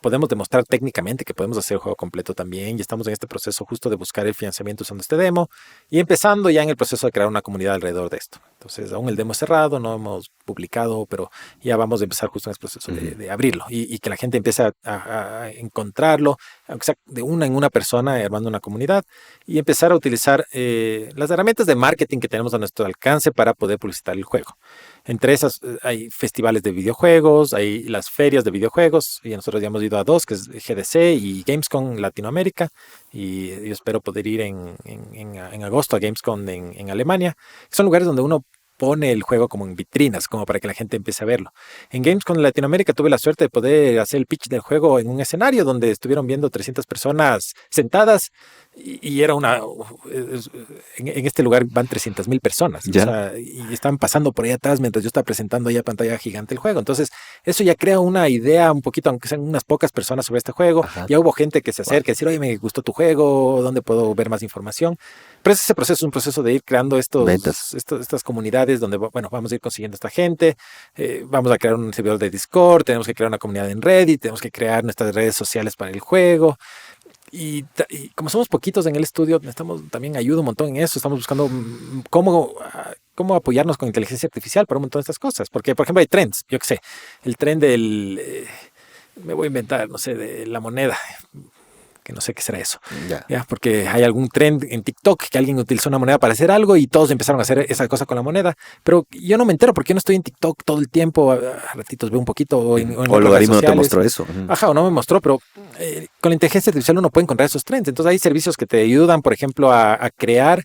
Podemos demostrar técnicamente que podemos hacer el juego completo también y estamos en este proceso justo de buscar el financiamiento usando este demo y empezando ya en el proceso de crear una comunidad alrededor de esto. Entonces, aún el demo es cerrado, no hemos publicado, pero ya vamos a empezar justo en este proceso de abrirlo y que la gente empiece a encontrarlo, aunque sea de una en una persona, armando una comunidad y empezar a utilizar las herramientas de marketing que tenemos a nuestro alcance para poder publicitar el juego. Entre esas hay festivales de videojuegos, hay las ferias de videojuegos y nosotros ya hemos ido a 2, que es GDC y Gamescom Latinoamérica y yo espero poder ir en agosto a Gamescom en Alemania. Son lugares donde uno pone el juego como en vitrinas, como para que la gente empiece a verlo. En Gamescom Latinoamérica tuve la suerte de poder hacer el pitch del juego en un escenario donde estuvieron viendo 300 personas sentadas y era en este lugar van 300,000 personas. O sea, y estaban pasando por ahí atrás mientras yo estaba presentando ahí a pantalla gigante el juego. Entonces, eso ya crea una idea un poquito, aunque sean unas pocas personas sobre este juego. Ajá. Ya hubo gente que se acerca y decir, oye, me gustó tu juego, ¿dónde puedo ver más información? Pero ese proceso es un proceso de ir creando estas comunidades donde, bueno, vamos a ir consiguiendo esta gente, vamos a crear un servidor de Discord, tenemos que crear una comunidad en Reddit, tenemos que crear nuestras redes sociales para el juego. Y como somos poquitos en el estudio, también ayuda un montón en eso. Estamos buscando cómo apoyarnos con inteligencia artificial para un montón de estas cosas. Porque, por ejemplo, hay trends. Yo qué sé, el trend me voy a inventar, no sé, de la moneda. Que no sé qué será eso. ¿Ya? Porque hay algún trend en TikTok que alguien utilizó una moneda para hacer algo y todos empezaron a hacer esa cosa con la moneda. Pero yo no me entero porque yo no estoy en TikTok todo el tiempo. A ratitos veo un poquito. O el logaritmo no te mostró eso. Ajá, o no me mostró, pero con la inteligencia artificial uno puede encontrar esos trends. Entonces hay servicios que te ayudan, por ejemplo, a crear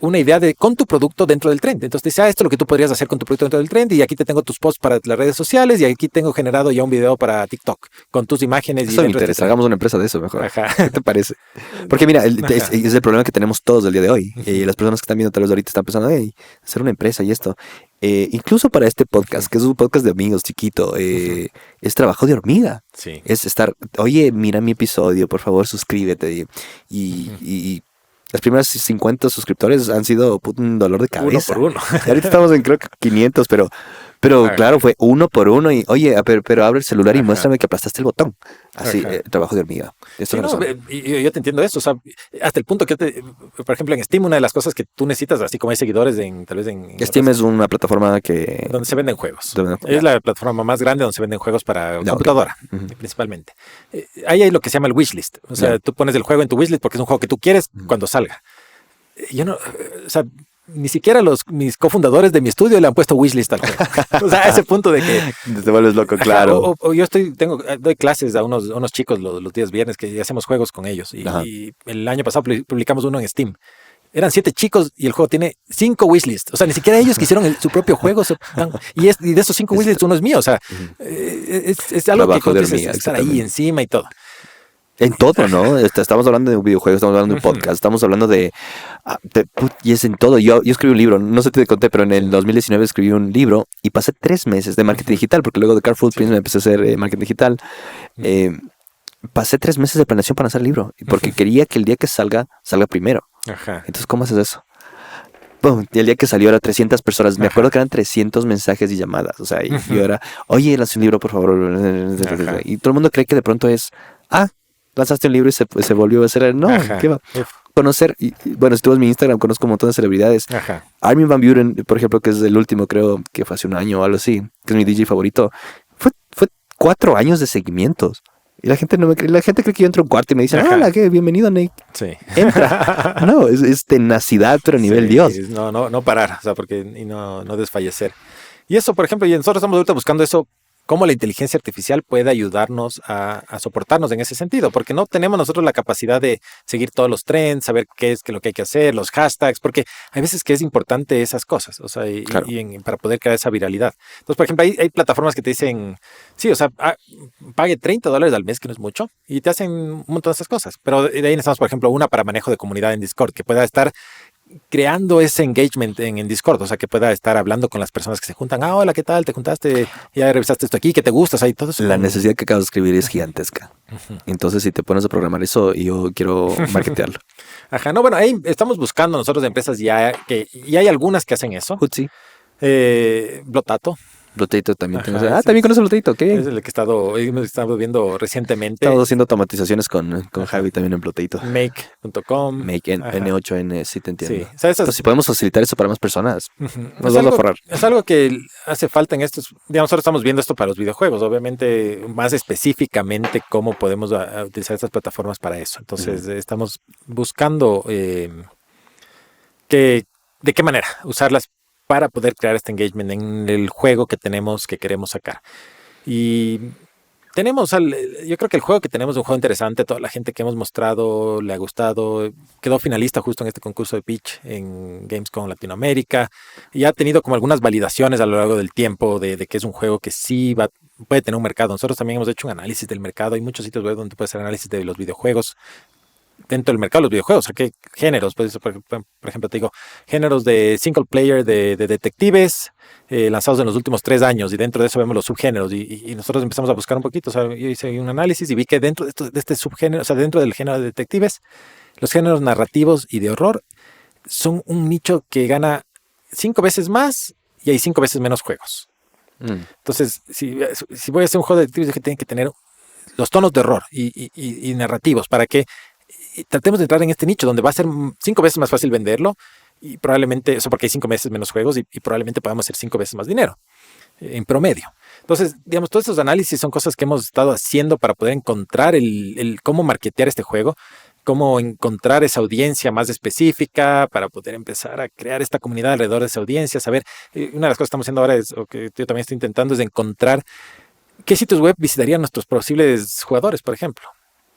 una idea con tu producto dentro del trend. Entonces te dice, esto es lo que tú podrías hacer con tu producto dentro del trend y aquí te tengo tus posts para las redes sociales y aquí tengo generado ya un video para TikTok con tus imágenes. Eso me interesa, hagamos una empresa de eso mejor. Ajá. ¿Qué te parece? Porque mira, es el problema que tenemos todos el día de hoy. Las personas que están viendo tal vez ahorita están pensando, hacer una empresa y esto. Incluso para este podcast, que es un podcast de amigos chiquito, es trabajo de hormiga. Sí. Es estar, oye, mira mi episodio, por favor suscríbete. Y las primeras 50 suscriptores han sido un dolor de cabeza. Uno por uno. Y ahorita estamos en creo que 500, pero claro, fue uno por uno y, oye, pero abre el celular y muéstrame que aplastaste el botón. Así, trabajo de hormiga. Yo te entiendo eso. O sea, hasta el punto que, por ejemplo, en Steam, una de las cosas que tú necesitas, así como hay seguidores tal vez en Steam es una plataforma donde se venden juegos. Es la plataforma más grande donde se venden juegos para computadora, principalmente. Ahí hay lo que se llama el wishlist. O sea, tú pones el juego en tu wishlist porque es un juego que tú quieres cuando salga. Yo no, o sea, ni siquiera mis cofundadores de mi estudio le han puesto wishlist al juego. O sea, a ese punto de que te vuelves loco, claro. O yo doy clases a unos chicos los días viernes que hacemos juegos con ellos. Y el año pasado publicamos uno en Steam. Eran 7 chicos y el juego tiene 5 wishlists. O sea, ni siquiera ellos que hicieron su propio juego. Y de esos 5 wishlists uno es mío. O sea, es algo trabajo que hormiga, estar ahí encima y todo. En todo, ¿no? Estamos hablando de un videojuego, estamos hablando de un podcast, estamos hablando y es en todo. Yo escribí un libro, no sé si te conté, pero en el 2019 escribí un libro y pasé 3 meses de marketing digital, porque luego de Car Footprints me empecé a hacer marketing digital. Pasé 3 meses de planeación para hacer el libro, porque quería que el día que salga primero. Ajá. Entonces, ¿cómo haces eso? Boom, y el día que salió era 300 personas. Me acuerdo que eran 300 mensajes y llamadas. O sea, y yo era, oye, lanzé un libro, por favor. Y todo el mundo cree que de pronto es, lanzaste un libro y se volvió a hacer. No, ¿qué va? Conocer, bueno, si tú ves mi Instagram, conozco un montón de celebridades. Armin van Buuren, por ejemplo, que es el último, creo que fue hace un año o algo así, que es mi DJ favorito. Fue 4 años de seguimientos. Y la gente cree que yo entro a un cuarto y me dicen, hola, ¿qué? Bienvenido, Nate. Sí. Entra. No, es tenacidad, pero a nivel Dios. No parar, o sea, y no desfallecer. Y eso, por ejemplo, y nosotros estamos ahorita buscando eso, cómo la inteligencia artificial puede ayudarnos a soportarnos en ese sentido, porque no tenemos nosotros la capacidad de seguir todos los trends, saber qué es lo que hay que hacer, los hashtags, porque hay veces que es importante esas cosas, o sea, para poder crear esa viralidad. Entonces, por ejemplo, hay plataformas que te dicen, sí, o sea, pague $30 al mes, que no es mucho, y te hacen un montón de esas cosas. Pero de ahí necesitamos, por ejemplo, una para manejo de comunidad en Discord, que pueda estar creando ese engagement en Discord, o sea, que pueda estar hablando con las personas que se juntan. Hola, ¿qué tal? ¿Te juntaste? ¿Ya revisaste esto aquí? ¿Qué te gusta? O sea, y todo eso. La necesidad que acabas de escribir es gigantesca. Entonces, si te pones a programar eso, yo quiero marketearlo. Ajá, no, bueno, ahí estamos buscando nosotros empresas y hay algunas que hacen eso. Hootsuite. Blotato. Plotato también tengo. Ajá, También conoces Plotato, qué bien. es el que hemos estado viendo recientemente. Estamos haciendo automatizaciones con Javi también en Plotato. Make.com. Make N8N, sí te entiendo. Sí. O sea, Entonces, si podemos facilitar eso para más personas, nos es vamos a forrar. Es algo que hace falta en estos. Digamos, nosotros estamos viendo esto para los videojuegos, obviamente, más específicamente cómo podemos utilizar estas plataformas para eso. Entonces, estamos buscando de qué manera usarlas para poder crear este engagement en el juego que queremos sacar. Y yo creo que el juego que tenemos es un juego interesante. Toda la gente que hemos mostrado le ha gustado. Quedó finalista justo en este concurso de pitch en Gamescom Latinoamérica. Y ha tenido como algunas validaciones a lo largo del tiempo de que es un juego que sí puede tener un mercado. Nosotros también hemos hecho un análisis del mercado. Hay muchos sitios web donde puedes hacer análisis de los videojuegos. Dentro del mercado de los videojuegos, o sea, ¿qué géneros? Pues, por ejemplo, te digo, géneros de single player de detectives lanzados en los últimos 3 años, y dentro de eso vemos los subgéneros, y nosotros empezamos a buscar un poquito. O sea, yo hice un análisis y vi que dentro de este subgénero, o sea, dentro del género de detectives, los géneros narrativos y de horror son un nicho que gana 5 veces más y hay 5 veces menos juegos. Entonces, si voy a hacer un juego de detectives, que tiene que tener los tonos de horror y narrativos para que tratemos de entrar en este nicho donde va a ser 5 veces más fácil venderlo, y probablemente, eso porque hay 5 veces menos juegos, y probablemente podamos hacer 5 veces más dinero en promedio. Entonces, digamos, todos esos análisis son cosas que hemos estado haciendo para poder encontrar el cómo marketear este juego, cómo encontrar esa audiencia más específica para poder empezar a crear esta comunidad alrededor de esa audiencia. Saber, una de las cosas que estamos haciendo ahora o que yo también estoy intentando, es encontrar qué sitios web visitarían nuestros posibles jugadores, por ejemplo,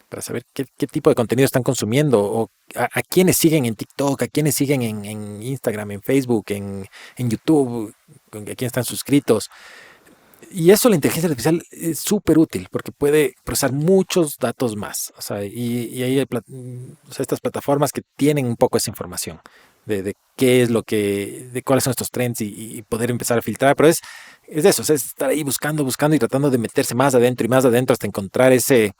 para saber qué tipo de contenido están consumiendo, o a quiénes siguen en TikTok, a quiénes siguen en Instagram, en Facebook, en YouTube, a quiénes están suscritos. Y eso, la inteligencia artificial es súper útil porque puede procesar muchos datos más. O sea, y hay estas plataformas que tienen un poco esa información de qué es de cuáles son estos trends, y poder empezar a filtrar. Pero es eso, o sea, es estar ahí buscando y tratando de meterse más adentro y más adentro hasta encontrar ese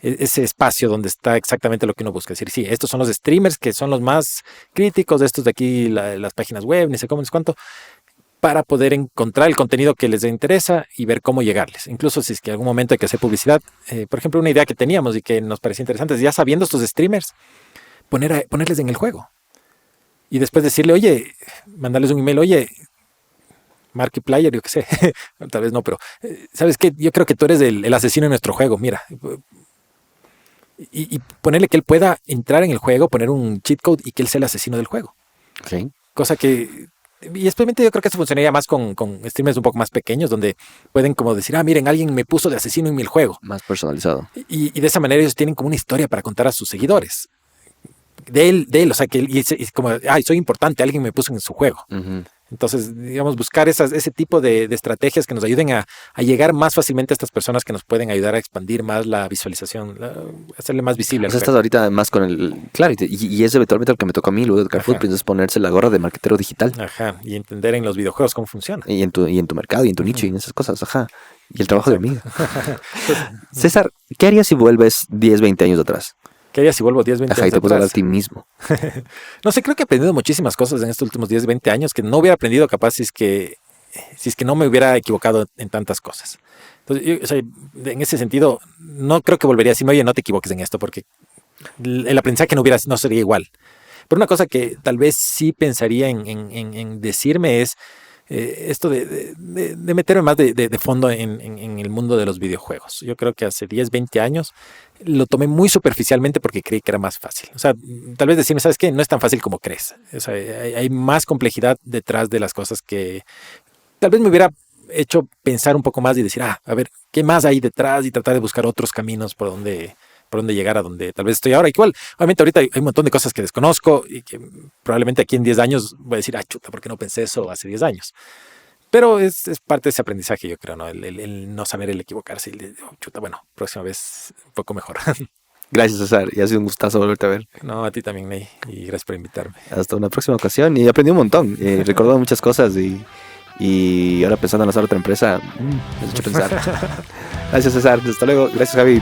espacio donde está exactamente lo que uno busca. Es decir, sí, estos son los streamers que son los más críticos, de estos de aquí, las páginas web, ni sé cómo, ni sé cuánto, para poder encontrar el contenido que les interesa y ver cómo llegarles. Incluso si es que en algún momento hay que hacer publicidad. Por ejemplo, una idea que teníamos y que nos parecía interesante es, ya sabiendo estos streamers, ponerles en el juego. Y después decirle, oye, mandarles un email, oye, Markiplier, yo qué sé, tal vez no, pero ¿sabes qué? Yo creo que tú eres el asesino en nuestro juego, mira. Y ponerle que él pueda entrar en el juego, poner un cheat code y que él sea el asesino del juego. Okay. Cosa que... Y especialmente yo creo que esto funcionaría más con streamers un poco más pequeños, donde pueden como decir, miren, alguien me puso de asesino en el juego. Más personalizado. Y de esa manera ellos tienen como una historia para contar a sus seguidores. De él, o sea, que es como, soy importante, alguien me puso en su juego. Uh-huh. Entonces, digamos, buscar ese tipo de estrategias que nos ayuden a llegar más fácilmente a estas personas, que nos pueden ayudar a expandir más la visualización, hacerle más visible. O sea, estás ahorita más con el... Claro, y es eventualmente lo que me tocó a mí, luego de Carrefour, es ponerse la gorra de marketero digital. Ajá, y entender en los videojuegos cómo funciona. Y en tu mercado, y en tu nicho, y en esas cosas, ajá. Y el trabajo de hormiga. César, ¿qué harías si vuelves 10, 20 años atrás? ¿Qué haría si vuelvo 10, 20 años? Y te puedo hablar a ti mismo. No sé, creo que he aprendido muchísimas cosas en estos últimos 10, 20 años que no hubiera aprendido capaz si es que no me hubiera equivocado en tantas cosas. Entonces, o sea, en ese sentido, no creo que volvería a decirme, oye, no te equivoques en esto, porque el aprendizaje no sería igual. Pero una cosa que tal vez sí pensaría en decirme es esto de meterme más de fondo en el mundo de los videojuegos. Yo creo que hace 10, 20 años lo tomé muy superficialmente porque creí que era más fácil. O sea, tal vez decirme, ¿sabes qué? No es tan fácil como crees. O sea, hay más complejidad detrás de las cosas que tal vez me hubiera hecho pensar un poco más y decir, a ver, ¿qué más hay detrás? Y tratar de buscar otros caminos por donde llegar a donde tal vez estoy ahora. Igual, obviamente ahorita hay un montón de cosas que desconozco y que probablemente aquí en 10 años voy a decir, chuta, ¿por qué no pensé eso hace 10 años? Pero es parte de ese aprendizaje, yo creo, ¿no? El no saber, el equivocarse, chuta, bueno, próxima vez un poco mejor. Gracias, César, y ha sido un gustazo volverte a ver. No, a ti también, Ney, y gracias por invitarme. Hasta una próxima ocasión, y aprendí un montón, recordado muchas cosas, y ahora pensando en hacer otra empresa, me has hecho pensar. Gracias, César, hasta luego, gracias, Javi.